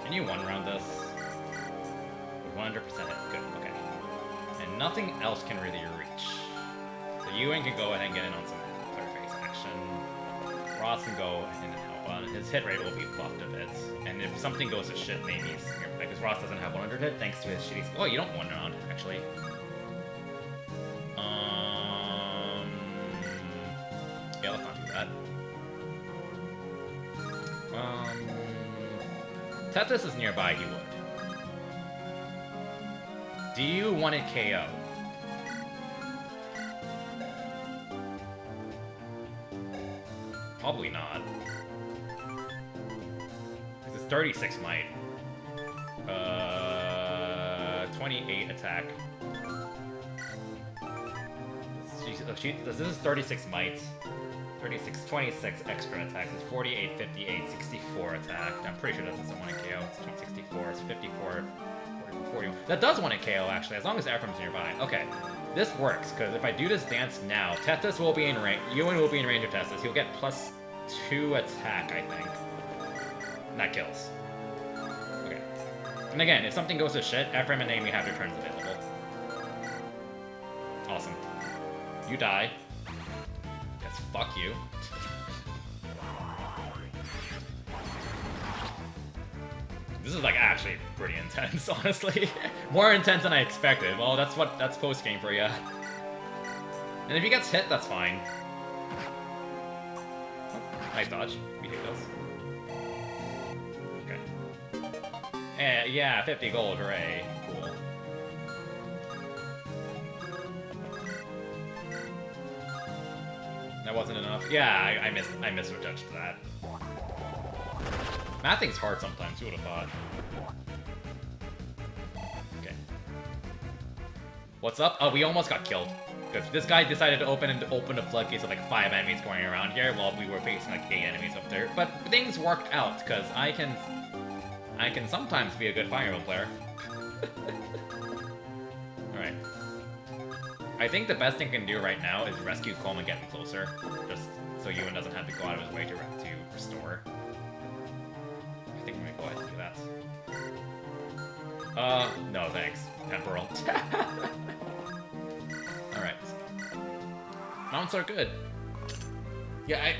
Can you one-round this? 100% hit. Good, okay. And nothing else can really reach. So Ewan can go ahead and get in on some clear-face action. Ross can go ahead and help on. His hit rate will be buffed a bit. And if something goes to shit, maybe he's... Because Ross doesn't have 100 hit, thanks to his shitty... Oh, you don't one-round, actually. Yeah, let's not do that. Tetris is nearby, he would. Do you want it KO? Probably not. It's 36 might. 28 attack. This is 36 might. 36, 26 extra attack. It's 48, 58, 64 attack. I'm pretty sure that doesn't want to KO. It's 64, it's 54, 41. That does want to KO, actually, as long as Ephraim's nearby. Okay, this works, because if I do this dance now, Testis will be in range. Ewan will be in range of Testis. He'll get plus 2 attack, I think. And that kills. Okay. And again, if something goes to shit, Ephraim and Amy have their turns available. Awesome. You die. Yes, fuck you. This is like actually pretty intense, honestly. More intense than I expected. Well, that's post-game for you. And if he gets hit, that's fine. Oh, nice dodge. We hate those. Okay. Yeah, 50 gold, hooray. Cool. That wasn't enough. Yeah, I misjudged that. Mathing's hard sometimes, who would have thought? Okay. What's up? Oh, we almost got killed. Because this guy decided to open the floodgates with like 5 enemies going around here while we were facing like 8 enemies up there. But things worked out, because I can sometimes be a good Fire Emblem player. Alright. I think the best thing I can do right now is rescue Colm and get him closer. Just so Ewan doesn't have to go out of his way to restore. I think I'm gonna go ahead and do that. No thanks. Temporal. Alright. Mounts are good. Yeah,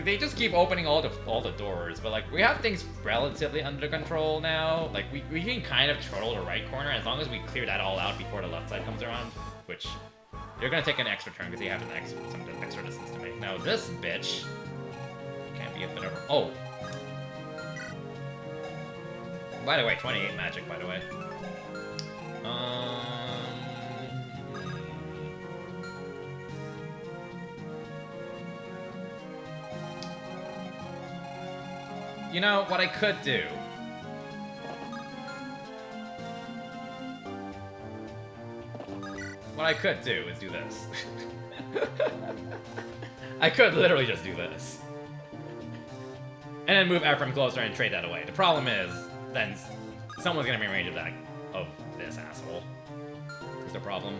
they just keep opening all the doors, but like we have things relatively under control now. Like we can kind of turtle the right corner as long as we clear that all out before the left side comes around, which you're gonna take an extra turn because you have some extra distance to make. Now this bitch can't be a bit over. Oh. By the way, 28 magic, by the way. You know, what I could do... What I could do is do this. I could literally just do this. And then move Ephraim closer and trade that away. The problem is, then someone's gonna be in range of that, of this asshole. Is the problem.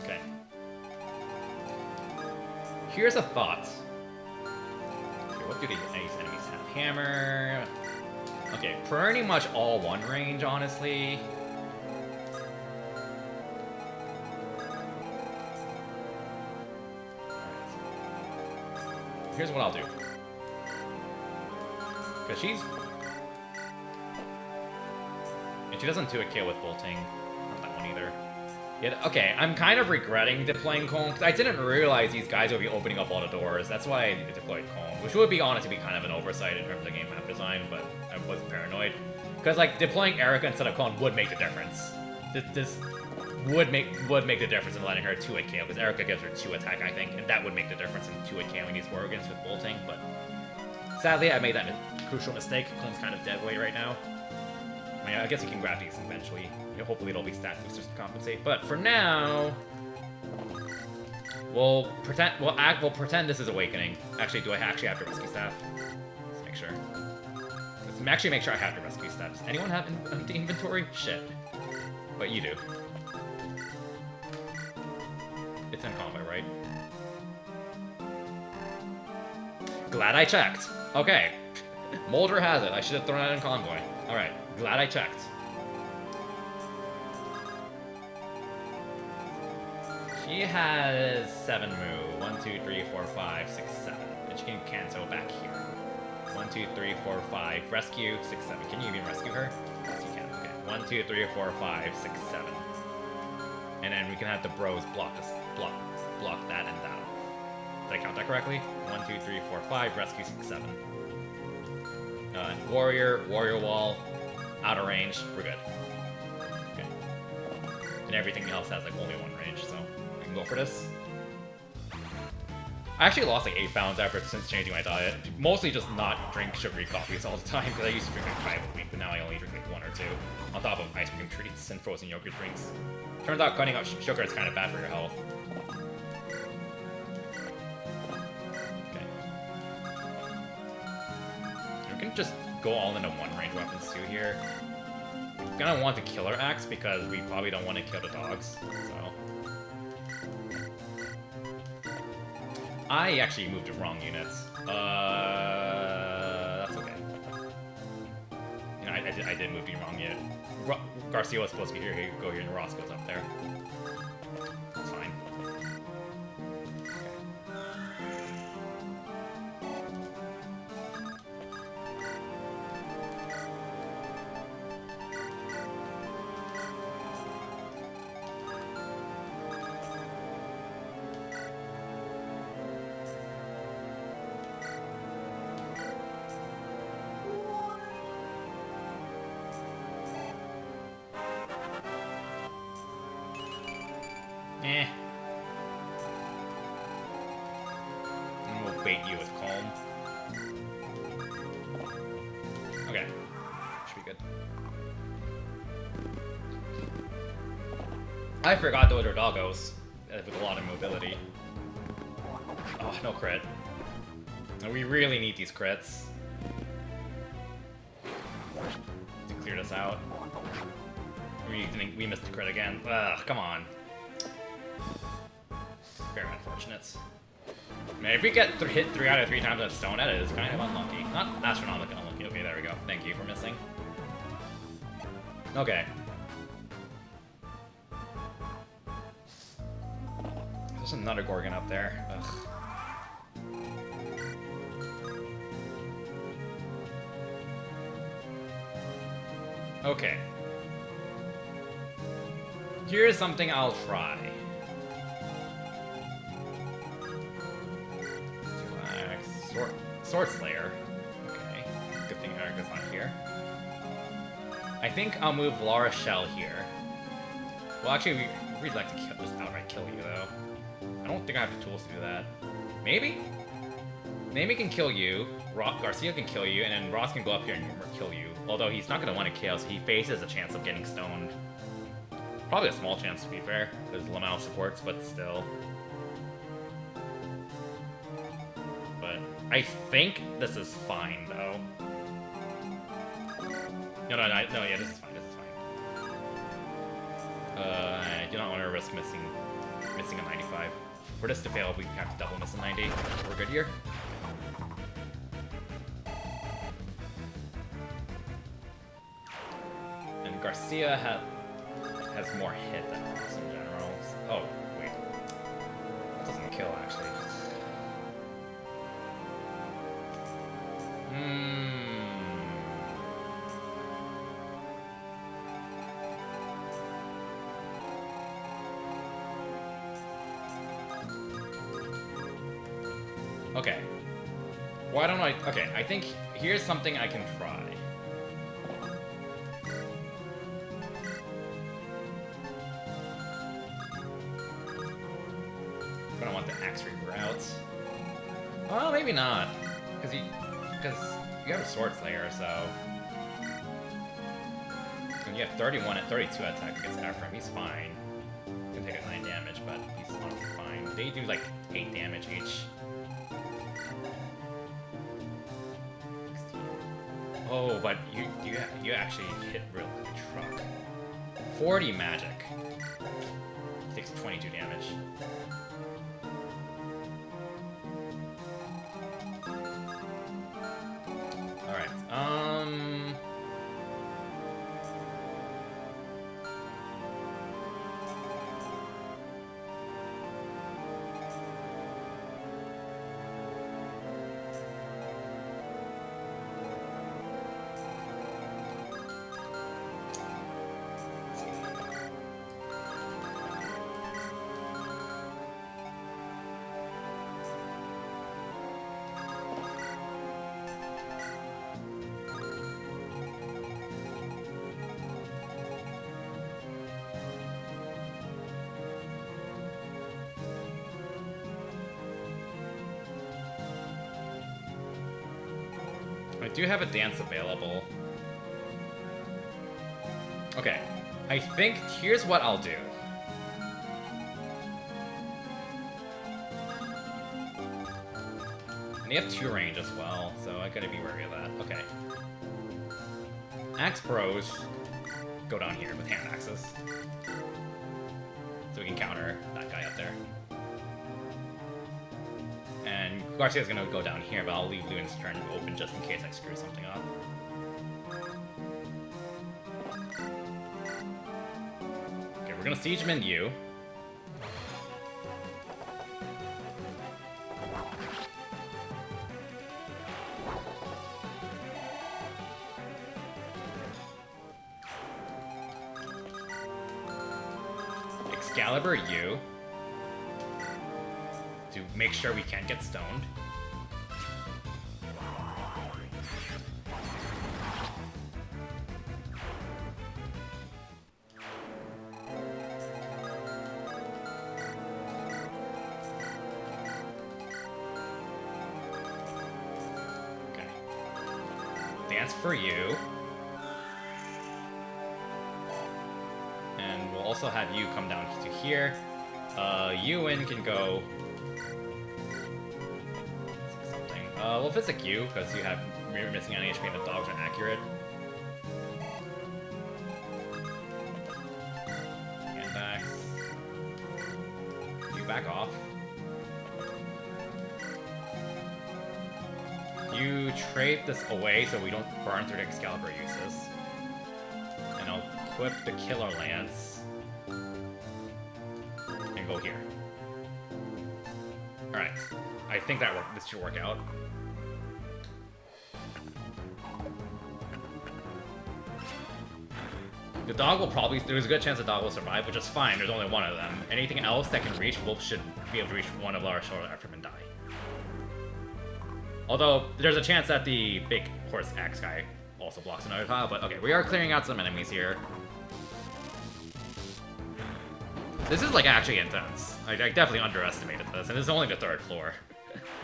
Okay. Here's a thought. Okay, what do these enemies have? Hammer. Okay, pretty much all one range, honestly. Here's what I'll do. Because she's... And she doesn't do a kill with bolting. Not that one either. Yeah, okay, I'm kind of regretting deploying Colm, because I didn't realize these guys would be opening up all the doors. That's why I deployed Colm, which would be honest to be kind of an oversight in terms of the game map design, but I was paranoid. Because, like, deploying Erica instead of Colm would make the difference. This would make the difference in letting her 2-hit KO, because Erica gives her 2 attack, I think, and that would make the difference in 2-hit KOing these Worgans with bolting, but sadly I made that crucial mistake. Colm's kind of dead weight right now. I mean, I guess you can grab these eventually. Hopefully it'll be stat boosters to compensate, but for now, we'll pretend this is Awakening. Actually, do I actually have to rescue staff? Let's make sure. Let's actually make sure I have to rescue steps. Anyone have empty inventory? Shit. But you do. It's in combat, right? Glad I checked. Okay. Mulder has it. I should have thrown that in convoy. Alright. Glad I checked. She has 7 move. 1, 2, 3, 4, 5, 6, 7. And she can cancel back here. 1, 2, 3, 4, 5. Rescue, 6, 7. Can you even rescue her? Yes, you can. Okay. 1, 2, 3, 4, 5, 6, 7. And then we can have the bros block this, block that and that. Did I count that correctly? 1, 2, 3, 4, 5. Rescue, 6, 7. Warrior wall, out of range. We're good. Okay. And everything else has like only 1 range, so we can go for this. I actually lost like 8 pounds since changing my diet. Mostly just not drink sugary coffees all the time, because I used to drink like 5 a week, but now I only drink like 1 or 2. On top of ice cream treats and frozen yogurt drinks. Turns out cutting out sugar is kind of bad for your health. Okay. We can just go all into 1 range weapons too here. gonna want the killer axe because we probably don't want to kill the dogs, so... I actually moved the wrong units. That's okay. You know, I did move the wrong unit. Garcia was supposed to be here, go here, and Ross goes up there. That's fine. Eh. And we'll bait you with calm. Okay. Should be good. I forgot those are doggos with a lot of mobility. Oh, no crit. And we really need these crits to clear this out. We missed the crit again. Ugh, come on. Very unfortunate. I mean, if we get hit 3 out of 3 times on stone, that is kind of unlucky. Not astronomically unlucky. Okay, there we go. Thank you for missing. Okay. There's another Gorgon up there. Ugh. Okay. Here's something I'll try. Sword Slayer. Okay. Good thing Erica's not here. I think I'll move La Rochelle here. Well, actually, we'd like to just outright kill you, though. I don't think I have the tools to do that. Maybe? Naomi can kill you, Garcia can kill you, and then Ross can go up here and kill you. Although he's not going to want to kill, so he faces a chance of getting stoned. Probably a small chance, to be fair. There's Lamau supports, but still. But I think this is fine, though. No, yeah, this is fine, I do not want to risk missing a 95. For this to fail, we have to double miss a 90. We're good here. And Garcia has more hit than us in general. Oh, wait. That doesn't kill, actually. Okay. Why don't I... Okay, I think here's something I can try. I'm gonna want the axe reroute. Well, maybe not. Because you have a Sword Slayer, so... And you have 31 and 32 attack against Ephraim. He's fine. He's gonna take a 9 damage, but he's honestly fine. They do like 8 damage each. Oh, but you actually hit real truck. 40 magic. Takes 22 damage. Alright, I do have a dance available. Okay, I think here's what I'll do. And you have 2 range as well, so I gotta be wary of that. Okay. Axe Bros go down here with hand axes. So we can counter that guy up there. And Garcia's gonna go down here, but I'll leave Luan's turn open just in case I screw something up. Okay, we're gonna siege him in you. Excalibur you. To make sure we can't get stoned. Okay. Dance for you. And we'll also have you come down to here. Ewan can go... we'll physic you, because you're missing on HP and the dogs are accurate. Hand axe. You back off. You trade this away so we don't burn through the Excalibur uses. And I'll equip the Killer Lance. And go here. Alright. I think this should work out. The dog will probably... There's a good chance the dog will survive, which is fine. There's only one of them. Anything else that can reach Wolf should be able to reach one of our shoulder after him and die. Although, there's a chance that the big horse axe guy also blocks another tile, but okay, we are clearing out some enemies here. This is, like, actually intense. I definitely underestimated this, and this is only the 3rd floor.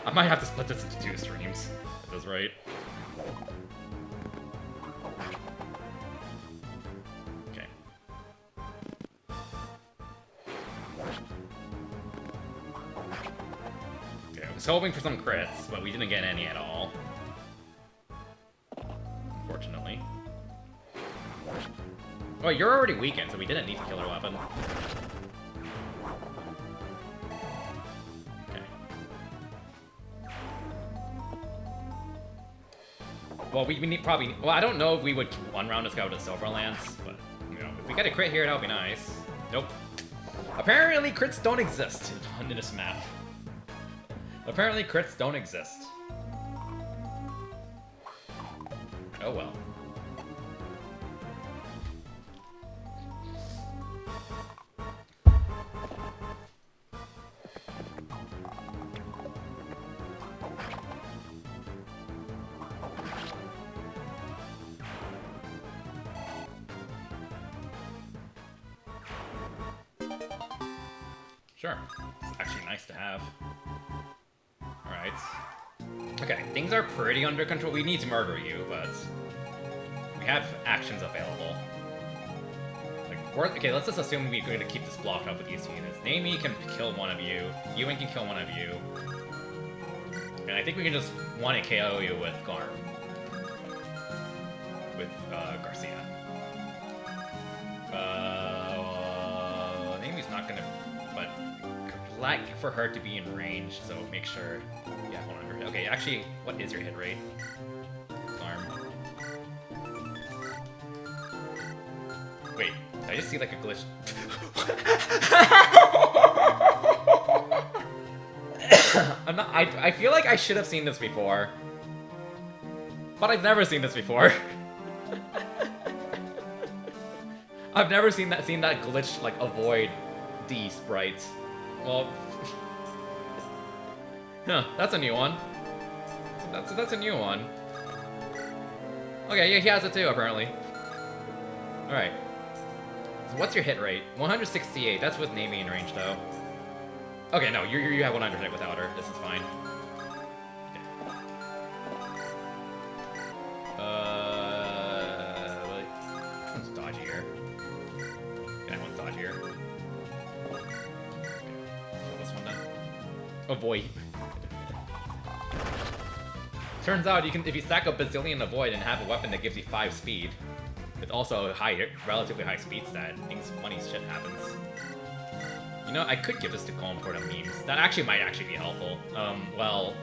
I might have to split this into 2 streams. If that's right. Okay. Okay, I was hoping for some crits, but we didn't get any at all. Unfortunately. Oh, you're already weakened, so we didn't need a killer weapon. Well, we need probably... Well, I don't know if we would one-round this guy with a Silver Lance, but, you know, if we get a crit here, that would be nice. Nope. Apparently, crits don't exist on this map. Apparently, crits don't exist. Oh, well. Sure. It's actually nice to have. Alright. Okay, things are pretty under control. We need to murder you, but we have actions available. Like, okay, let's just assume we're going to keep this blocked up with these two units. Naomi can kill one of you. Ewan can kill one of you. And I think we can just one-hit KO you with Garm. With, Garcia. Naomi's not gonna... But like for her to be in range, so make sure you have 100. Okay, actually, what is your hit rate? Arm. Wait, did I just see like a glitch? I feel like I should have seen this before. But I've never seen this before. I've never seen that glitch like avoid D sprites. Well, huh, that's a new one. That's a new one. Okay, yeah, he has it too, apparently. Alright. So what's your hit rate? 168. That's with Naomi in range, though. Okay, no, you have 100 hit without her. This is fine. Okay. Which one's dodgier? Okay, that one's dodgier. Avoid. Turns out you can, if you stack a bazillion avoid and have a weapon that gives you 5 speed, With also relatively high speed stat, things funny shit happens. You know, I could give this to Calm for the memes. That actually might be helpful. Well,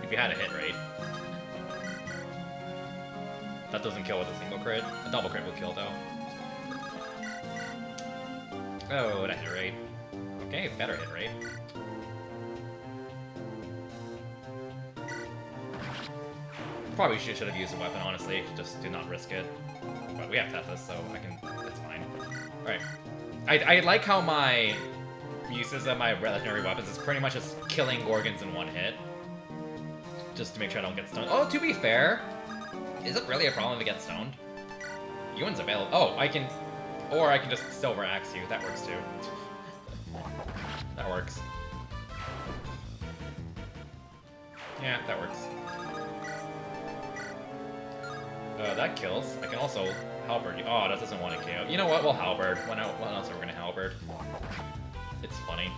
if you had a hit rate. That doesn't kill with a single crit. A double crit will kill though. Oh, that hit rate. Okay, better hit rate. Probably should have used a weapon, honestly. Just do not risk it. But we have Tethys, so that's fine. Alright. I like how my uses of my legendary weapons is pretty much just killing Gorgons in one hit. Just to make sure I don't get stoned. Oh, to be fair, is it really a problem to get stoned? Yuan's available. Oh, or I can just Silver Axe you. That works too. That works. Yeah, that works. That kills. I can also halberd you. Oh, that doesn't want to KO. You know what? We'll halberd. When else are we gonna halberd? It's funny.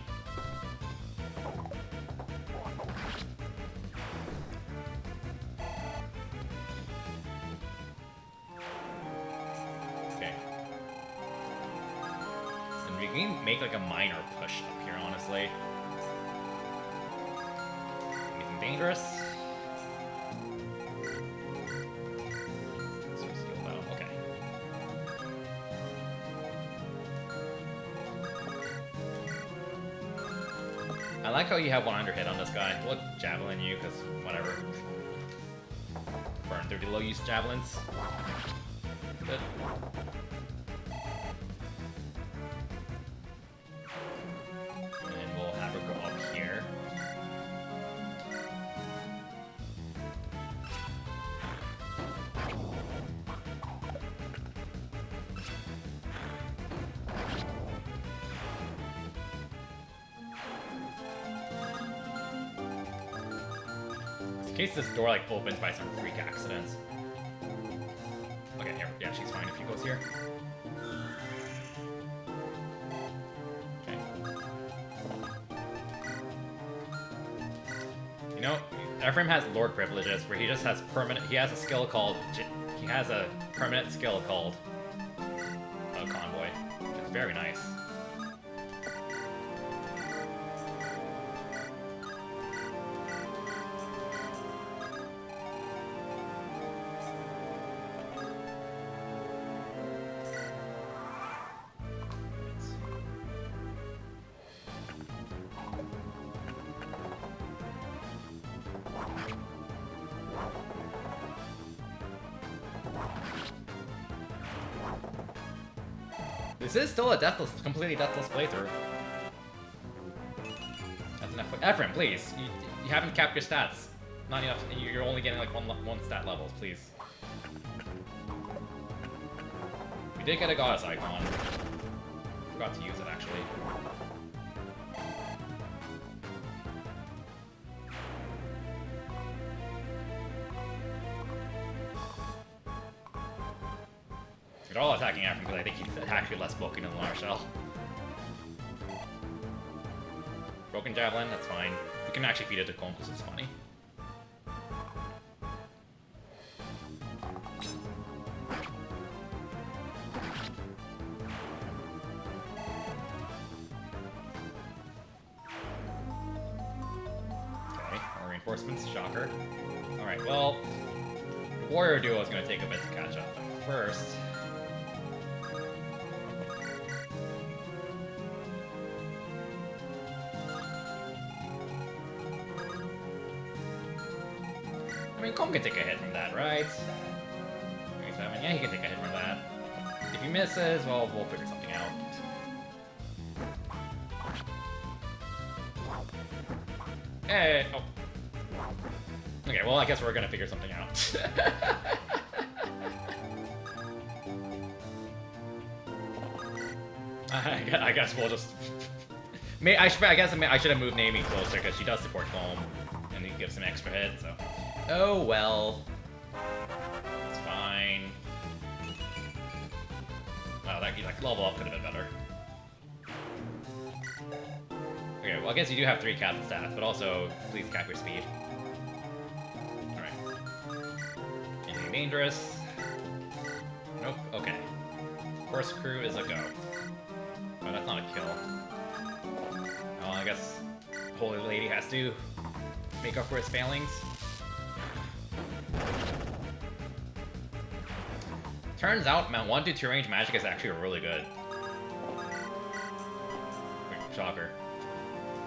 Okay. And we can make like a minor push up here, honestly. Anything dangerous? I like how you have 100 hit on this guy. We'll javelin you, because whatever. Burn through the low-use javelins. Good. And we'll have her go up here. In case this door like opens by some freak accidents. Okay, here, yeah, she's fine if she goes here. Okay. You know, Ephraim has Lord privileges where he just has permanent. He has a skill called. He has a permanent skill called Convoy, which is very nice. This is still a completely deathless playthrough. That's enough. Ephraim, please. You haven't capped your stats. Not enough. You're only getting like one stat levels, please. We did get a goddess icon. Forgot to use it actually. They're all attacking Ephraim because I think he's actually less bulky than Larshell. Broken Javelin, that's fine. We can actually feed it to Colm because it's funny. Okay, more reinforcements, shocker. Alright, well, the Warrior Duo is going to take a bit to catch up. But first... I mean, Colm can take a hit from that, right? 27, yeah, he can take a hit from that. If he misses, well, we'll figure something out. Hey, oh. Okay, well, I guess we're gonna figure something out. I guess we'll just... I guess I should have moved Naomi closer, because she does support Colm, and he gives some extra hit, so... Oh, well. It's fine. Wow, that level up could have been better. Okay, well, I guess you do have 3 capped stats, but also, please cap your speed. Alright. Anything dangerous? Nope, okay. Horse crew is a go. But that's not a kill. Well, I guess Holy Lady has to make up for his failings. Turns out, man, 1-2 range magic is actually really good. Shocker.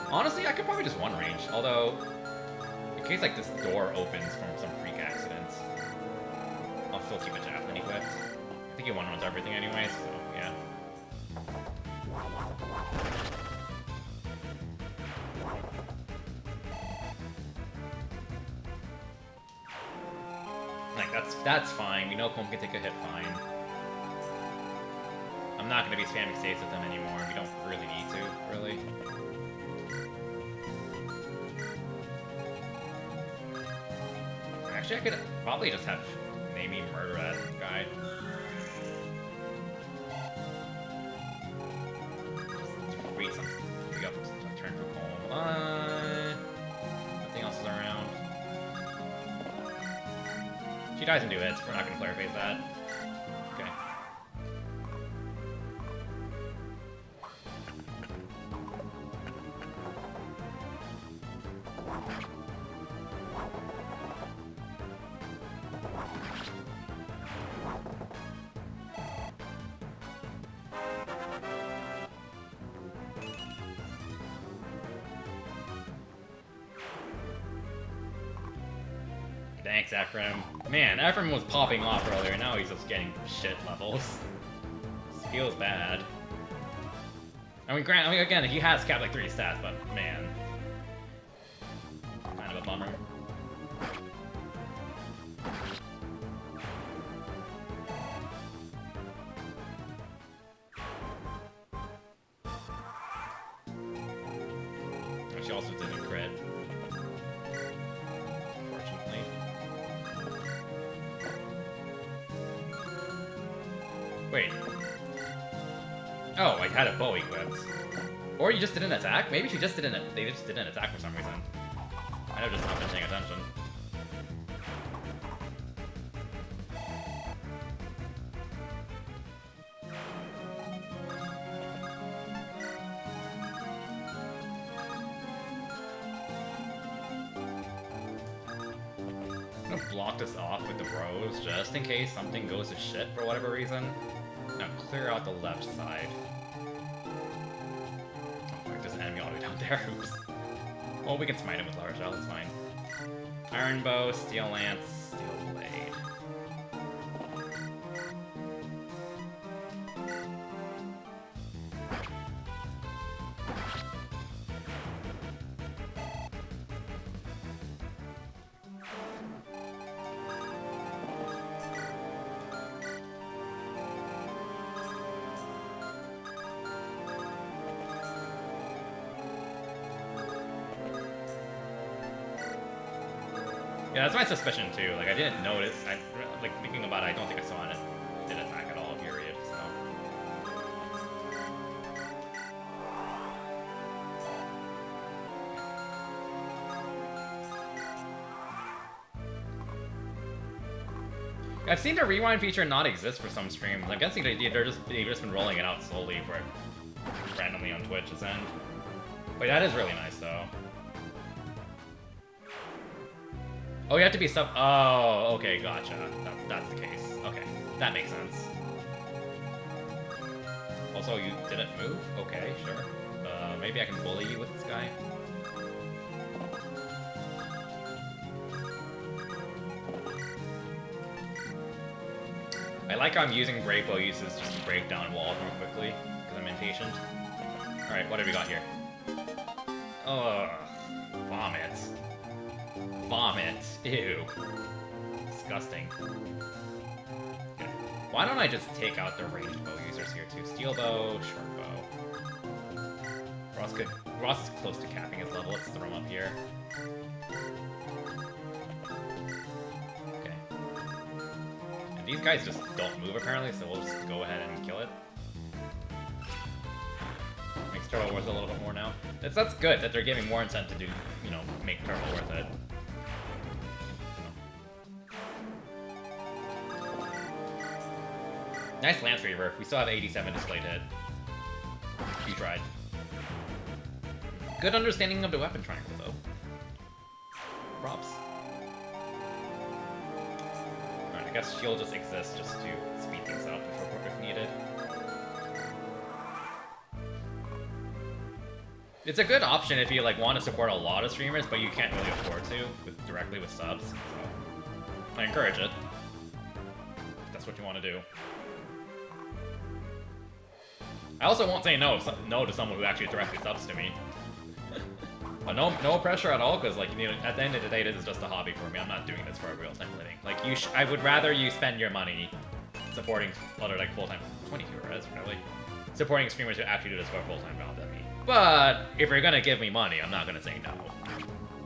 Honestly, I could probably just 1 range, although, in case like this door opens from some freak accidents, I'll still keep a javelin equipped. I think he 1-runs everything anyways, so yeah. Like, that's fine. We know Comb can take a hit fine. I'm not going to be spamming saves with him anymore. We don't really need to, really. Actually, I could probably just have maybe murder that guy. Just free up a turn for Comb. Nothing else is around. She dies in 2 hits. We're not going to player phase that. Okay. Thanks, Ephraim. Man, Ephraim was popping off earlier, now he's just getting shit levels. This feels bad. I mean, again, he has capped like 3 stats, but man. Kind of a bummer. She also didn't crit. Unfortunately. Wait. Oh, I had a bow equipped. Or you just didn't attack? Maybe she just didn't. They just didn't attack for some reason. I know, just not been paying attention. I'm gonna block this off with the rose just in case something goes to shit for whatever reason. Now clear out the left side. Oh, fuck, there's an enemy all the way down there. Oops. Well, we can smite him with Lower Shell, it's fine. Iron Bow, Steel Lance, Steel Blade. Yeah, that's my suspicion too. Like, I didn't notice. Like, thinking about it, I don't think I saw it did attack at all, period, so. I've seen the rewind feature not exist for some streams. I'm guessing they've just been rolling it out slowly for randomly on Twitch's end. But that is really nice, though. Oh, you have to be sub. Oh, okay, gotcha. That's the case. Okay, that makes sense. Also, you didn't move? Okay, sure. Maybe I can bully you with this guy. I like how I'm using break bow uses just to break down walls more quickly, because I'm impatient. Alright, what have we got here? Ugh. Vomit. Vomit. Ew. Disgusting. Okay. Why don't I just take out the ranged bow users here too? Steel bow, short bow. Ross is close to capping his level. Let's throw him up here. Okay. And these guys just don't move apparently, so we'll just go ahead and kill it. Makes Turtle worth a little bit more now. That's good that they're giving more incentive to do, you know, make Turtle worth it. Nice Lance Reaver. We still have 87 displayed hit. You tried. Good understanding of the weapon triangle, though. Props. Alright, I guess she'll just exist just to speed things up if needed. It's a good option if you like want to support a lot of streamers, but you can't really afford to directly with subs. So I encourage it. If that's what you want to do. I also won't say no to someone who actually directly subs to me. But no pressure at all, because like you know, at the end of the day, this is just a hobby for me. I'm not doing this for a real-time living. Like I would rather you spend your money supporting other like full-time 22 res really supporting streamers who actually do this for a full-time job than me. But if you're gonna give me money, I'm not gonna say no.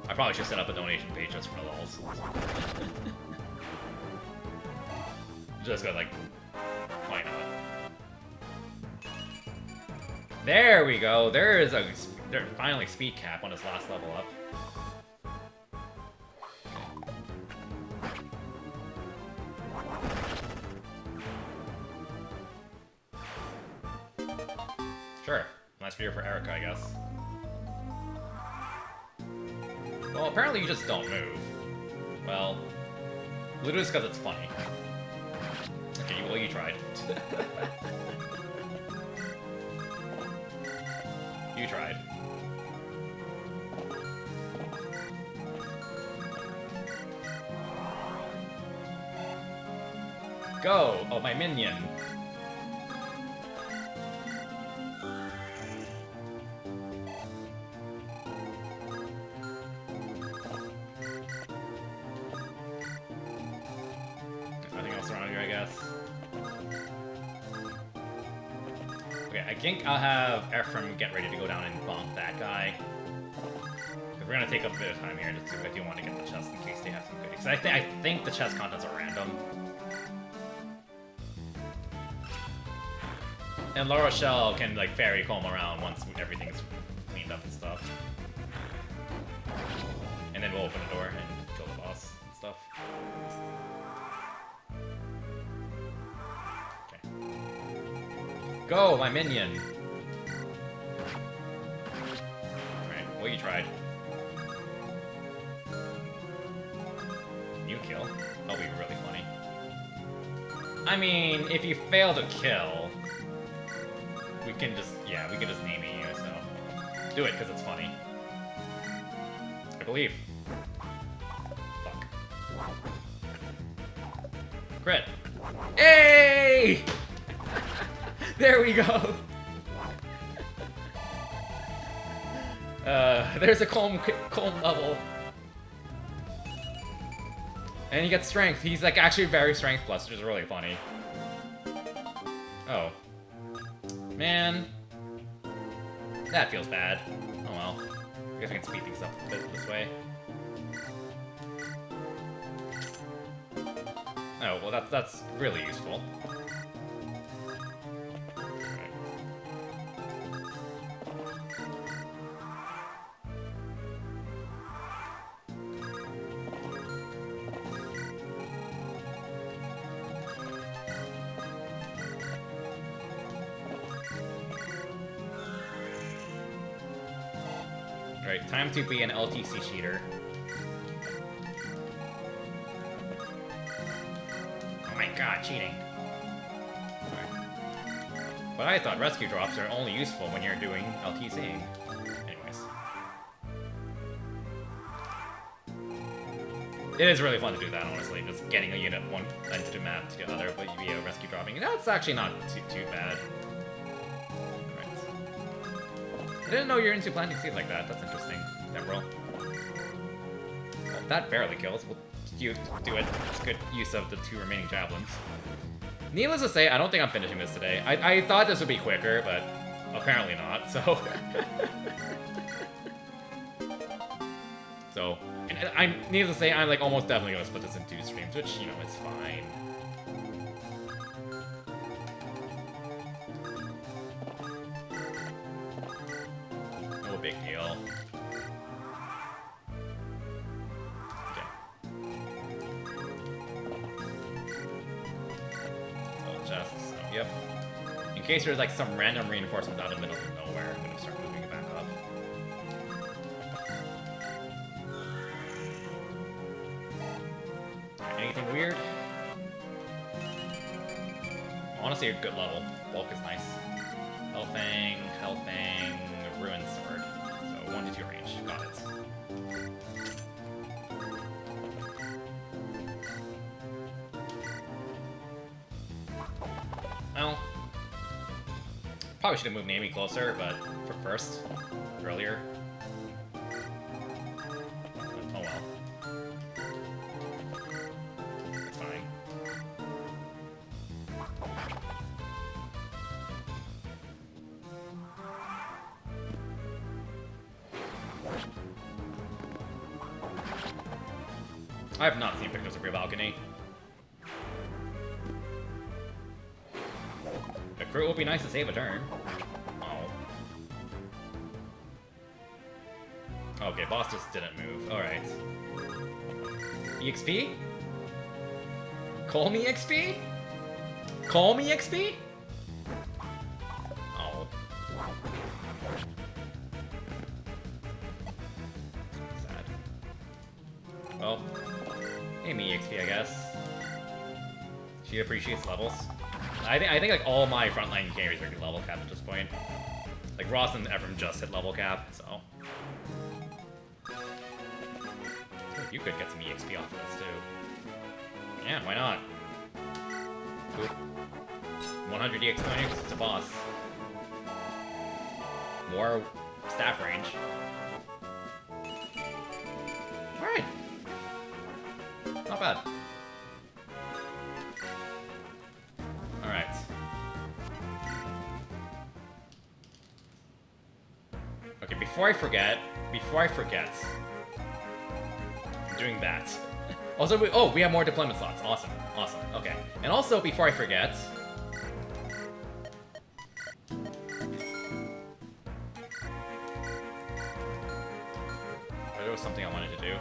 I probably should set up a donation page just for the lulz. Just cause like, why not? There we go. There's finally speed cap on his last level up. Sure. Nice video for Erica, I guess. Well, apparently you just don't move. Well, literally because it's funny. Okay, well, you tried. You tried. Go! Oh, my minion. Nothing else around here, I guess. Okay, I think I'll have Ephraim get ready to go down and bonk that guy. Because we're gonna take up a bit of time here just if you want to get the chest in case they have some goodies. I think the chest contents are random. And La Rochelle can like fairy comb around once everything's cleaned up and stuff. And then we'll open the door and kill the boss and stuff. Okay. Go, my minion! Alright, well you tried. You kill. That'll be really funny. I mean, if you fail to kill, we can just name it you, so. Do it, because it's funny. I believe. Fuck. Crit. Hey! There we go! There's a calm level. And he gets strength. He's like actually very strength plus, which is really funny. Oh. Man. That feels bad. Oh well. I guess I can speed things up a bit this way. Oh, well that's really useful. Right, time to be an LTC cheater. Oh my god, cheating. Right. But I thought rescue drops are only useful when you're doing LTCing. Anyways. It is really fun to do that, honestly. Just getting a unit one end to the map to the other, but via rescue dropping. That's actually not too bad. I didn't know you're into planting seeds like that. That's interesting. Temporal. Well, that barely kills. We'll do it. It's good use of the 2 remaining javelins. Needless to say, I don't think I'm finishing this today. I thought this would be quicker, but apparently not, so... So, needless to say, I'm like almost definitely gonna split this in 2 streams, which, you know, is fine. Big deal. Okay. Oh, chests. So, Yep. In case there's like some random reinforcement out in the middle of nowhere, I'm gonna start moving it back up. Anything weird? Honestly, a good level. Bulk is nice. Hellfang, Ruin Sword. So 1 to 2 range. Got it. Well, probably should have moved Naomi closer, but for first, earlier. Oh well. It's fine. I have not seen pictures of your balcony. The crew will be nice to save a turn. Oh. Okay, boss just didn't move. Alright. EXP? Call me XP? Call me XP? Oh. Sad. Well, hey me EXP, I guess. She appreciates levels. I think like all my frontline carries are level capped at this point. Like Ross and Ephraim just hit level cap, so. You could get some EXP off of this too. Yeah, why not? Boop. 100 EXP points, it's a boss. More staff range. Alright. Not bad. Alright. Okay, before I forget, I'm doing that. Also, we have more deployment slots. Awesome, awesome. Okay, and also before I forget, there was something I wanted to do.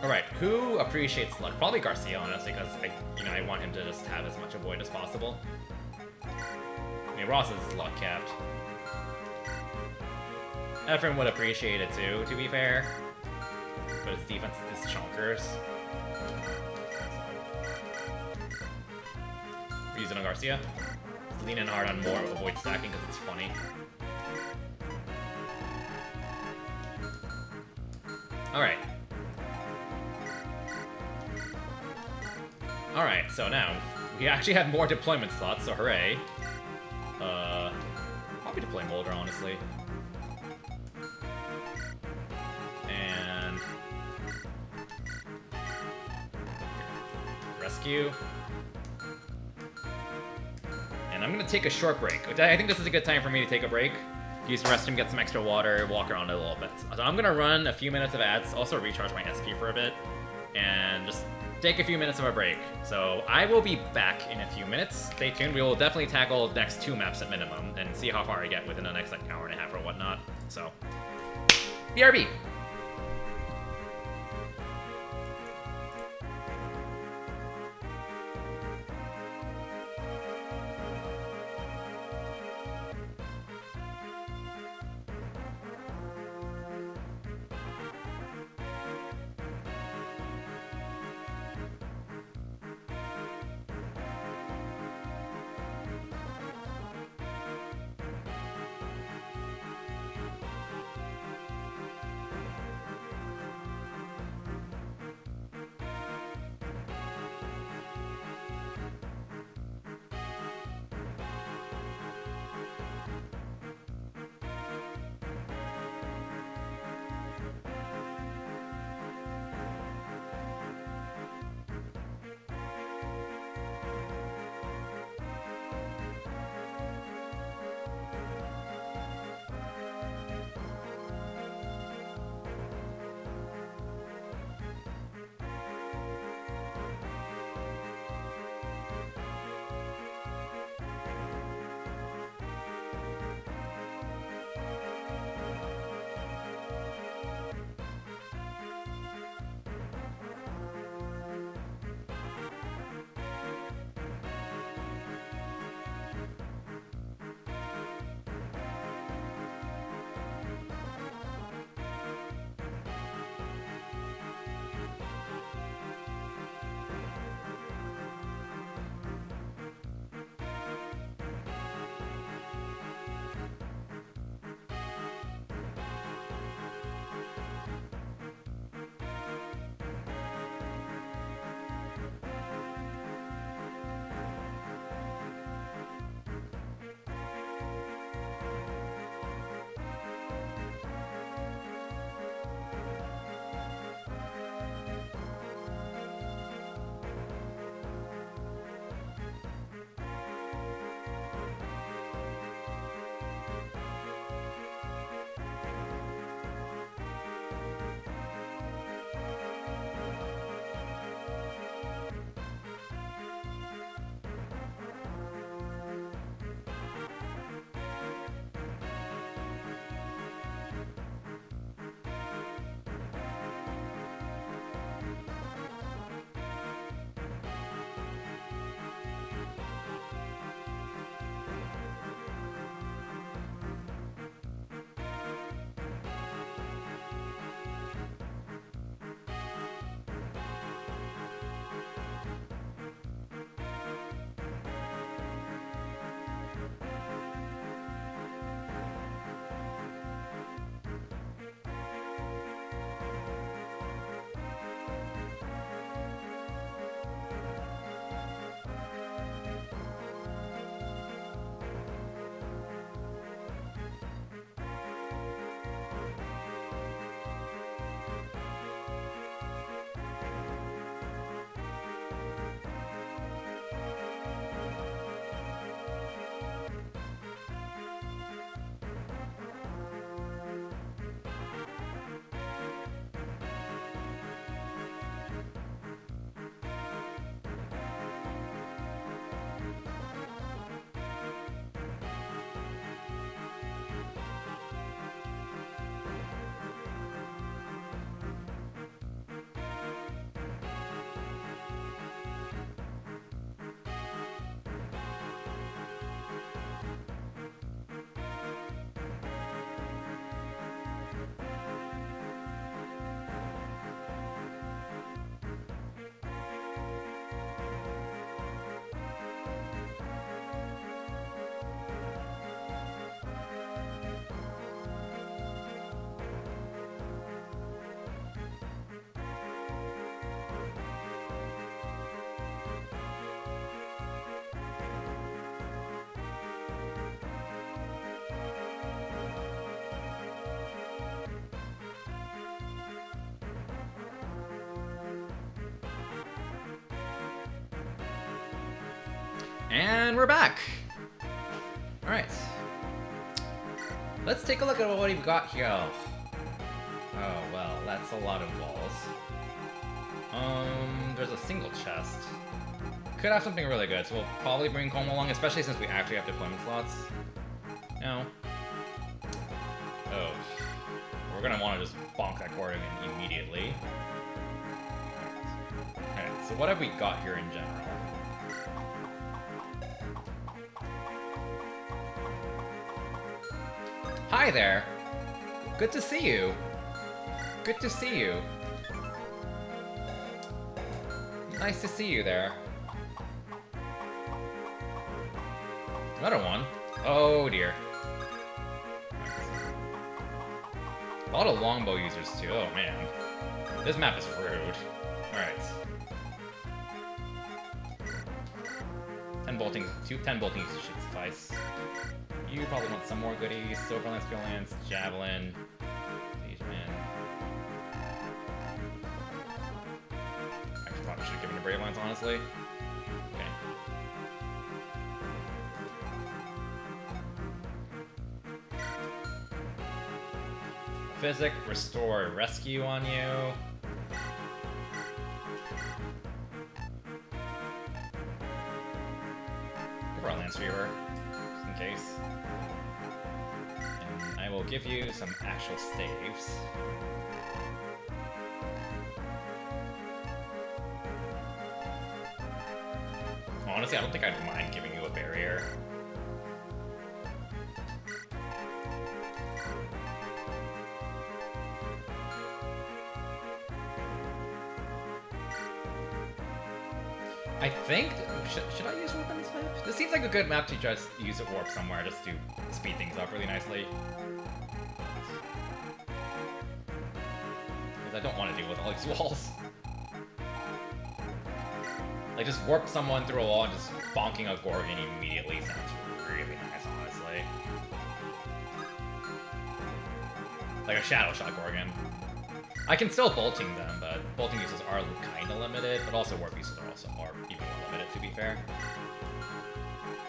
Alright, who appreciates luck? Probably Garcia, honestly, because I want him to just have as much avoid as possible. I mean, Ross is luck capped. Ephraim would appreciate it too, to be fair. But his defense is chonkers. We're using on Garcia. Just lean in hard on more avoid stacking because it's funny. Alright. Alright, so now, we actually have more deployment slots, so hooray. Probably deploy Molder, honestly. And... rescue. And I'm gonna take a short break. I think this is a good time for me to take a break. Use the restroom, get some extra water, walk around a little bit. So I'm gonna run a few minutes of ads, also recharge my SP for a bit, and just take a few minutes of a break. So I will be back in a few minutes. Stay tuned. We will definitely tackle the next 2 maps at minimum and see how far I get within the next like hour and a half or whatnot. So, BRB. And we're back! Alright. Let's take a look at what we've got here. Oh, well, that's a lot of walls. There's a single chest. Could have something really good, so we'll probably bring Como along, especially since we actually have deployment slots. No. Oh. We're gonna want to just bonk that Gorgon immediately. Alright, so what have we got here in general? Hi there! Good to see you! Good to see you. Nice to see you there. Another one. Oh dear. A lot of longbow users too. Oh man. This map is rude. Alright. 10 bolting users should suffice. You probably want some more goodies. Silver Lance, Steel Lance, Javelin. Siege Man. I probably should have given a Brave Lance, honestly. Okay. Physic, Restore, Rescue on you. Give her a Lance Reaver, just in case. And I will give you some actual staves. Honestly, I don't think I'd mind giving you a barrier. I think... Should I use warp on this map? This seems like a good map to just use a warp somewhere just to speed things up really nicely. Because I don't want to deal with all these walls. Like, just warp someone through a wall and just bonking a Gorgon immediately sounds really nice, honestly. Like a Shadow Shot Gorgon. I can still bolting them, but bolting uses are kind of limited, but also warp uses are even more limited, to be fair.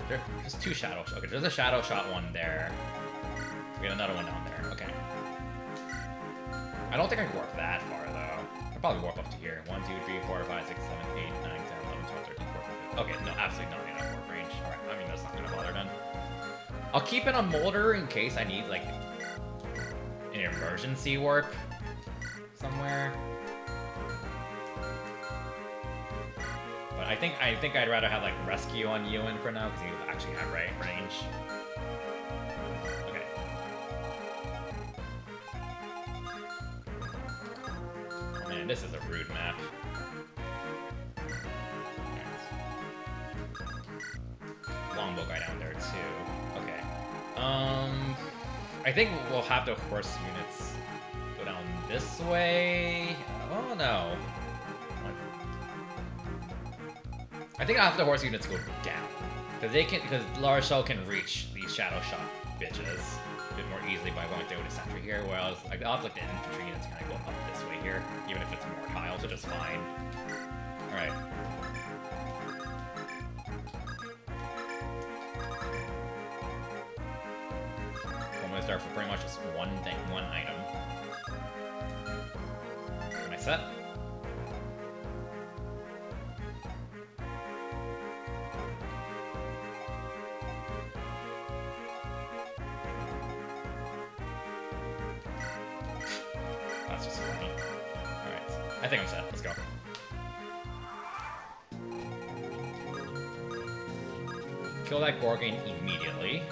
There's two Shadow Shot. Okay, there's a Shadow Shot one there. We got another one down there. Okay. I don't think I can warp that far, though. I'll probably warp up to here. 1, 2, 3, 4, 5, 6, 7, 8, 9, 10, 11, 12, 13, 14, 15. Okay, no, absolutely not enough warp range. Alright, I mean, that's not gonna bother then. I'll keep it on Molder in case I need, like, an emergency warp somewhere. But I think I'd rather have like Rescue on Ewan for now because you actually have range. Okay. Oh man, this is a rude map. Longbow guy down there too. Okay. I think we'll have the horse units go down this way. Oh no. I think I'll have the horse units go down. Because Large Shell can reach these Shadow Shot bitches a bit more easily by going through the center here, whereas like I'll have like the infantry units kind of go up this way here, even if it's more tiles, which is fine. Alright. I'm gonna start for pretty much just one thing, one item. Am I set? That's just funny. Alright. I think I'm set. Let's go. Kill that Gorgon immediately.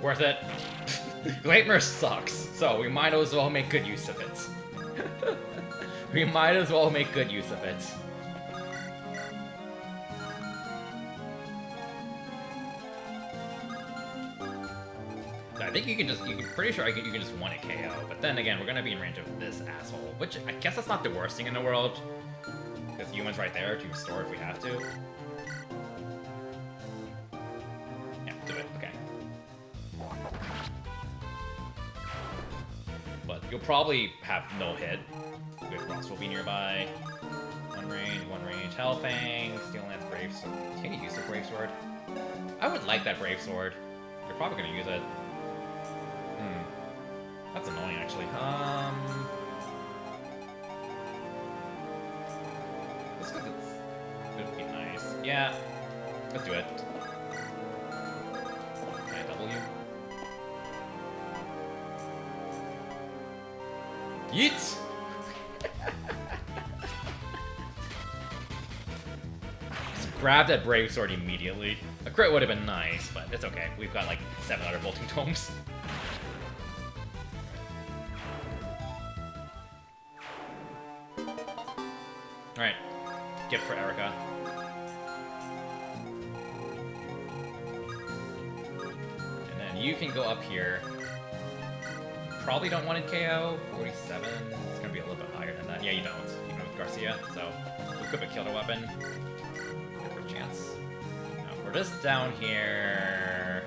Worth it. Gleipnir sucks, so we might as well make good use of it. We might as well make good use of it. I think you can pretty sure you can just one a KO, but then again, we're gonna be in range of this asshole, which I guess that's not the worst thing in the world, because Ewan's right there to restore if we have to. Yeah, do it, okay. But you'll probably have no hit with if Frost will be nearby. One range, Hellfang, Steel Lance, Brave Sword. Can you use the Brave Sword? I would like that Brave Sword. You're probably gonna use it. That's annoying, actually. Just because it would be nice. Yeah, let's do it. Can I double you? Yeet! Just grab that Brave Sword immediately. A crit would have been nice, but it's okay. We've got like 7 other Bolting Tomes. Alright, gift for Erica. And then you can go up here. Probably don't want it KO. 47. It's gonna be a little bit higher than that. Yeah, you don't. Even with Garcia. So we could have killed a weapon. Good for a chance. No, we're just down here.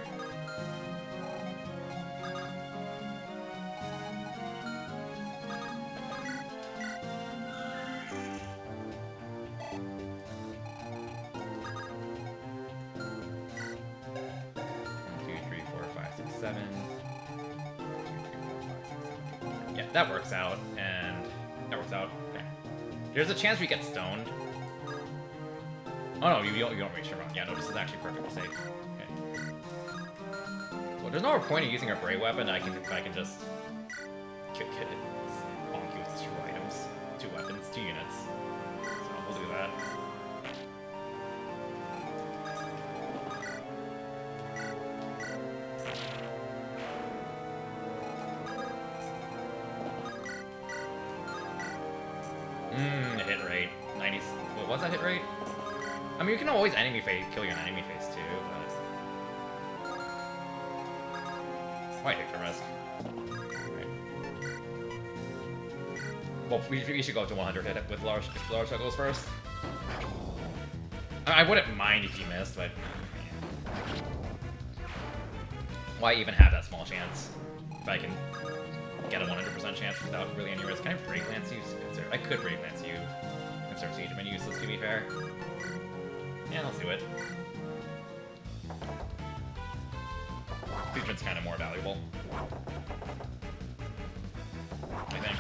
Yeah, that works out, and that works out. Okay. There's a chance we get stoned. Oh no, you don't reach your run. Yeah, no, this is actually perfectly safe. Okay. Well, there's no point in using a Brave weapon. I can just bonk you with 2 items, 2 weapons, 2 units. So we'll do that. Hit rate. 90. What was that hit rate? I mean, you can always enemy phase, kill your enemy phase too, but... Why take the risk? Okay. Well, we should go up to 100 hit with large goes first. I wouldn't mind if you missed, but... Why even have that small chance? If I can get a 100% chance without really any risk. Can I Brave Lance you? I could Brave Lance you. Conserve Siege, but useless to be fair. Yeah, let's do it. Siegeman's kind of more valuable, I think.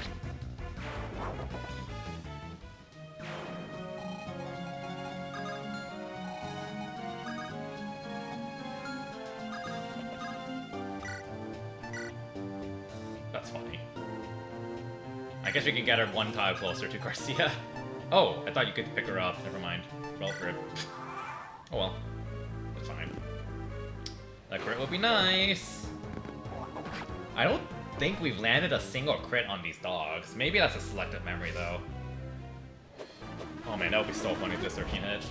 That's funny. I guess we can get her 1 tile closer to Garcia. Oh, I thought you could pick her up. Never mind. Roll for it. Oh well. That's fine. That crit would be nice. I don't think we've landed a single crit on these dogs. Maybe that's a selective memory, though. Oh man, that would be so funny if this 13 hit.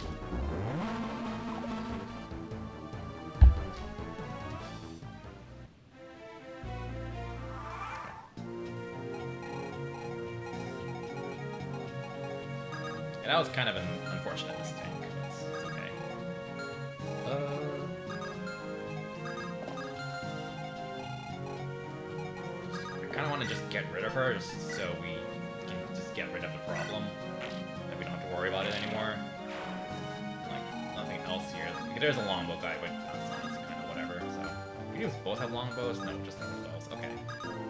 That was kind of an unfortunate mistake. It's okay. I kind of want to just get rid of her, just so we can just get rid of the problem. That we don't have to worry about it anymore. Like, nothing else here. There's a longbow guy, but that's kind of whatever, so... Do you both have longbows? No, just longbows. Okay.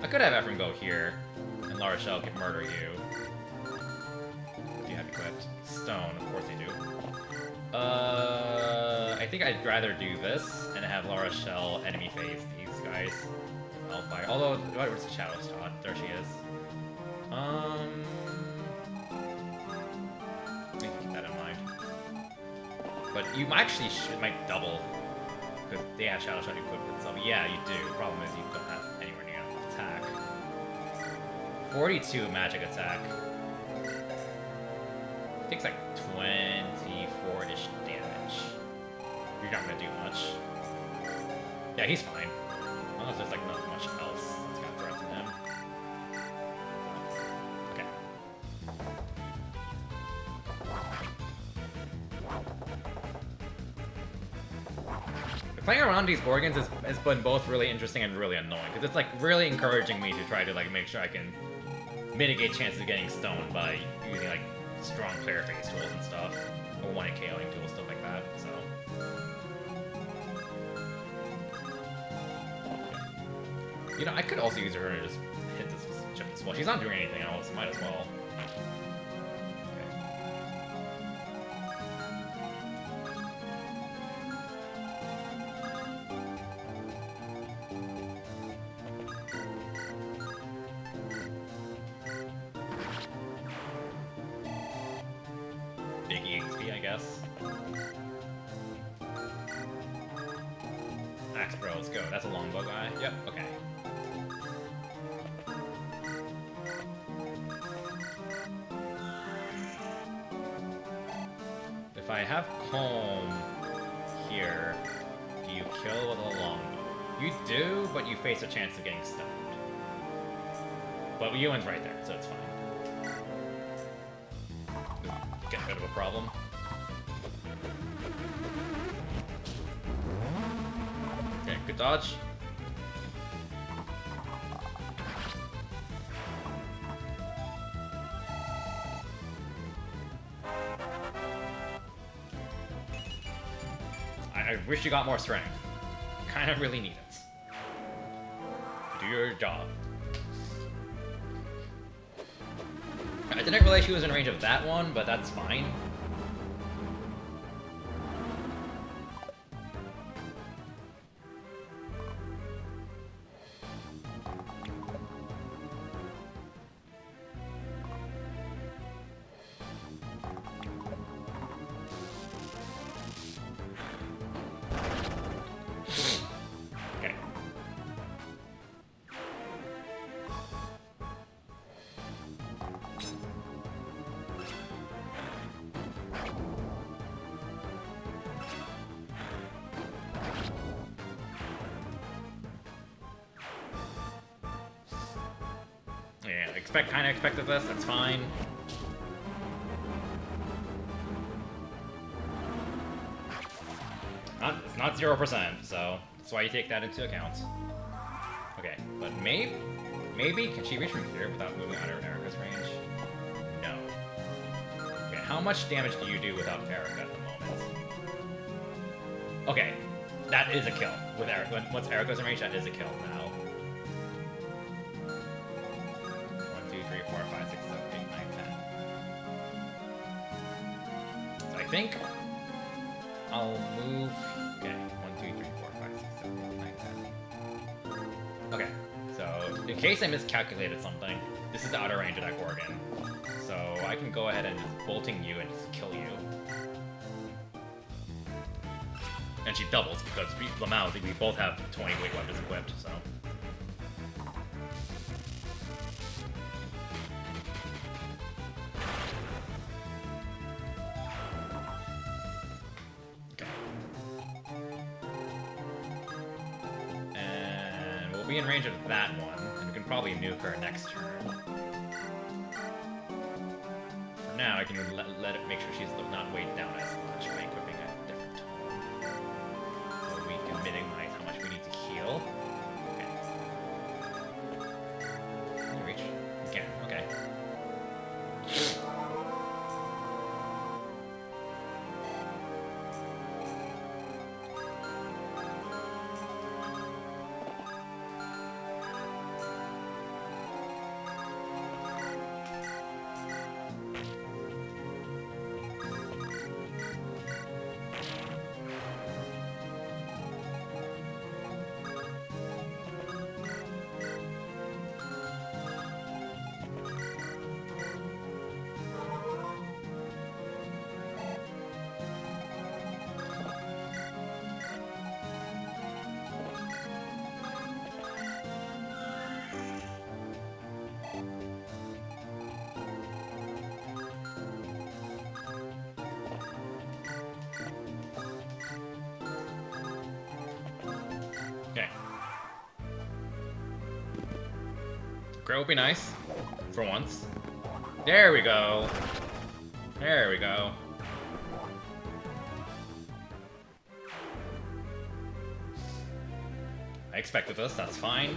I could have Ephraim go here, and La Rochelle could murder you. Equipped. Stone, of course they do. I think I'd rather do this and have La Rochelle enemy phase these guys. Hellfire. Although, where's the Shadow Spot? There she is. Keep that in mind. But you actually might double, because they have Shadow Shot equipped with itself. Yeah, you do. Problem is you don't have anywhere near enough attack. 42 magic attack. Takes like 24-ish damage. You're not gonna do much. Yeah, he's fine. As long as there's like not much else that's gonna threaten him. Okay. Playing around these Gorgons has been both really interesting and really annoying, because it's like really encouraging me to try to like make sure I can mitigate chances of getting stoned by using like strong player phase tools and stuff, or one KOing tools, stuff like that. So. You know, I could also use her to just hit this chip as well. She's not doing anything else, so might as well. Big EXP, I guess. Axe Bro, let's go. That's a longbow guy. Yep, okay. If I have Calm here, do you kill with a longbow? You do, but you face a chance of getting stoned. But Ewan's right there, so it's fine. Get rid of a problem. Okay, good dodge. I wish you got more strength. Kind of really need it. Do your job. I didn't realize she was in range of that one, but that's fine. Okay. Yeah, kind of expected this, that's fine. It's not 0%, so that's why you take that into account. Okay, but maybe can she reach from here without moving out of Erica's range? No. Okay, how much damage do you do without Erica at the moment? Okay, that is a kill. With Erica, once Erica's in range, that is a kill now. 1, 2, 3, 4, 5, 6, 7, 8, 9, 10. So I think I'll move. Okay, 1, 2, 3, 4, 5, 6, 7, 8, 9, 10. Okay, so in case I miscalculated something, this is the outer range of that Gorgon. So I can go ahead and just bolting you and just kill you. And she doubles because Lamau, we both have 20 weight weapons equipped, so. Be in range of that one, and we can probably nuke her next turn. For now, I can let it make sure she's not weighed down as much by equipping a different tone. So we can minimize how much we need to heal. Okay. Can you reach? You can, okay. Grow would be nice. For once. There we go. There we go. I expected this, that's fine.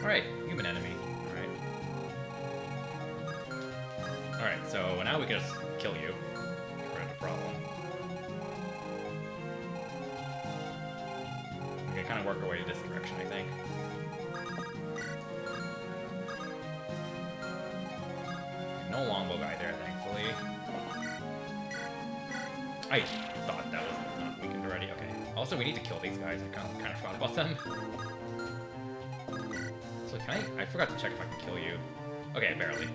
Alright, human enemy. Alright, so now we can just kill you. We're in a problem. We can kind of work our way in this direction, I think. No longbow guy there, thankfully. I thought that was not weakened already. Okay. Also, we need to kill these guys. I kind of forgot about them. So can I forgot to check if I can kill you. Okay, barely.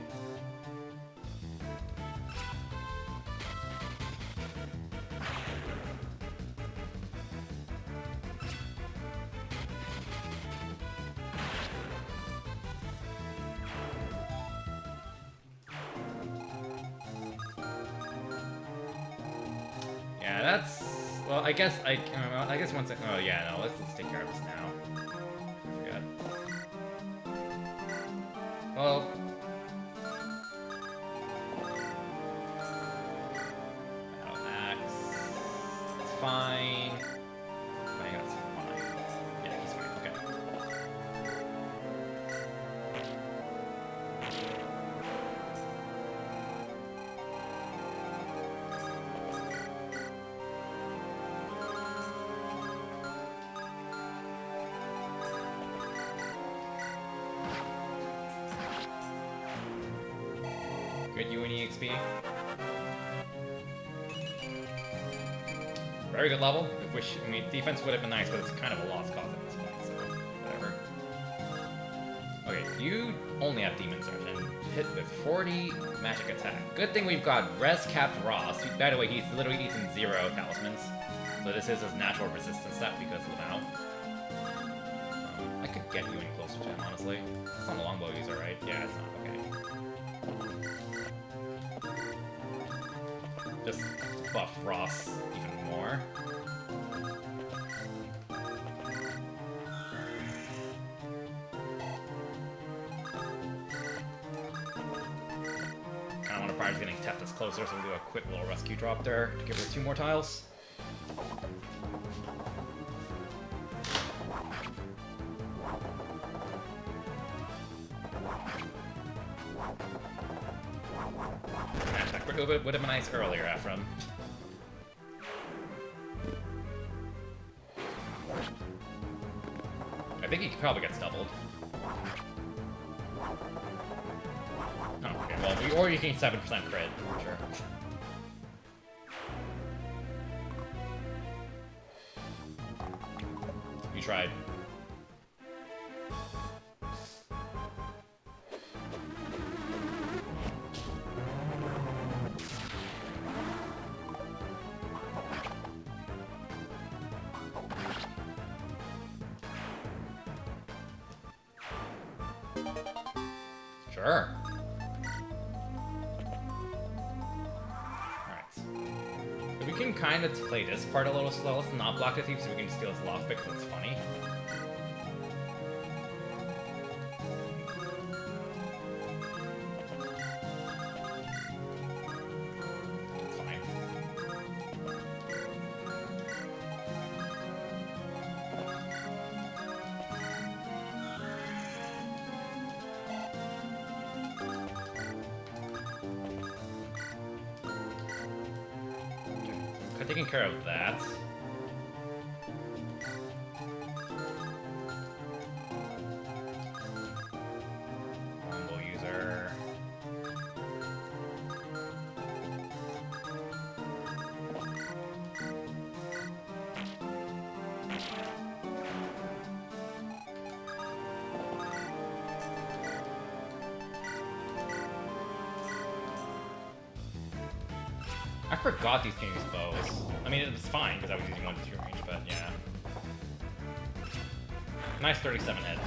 Yeah, that's... Well, I guess once I... Oh, yeah, no, let's take care of this now. I forgot. Well... Battle axe... It's fine. I think that's fine. Yeah, he's fine, okay. Good UN EXP. Very good level. I mean, defense would have been nice, but it's kind of a lost cause at this point, so whatever. Okay, you only have demon surge and hit with 40 magic attack. Good thing we've got Res Capped Ross. By the way, he's literally eaten 0 talismans, so this is his natural resistance stat because of now. I could get you any closer to him, honestly. It's not a longbow user, right? Yeah, it's not. Okay. Just buff Ross even more. Kinda wanna practice getting Tethys closer, so we'll do a quick little rescue drop there to give her 2 more tiles. Would have been nice earlier, Ephraim. I think he probably gets doubled. Oh, okay, well, or you can 7% crit, sure. You tried. Sure. Alright. So we can kind of play this part a little slow. Let's not block the thief so we can steal his lockpick because it's funny. It's fine. Taking care of that. Longbow user. I forgot these can use bows. I mean, it was fine because I was using 1 to 2 range, but yeah. Nice 37 hit.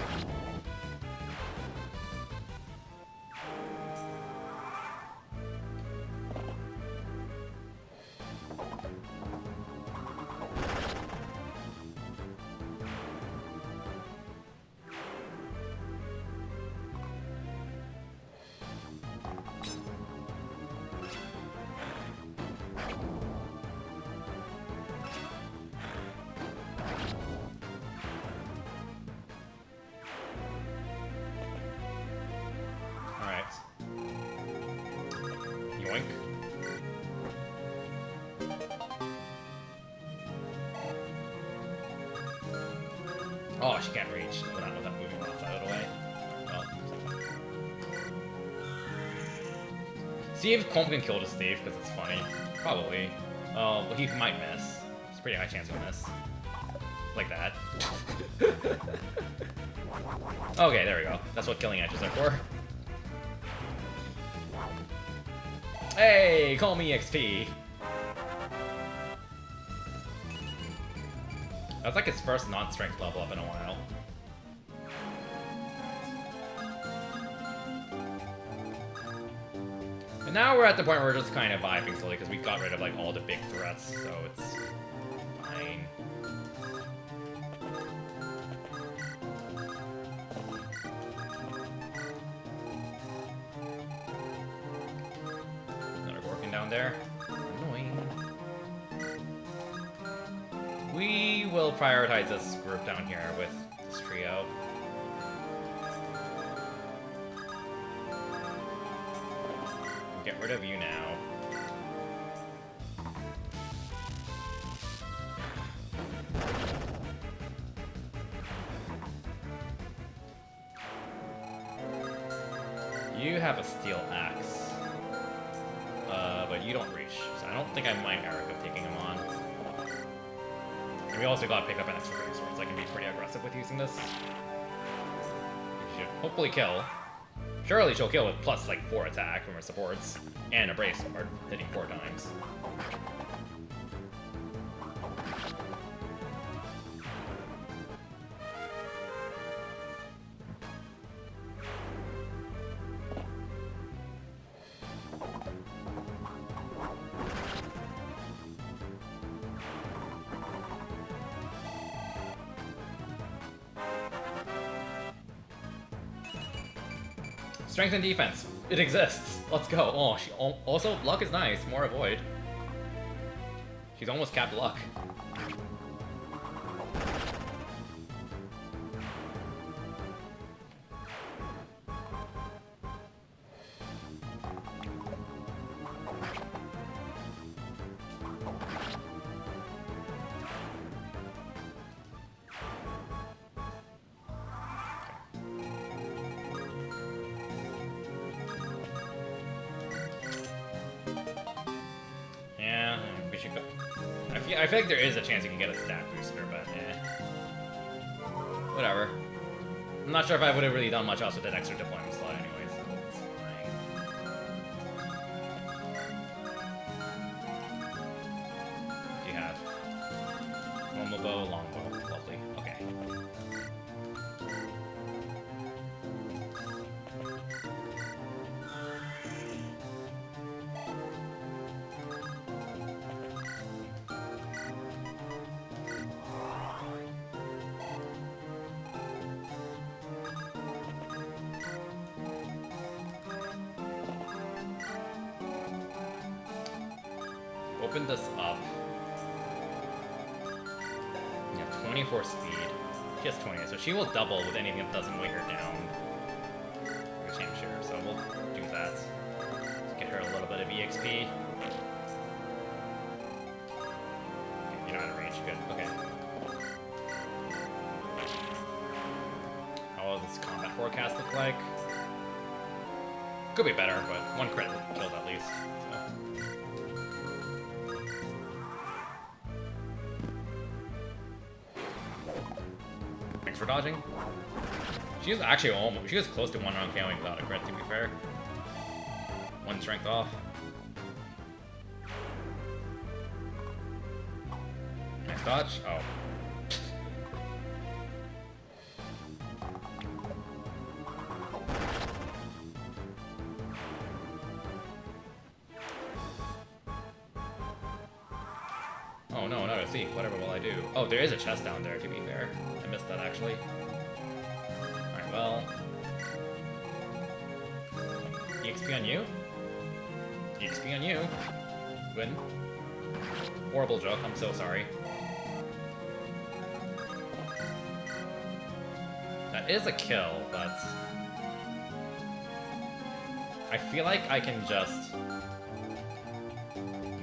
Oh, she can't reach without moving off out of the way. Well, see if Colm can kill the Steve, because it's funny. Probably. Oh, well, he might miss. It's a pretty high chance he'll miss. Like that. Okay, there we go. That's what killing edges are for. Hey, call me XP. That's like his first non-strength level up in a while. And now we're at the point where we're just kind of vibing slowly because we got rid of like all the big threats, so it's fine. Another Gorkin down there. Annoying. We will prioritize this group down here with this trio. Get rid of you now. You have a steel axe. But you don't reach, so I don't think I mind Erica taking him on. And we also gotta pick up an extra range sword, so I can be pretty aggressive with using this. She should hopefully kill. Surely she'll kill with plus like 4 attack from her supports, and a brave sword, hitting 4 times. Strength and defense. It exists. Let's go. Oh, she also luck is nice. More avoid. She's almost capped luck. I feel like there is a chance you can get a stat booster, but eh. Whatever. I'm not sure if I would have really done much else with that extra deployment slot anyway, so it's fine. What do you have? Normal bow, long bow. Lovely. Okay. Open this up. Yeah, 24 speed. She has 20, so she will double with anything that doesn't weigh her down. Which I'm sure, so we'll do that. Get her a little bit of EXP. You're not out of range, good. Okay. How does this combat forecast look like? Could be better, but 1 crit kills at least. So. Thanks for dodging. She was actually almost, she was close to 1 round KOing without a crit, to be fair. 1 strength off. Nice dodge. Oh. Oh no, not a thief. Whatever will I do? Oh, there is a chest down there, to be fair. I missed that, actually. Alright, well... EXP on you? EXP on you. Win. Horrible joke, I'm so sorry. That is a kill, but... I feel like I can just...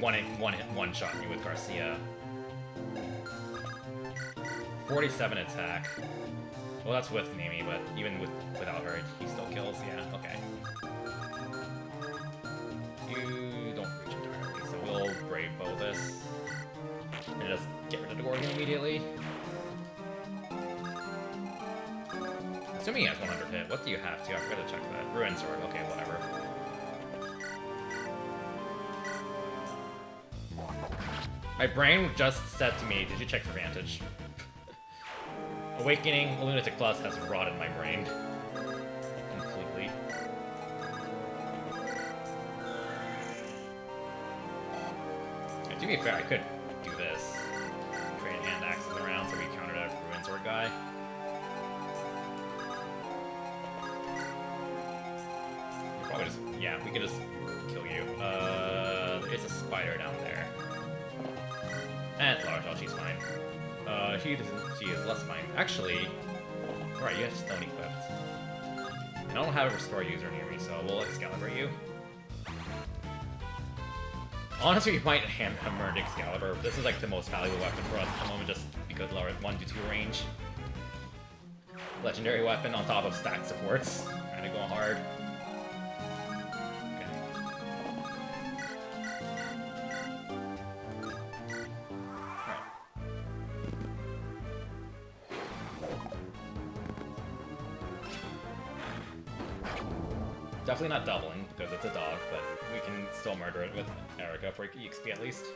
one shot you with Garcia. 47 attack. Well, that's with Nami, but even without her, he still kills. Yeah, okay. You don't reach entirely, so we'll Brave Bow this. And just get rid of the Gorgon immediately. Assuming he has 100 hit. What do you have to? I forgot to check that. Ruin Sword. Okay, whatever. My brain just said to me, did you check for Vantage? Awakening Lunatic Plus has rotted my brain. Completely. And to be fair, I could do this. Trade hand axes around so we countered a Ruin Sword guy. Probably just, yeah, we could just kill you. There's a spider down there. And it's Large, she's fine. She is less fine. Actually, alright, you have Stone equipped. And I don't have a Restore user near me, so we'll Excalibur you. Honestly, you might hammer Excalibur. This is like the most valuable weapon for us at the moment, just because lower 1 to 2 range. Legendary weapon on top of stacked supports. Kinda going hard. Definitely not doubling, because it's a dog, but we can still murder it with Erica for EXP at least.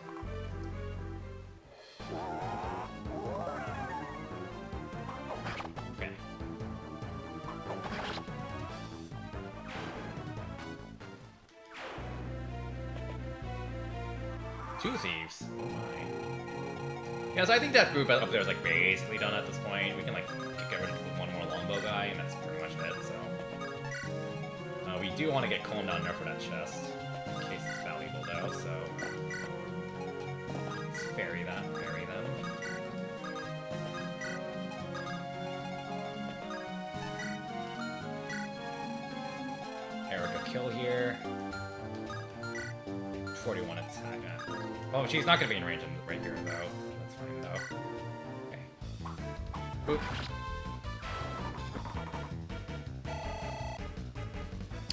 Okay. Two thieves. Oh my. Yeah, so I think that group up there is like basically done at this point. We can like get rid of one more longbow guy, and that's pretty much it, so. We do want to get calmed down there for that chest, in case it's valuable though, so... Let's ferry them. Erica kill here. 41 attack. Oh, she's not going to be in range right here though. That's fine though. Okay. Boop.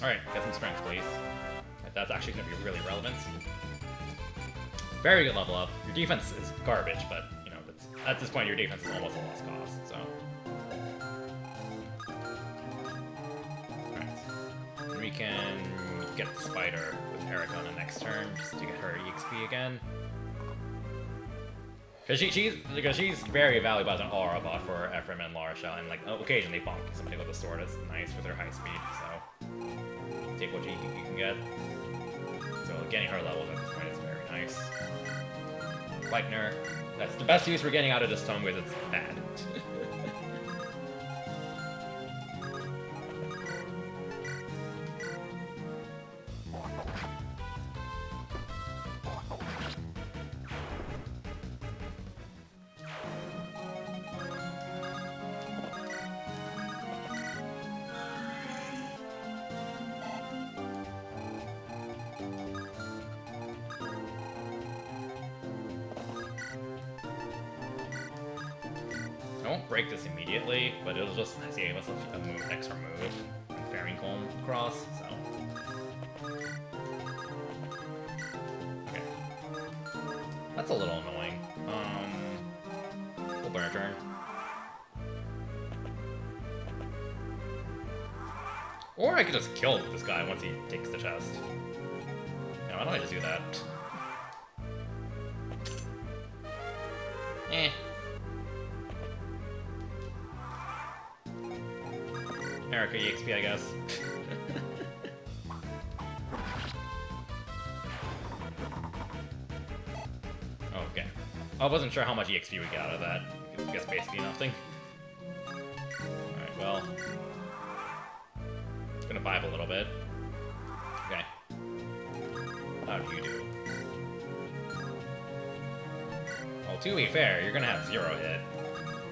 Alright, get some strength, please. That's actually going to be really relevant. Very good level up. Your defense is garbage, but, you know, at this point your defense is almost a lost cause, so... Alright. We can get the spider with Erica on the next turn, just to get her EXP again. Because she's very valuable as an aura bot for Ephraim and Larsha, and, like, occasionally bonk somebody with a sword is nice with her high speed, so... Take what you can get. So getting her levels at this point is very nice. Lightner. That's the best use we're getting out of this tome because it's bad. I won't break this immediately, but it'll just save us a extra move. Faring Comb across, so... Okay. That's a little annoying. We'll burn a turn. Or I could just kill this guy once he takes the chest. Yeah, why don't I just do that? Eh. Erica EXP, I guess. Okay. I wasn't sure how much EXP we got out of that. I guess basically nothing. Alright, well. It's gonna vibe a little bit. Okay. How do you do? Well, to be fair, you're gonna have 0 hit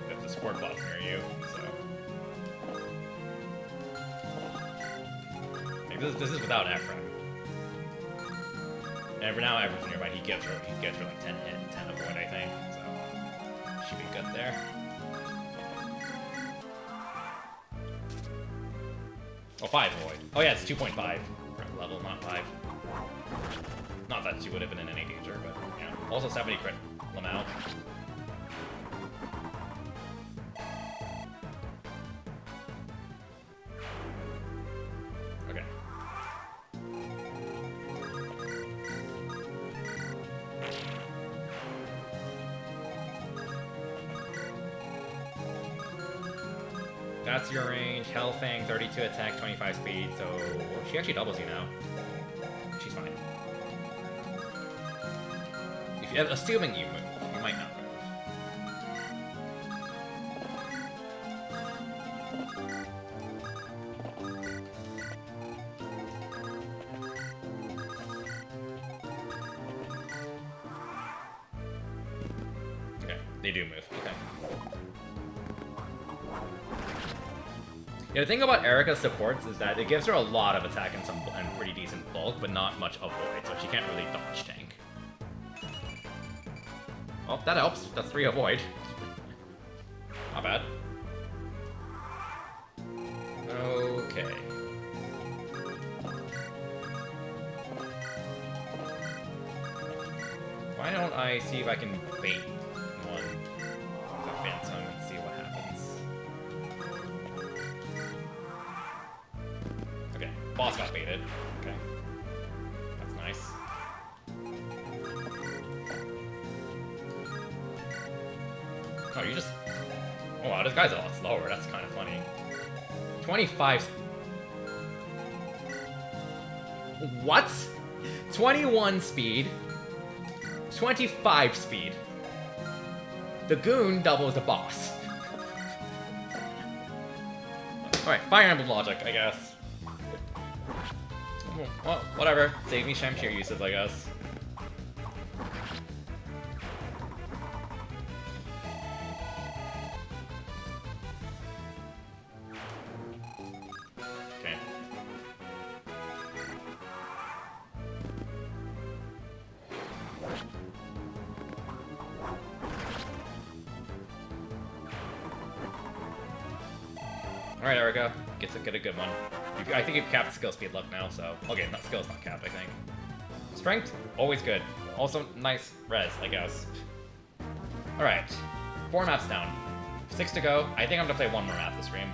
if the support bot's near you, so... This is without Ephraim. And for now, Ephraim's nearby. He gets her like 10 hit, 10 avoid, I think. So should be good there. Oh, 5 void. Oh yeah, it's 2.5 level, not 5. Not that she would have been in any danger, but yeah. Also 70 crit Lamau. Okay. That's your range. Hellfang, 32 attack, 25 speed, so she actually doubles you now. She's fine. If you, assuming you move, you might not move. Okay, they do move. Okay. Yeah, the thing about Erica's supports is that it gives her a lot of attack and pretty decent bulk, but not much avoid, so she can't really dodge tank. Well, that helps. That's 3 avoid. Not bad. Okay. Why don't I see if I can bait one with a Phantom and see what happens. Okay, boss got baited. Okay. That's nice. Oh, you just... Oh wow, this guy's a lot slower. That's kind of funny. 25... What? 21 speed. 25 speed. The goon doubles the boss. Alright, Fire Emblem logic, I guess. Well, whatever. Save me Shamshir uses, I guess. Okay. Alright, Erica. Get a good one. I think you've capped skill speed luck now, so... Okay, not skill's not capped, I think. Strength, always good. Also, nice res, I guess. Alright. 4 maps down. 6 to go. I think I'm gonna play 1 more map this stream.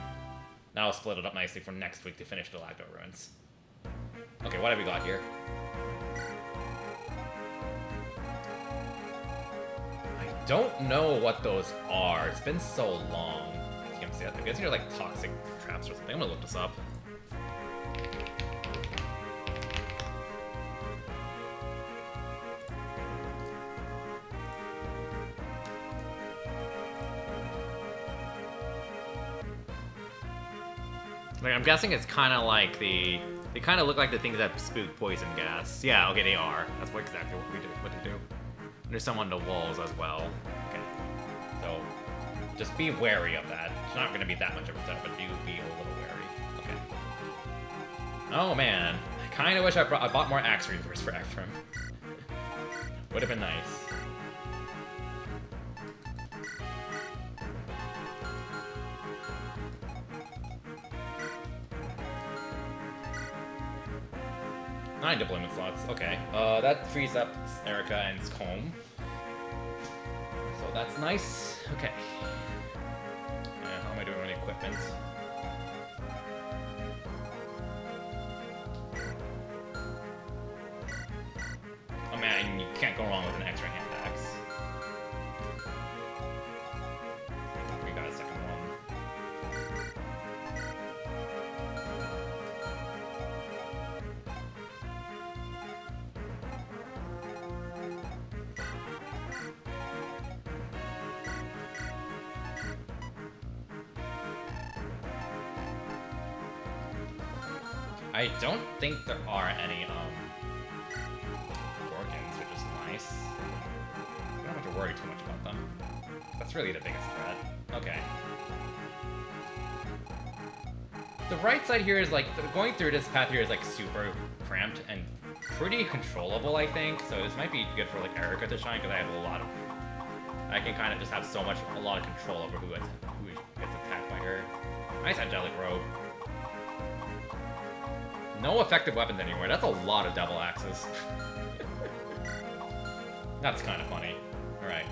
Now I'll split it up nicely for next week to finish the Lagdou Ruins. Okay, what have we got here? I don't know what those are. It's been so long. You can see that. I guess they're like toxic traps or something. I'm gonna look this up. Like, I'm guessing it's kind of like the... They kind of look like the things that spook poison gas. Yeah, okay, they are. That's exactly what they do. And there's some on the walls as well. Okay. So, just be wary of that. It's not going to be that much of a threat, but do be a little wary. Okay. Oh, man. I kind of wish I bought more Axe Reavers for Ephraim. Would have been nice. Nine deployment slots. Okay. That frees up Erica and Comb. So that's nice. Okay. How am I doing with equipment? Oh man, you can't go wrong with an extra hand axe. We got a second one. I don't think there are any, organs, which is nice. I don't have to worry too much about them. That's really the biggest threat. Okay. The right side here is, like, going through this path here is, like, super cramped and pretty controllable, I think. So this might be good for, like, Erica to shine, because I have a lot of... I can kind of just have a lot of control over who gets attacked by her. Nice angelic robe. No effective weapons anymore. That's a lot of double axes. That's kind of funny. Alright.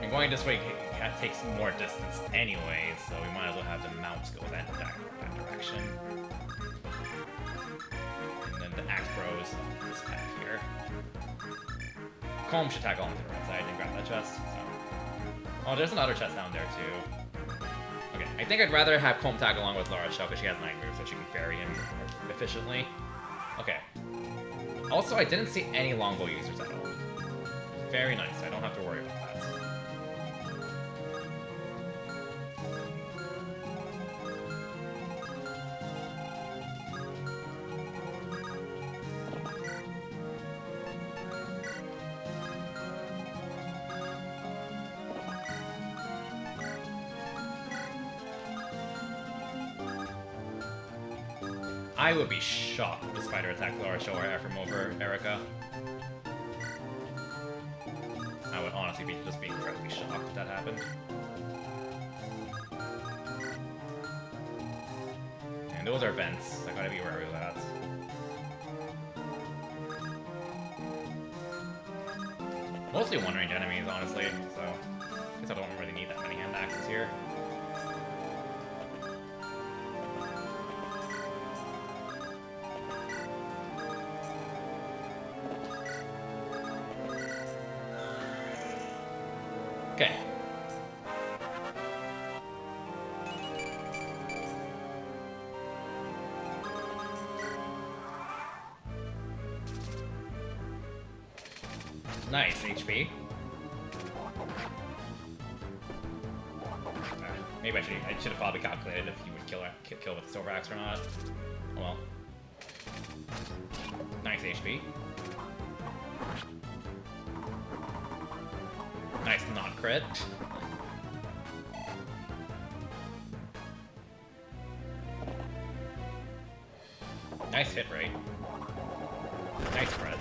And going this way takes more distance anyway, so we might as well have the mounts go that direction. And then the axe bros, this path here. Comb should tackle onto the right side and grab that chest. So. Oh, there's another chest down there too. Okay, I think I'd rather have Comb tag along with Laura's shell because she has 9 moves, so she can ferry him efficiently. Okay. Also, I didn't see any longbow users at all. Very nice. I don't have to worry about that. I would be shocked if the spider attacked Laura Show or Ephraim over Erica. I would honestly be just being incredibly shocked if that happened. And those are vents. I gotta be wary of that. Mostly one-range enemies, honestly, so I guess I don't really need that many hand axes here. Okay. Nice HP. Maybe I should have probably calculated if he would kill with the silver axe or not. Oh well. Nice HP. Nice non-crit. Nice hit rate. Nice crit.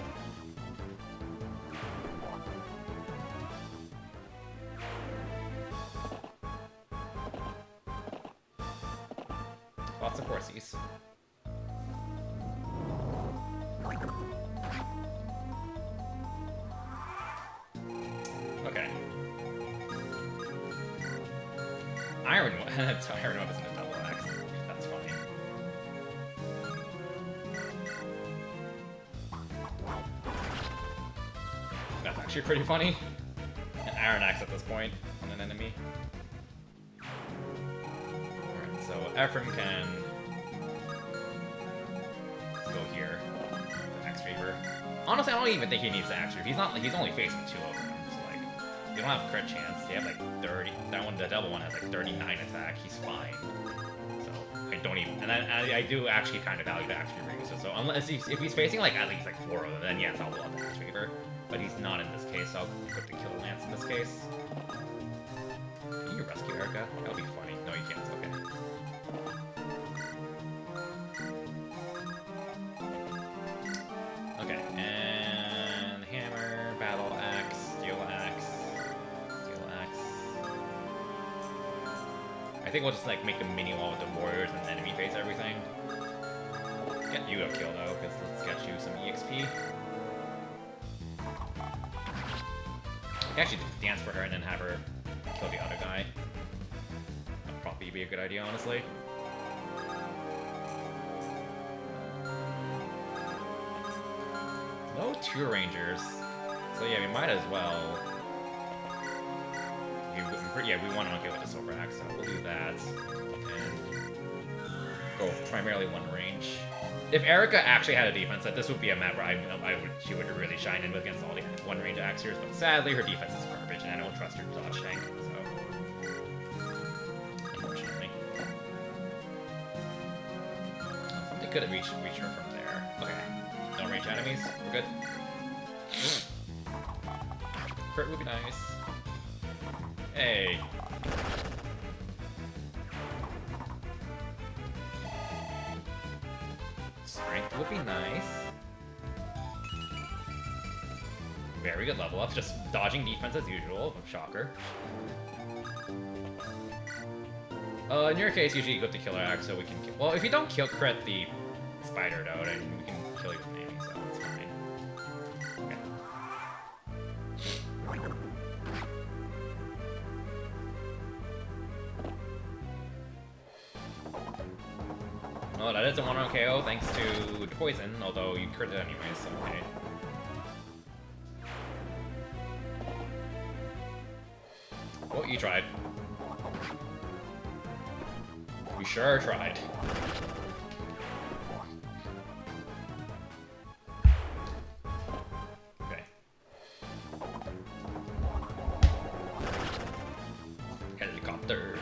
Lots of horsies. Okay. Iron Web isn't a double axe. That's funny. That's actually pretty funny. An iron axe at this point on an enemy. Alright, so Ephraim can go here. The Axe Reaver. Honestly, I don't even think he needs the Axe Reaver. He's only facing 2 of them. You don't have a crit chance. They have like 30. That one, the double one, has like 39 attack. He's fine. So I don't even. And I do actually kind of value the Axe Reaver user. So unless if he's facing like at least like 4 of them, then yes, I'll love the Axe Reaver. But he's not in this case. So I'll put the Killer Lance in this case. Can you rescue Erica? That would be funny. No, you can't. Okay. Okay, and hammer, battle axe, steel axe. I think we'll just like make a mini wall with the warriors and enemy face everything. Get you a kill though, because let's get you some EXP. I can actually dance for her and then have her kill the other guy. That'd probably be a good idea, honestly. No 2 rangers, so yeah, we might as well. Yeah, we want to go with the silver axe, so we'll do that. And go primarily 1 range. If Erica actually had a defense set, this would be a map where she would really shine in against all the 1 range axers, but sadly her defense is garbage, and I don't trust her dodge tank, so. Unfortunately. Something could have reached her from there. Okay. Don't range enemies. We're good. Crit would be nice. Hey. Strength would be nice. Very good level up, just dodging defense as usual. Shocker. In your case, usually you go to Killer Axe so we can kill. Well, if you don't crit the spider though, then we can kill you with Naming, so it's fine. Okay. Well, that is a 1-round KO thanks to the poison, although you crit it anyways, so okay. Well, you tried. You sure tried. Okay. Helicopter.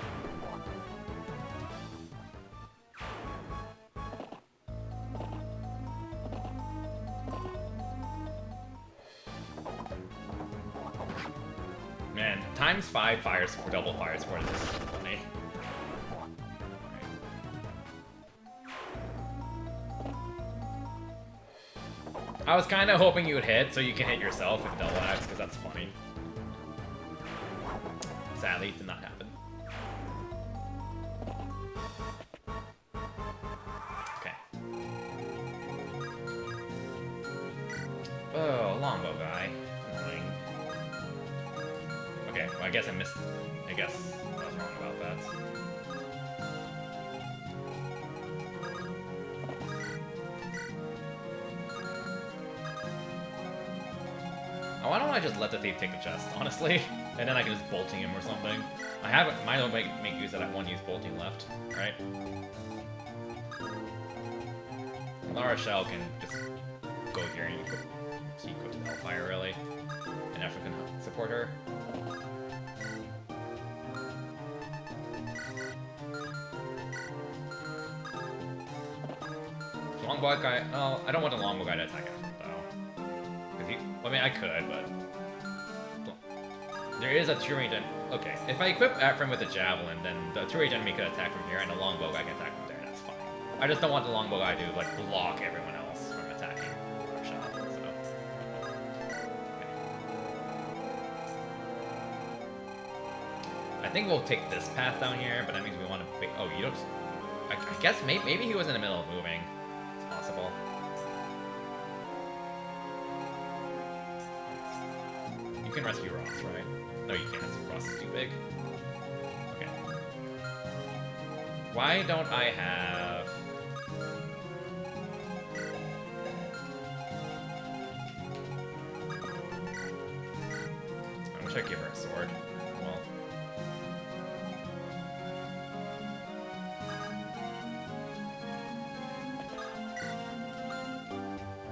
Man, times 5 fire support, double fire support is funny. I was kind of hoping you would hit, so you can hit yourself with double axe, because that's funny. Sadly, it did not happen. Okay. Oh, longbow guy. Annoying. Okay, well, I guess I missed. I guess I was wrong about that. Why don't I just let the thief take the chest, honestly? And then I can just bolting him or something. I have it, might as well make use of that one use bolting left, right? Lara Shell can just go here and you could go to Hellfire, really. And Efra can support her. Longbow guy, oh, I don't want the longbow guy to attack Efra. I mean, I could, but there is a two-range. Okay, if I equip Ephraim with a javelin, then the two-range enemy could attack from here, and the longbow guy can attack from there. That's fine. I just don't want the longbow guy to like block everyone else from attacking our shot. So, I think we'll take this path down here, but that means we want to. Oh, you don't. I guess maybe he was in the middle of moving. It's possible. You can rescue Ross, right? No, you can't. Ross is too big. Okay. Why don't I have... I wish I'd give her a sword. Well...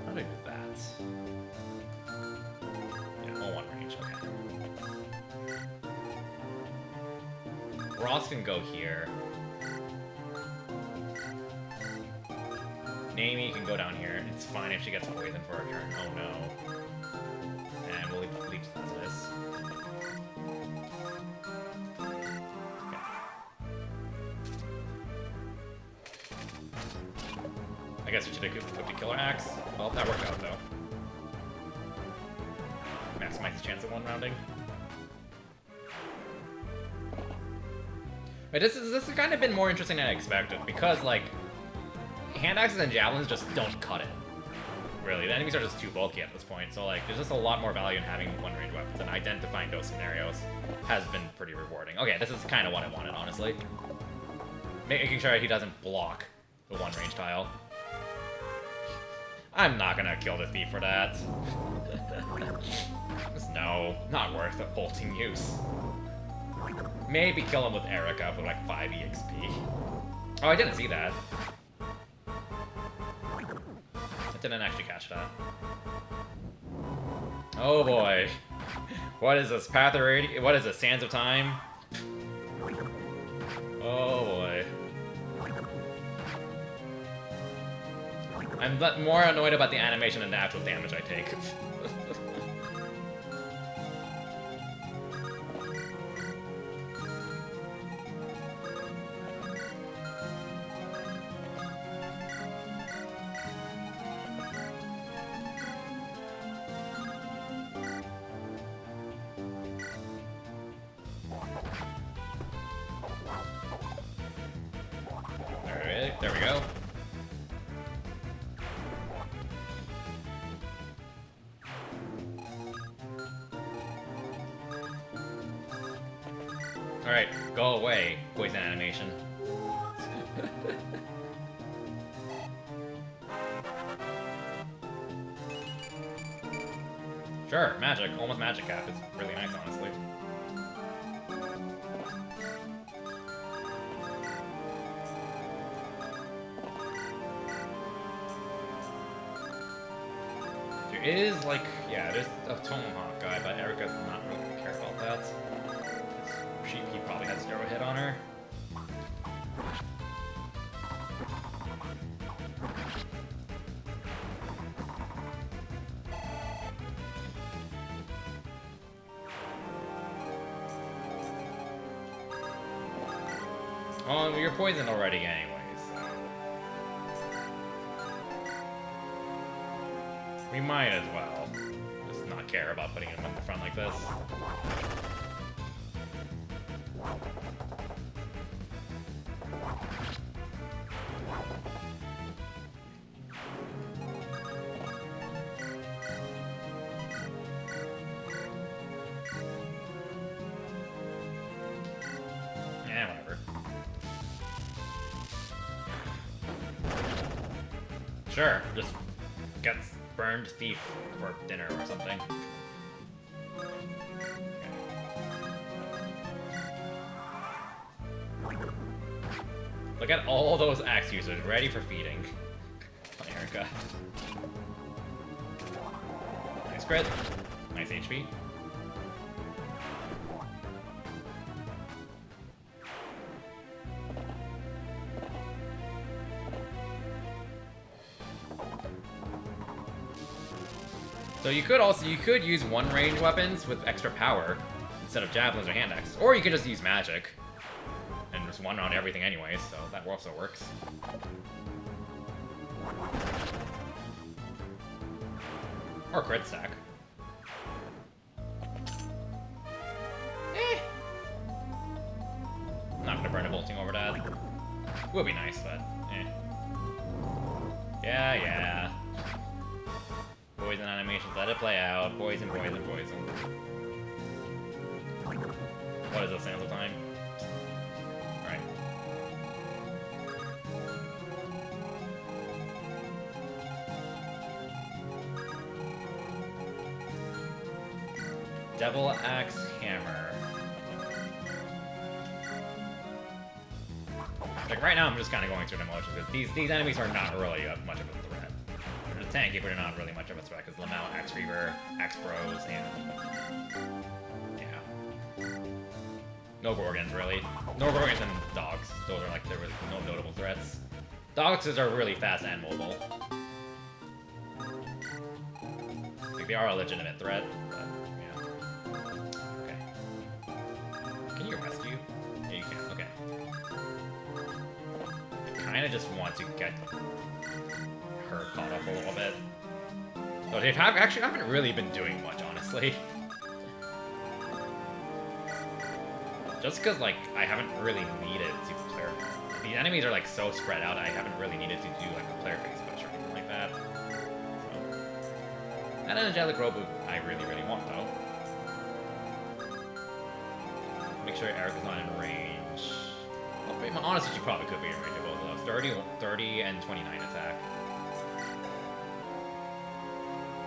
How do I do that? Ross can go here. Naomi can go down here. It's fine if she gets poisoned for her turn. Oh no. And we'll leave as this. Okay. I guess we should have equipped a killer axe. Well, that worked out though. Maximize the chance of one rounding. But this has kind of been more interesting than I expected, because, like, hand axes and javelins just don't cut it. Really, the enemies are just too bulky at this point, so, like, there's just a lot more value in having one-range weapons, and identifying those scenarios has been pretty rewarding. Okay, this is kind of what I wanted, honestly. Making sure he doesn't block the one-range tile. I'm not gonna kill the thief for that. Just no, not worth a bolting use. Maybe kill him with Erica for like 5 EXP. Oh, I didn't see that. I didn't actually catch that. Oh boy. What is this? Path of Radiance? What is this? Sands of Time? Oh boy. I'm more annoyed about the animation than the actual damage I take. Okay, there we go. Alright, go away, poison animation. Sure, magic, almost magic cap. It's really nice, honestly. There is, like, yeah, there's a tomahawk guy, but Erica does not really care about that. He probably has 0 hit on her. Oh, you're poisoned already anyways, so... we might as well just not care about putting him in the front like this. Yeah, whatever. Sure, just gets burned thief for dinner or something. Look at all those axe users ready for feeding. Erica. Nice crit. Nice HP. So you could use one range weapons with extra power instead of javelins or hand axes, or you could just use magic and just one on everything anyways. So that also works. Or crit stack. I'm not gonna burn a bolting over that. Would be nice, but yeah. Poison animations, let it play out. Poison, poison, poison. What is this sample time? Alright. Devil Axe Hammer. Like right now I'm just kind of going through the motions because these enemies are not really much of a threat. They're tanky, but they're not really much of a threat because Lamau, Axe Reaver, Axe Bros, and yeah, no Gorgons really. No Gorgons and dogs. Those are like there was no notable threats. Dogs are really fast and mobile. Like they are a legitimate threat, but yeah. Okay. Can you rescue? Yeah, you can. Okay. I kind of just want to get her caught up a little bit. So they haven't really been doing much, honestly. Just because, like, I haven't really needed to player. These enemies are, like, so spread out, I haven't really needed to do, like, a player face push or anything like that. So. And an Angelic Robe I really, really want, though. Make sure Erica's not in range. Well, honestly, she probably could be in range of both of those. 30 and 29 attack.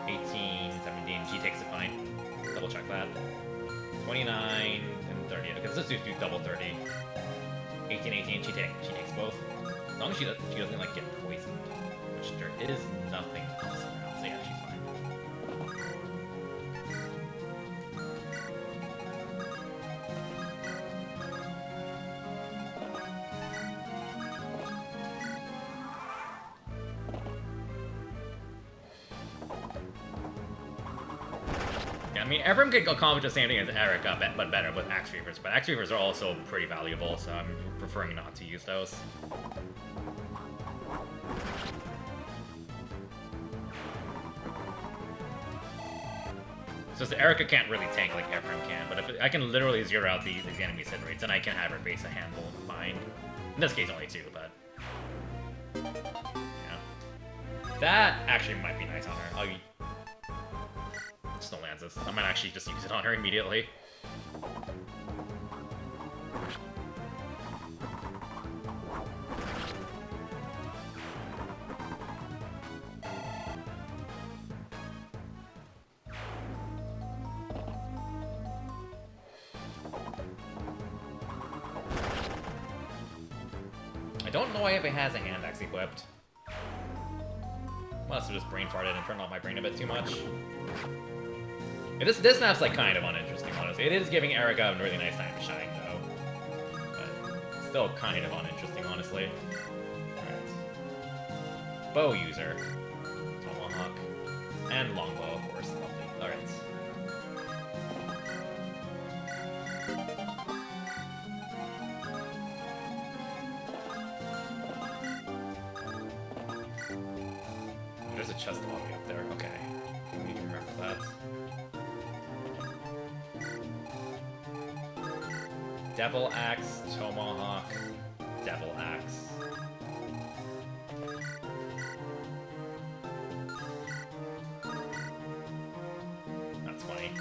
18, 17, she takes it fine. Double check that. 29 and 30. Okay, let's just do double 30. 18, 18, she takes both. As long as she doesn't like get poisoned, which there is nothing else around. So yeah, she's fine. I mean, everyone could accomplish the same thing as Erica, but better with Axe Reavers. But Axe Reavers are also pretty valuable, so I'm preferring not to use those. So Erica can't really tank like Ephraim can, but if I can literally zero out the enemy's hit rates, then I can have her face a handful fine. In this case, only 2, but Yeah. That actually might be nice on her. I'll Snow Lances. I might actually just use it on her immediately. I don't know if it has a hand axe equipped. Must have just brain farted and turned off my brain a bit too much. Yeah, this map's like kind of uninteresting, honestly. It is giving Erica a really nice time to shine, though. But still kind of uninteresting, honestly. Alright. Bow user. Tomahawk. And longbow, of course. Lovely. Alright. There's a chest all the way up there. Okay. I need to remember that. Devil Axe, Tomahawk, Devil Axe. That's funny.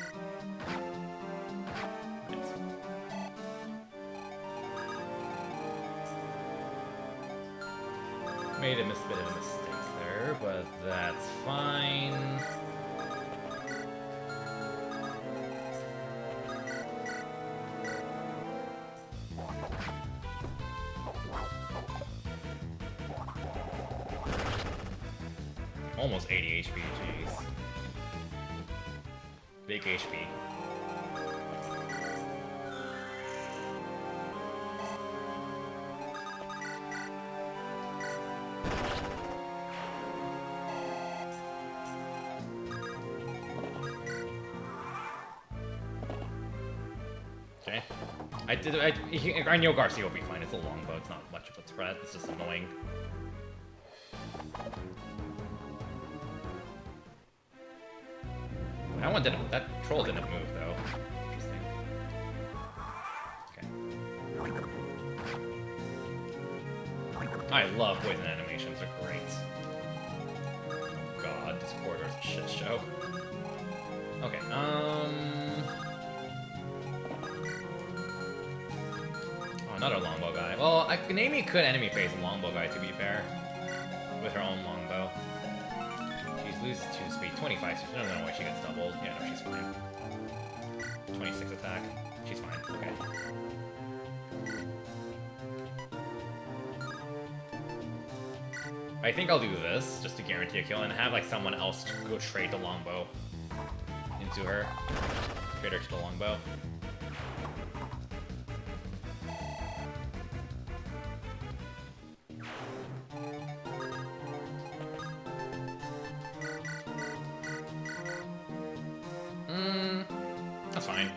Made a bit of a mistake there, but that's fine. Almost 80 HP, jeez. Big HP. Okay. I know Garcia will be fine. It's a longbow. It's not much of a threat. It's just annoying. That one didn't. That troll didn't move though. Interesting. Okay. I love poison animations. They're great. Oh God, this corridor's a shit show. Okay. Oh, another longbow guy. Well, Amy could enemy phase a longbow guy, to be fair, with her own longbow. She loses 2 speed, 25 speed. I don't know why she gets doubled. Yeah, no, she's fine. 26 attack. She's fine. Okay. I think I'll do this, just to guarantee a kill, and have, like, someone else go trade the longbow into her. Trade her to the longbow. That's fine.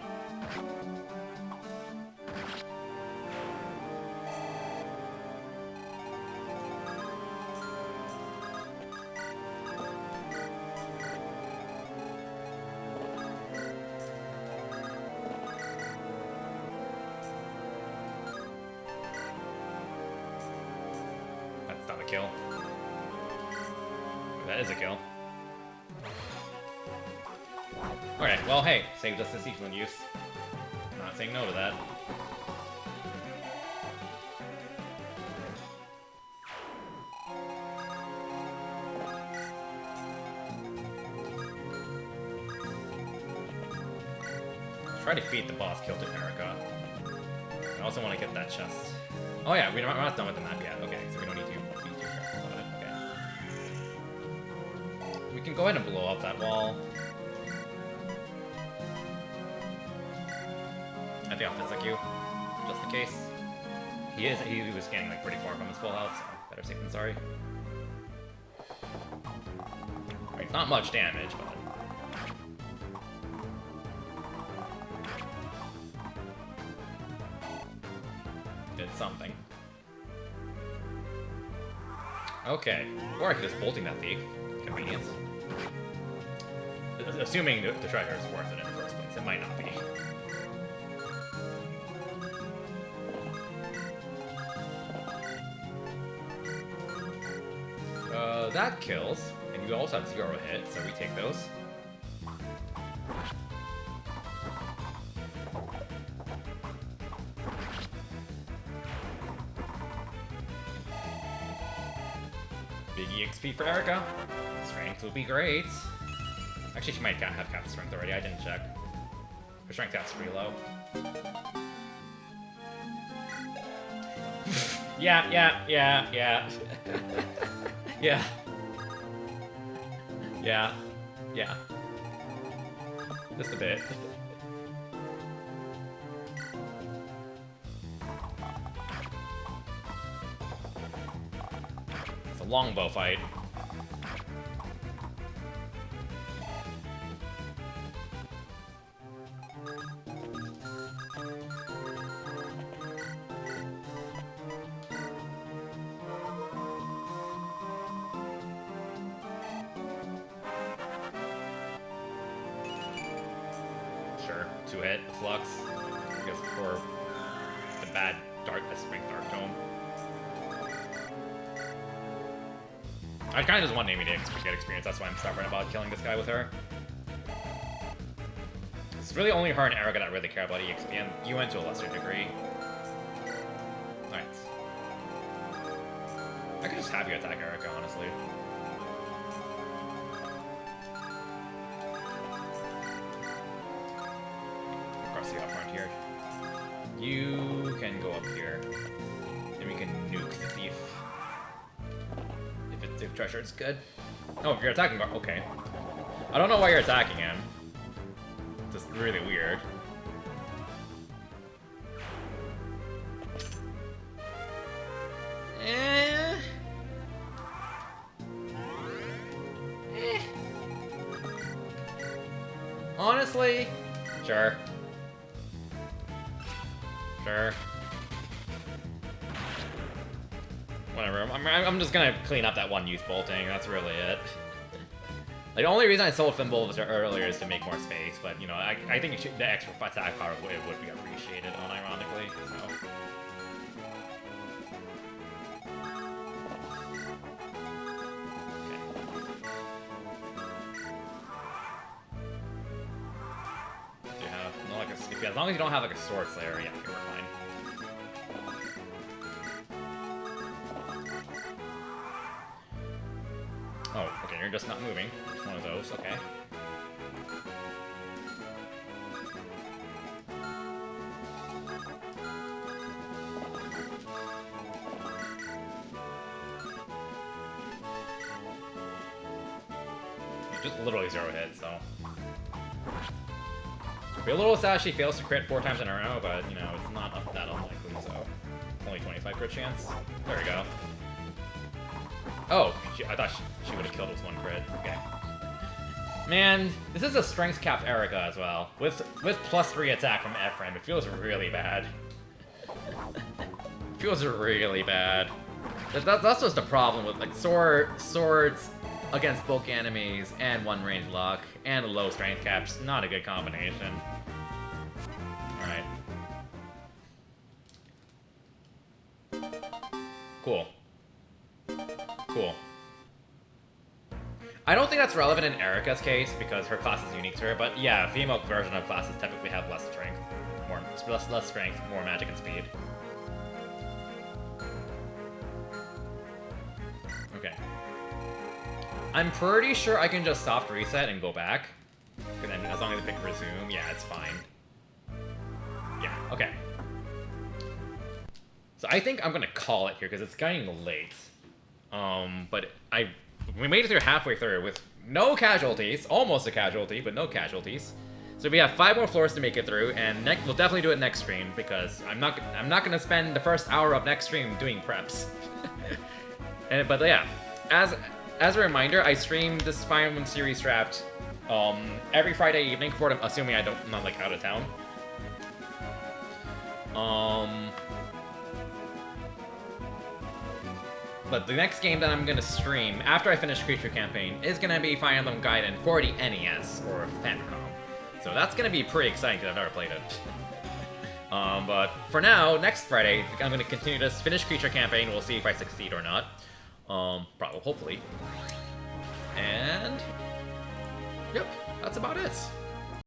That's not a kill. That is a kill. Alright, well, hey, saved us the sequence use. Not saying no to that. Try to defeat the boss kill to Erica. I also want to get that chest. Oh yeah, we're not done with the map yet. Okay, so we don't need to be too careful about it. Okay. We can go ahead and blow up that wall. I think I'll physic you, just in case. He was getting like pretty far from his full health, so better safe than sorry. Right, not much damage, but did something. Okay, or I could just bolting that thief. Convenience. Assuming the treasure is worth it in the first place, it might not be. That kills. And you also have 0 hit, so we take those. Big EXP for Erica. Strength will be great. Actually, she might have cap strength already. I didn't check. Her strength cap's pretty low. Yeah. Yeah. Just a bit. It's a longbow fight. Sure, 2-hit, flux. I guess for the bad strength dark tome. I kind of just want Amy to get experience, that's why I'm stubborn about killing this guy with her. It's really only her and Erica that really care about EXP, and you went to a lesser degree. Alright. I could just have you attack Erica, honestly. Across the up front here. You can go up here. And we can nuke the thief. If treasure, it's good. Oh, you're attacking. Okay. I don't know why you're attacking him. Just really weird. Honestly, sure. Sure. Whatever. I'm just gonna clean up that one youth bolting. That's really it. Like, the only reason I sold Thimble earlier is to make more space, but you know, I think the extra attack power would be appreciated, unironically. So. Okay. As long as you don't have like a sword slayer, yeah, we're fine. Oh, okay, you're just not moving. It's one of those, okay. Just literally 0 hits, so. It'd be a little sad she fails to crit 4 times in a row, but, you know, it's not that unlikely, so. Only 25 crit chance. There we go. Oh, I thought she would have killed with 1 crit. Okay. Man, this is a strength capped Erica as well. With +3 attack from Ephraim, it feels really bad. It feels really bad. That's just the problem with like swords against bulk enemies and 1 range lock and low strength caps. Not a good combination. Alright. Cool. Cool. I don't think that's relevant in Erica's case because her class is unique to her, but yeah, female version of classes typically have less strength, less strength, more magic and speed. Okay. I'm pretty sure I can just soft reset and go back. And then as long as I pick resume, yeah, it's fine. Yeah, okay. So I think I'm gonna call it here because it's getting late. But we made it through halfway through with no casualties, almost a casualty, but no casualties. So we have 5 more floors to make it through, and we'll definitely do it next stream because I'm not gonna spend the first hour of next stream doing preps. But yeah, as a reminder, I stream this Fire Emblem series draft every Friday evening for them, assuming I'm not like out of town. But the next game that I'm going to stream after I finish Creature Campaign is going to be Fire Emblem Gaiden for the NES or Famicom. So that's going to be pretty exciting because I've never played it. But for now, next Friday, I'm going to continue to finish Creature Campaign. We'll see if I succeed or not. Probably, hopefully. And... yep, that's about it.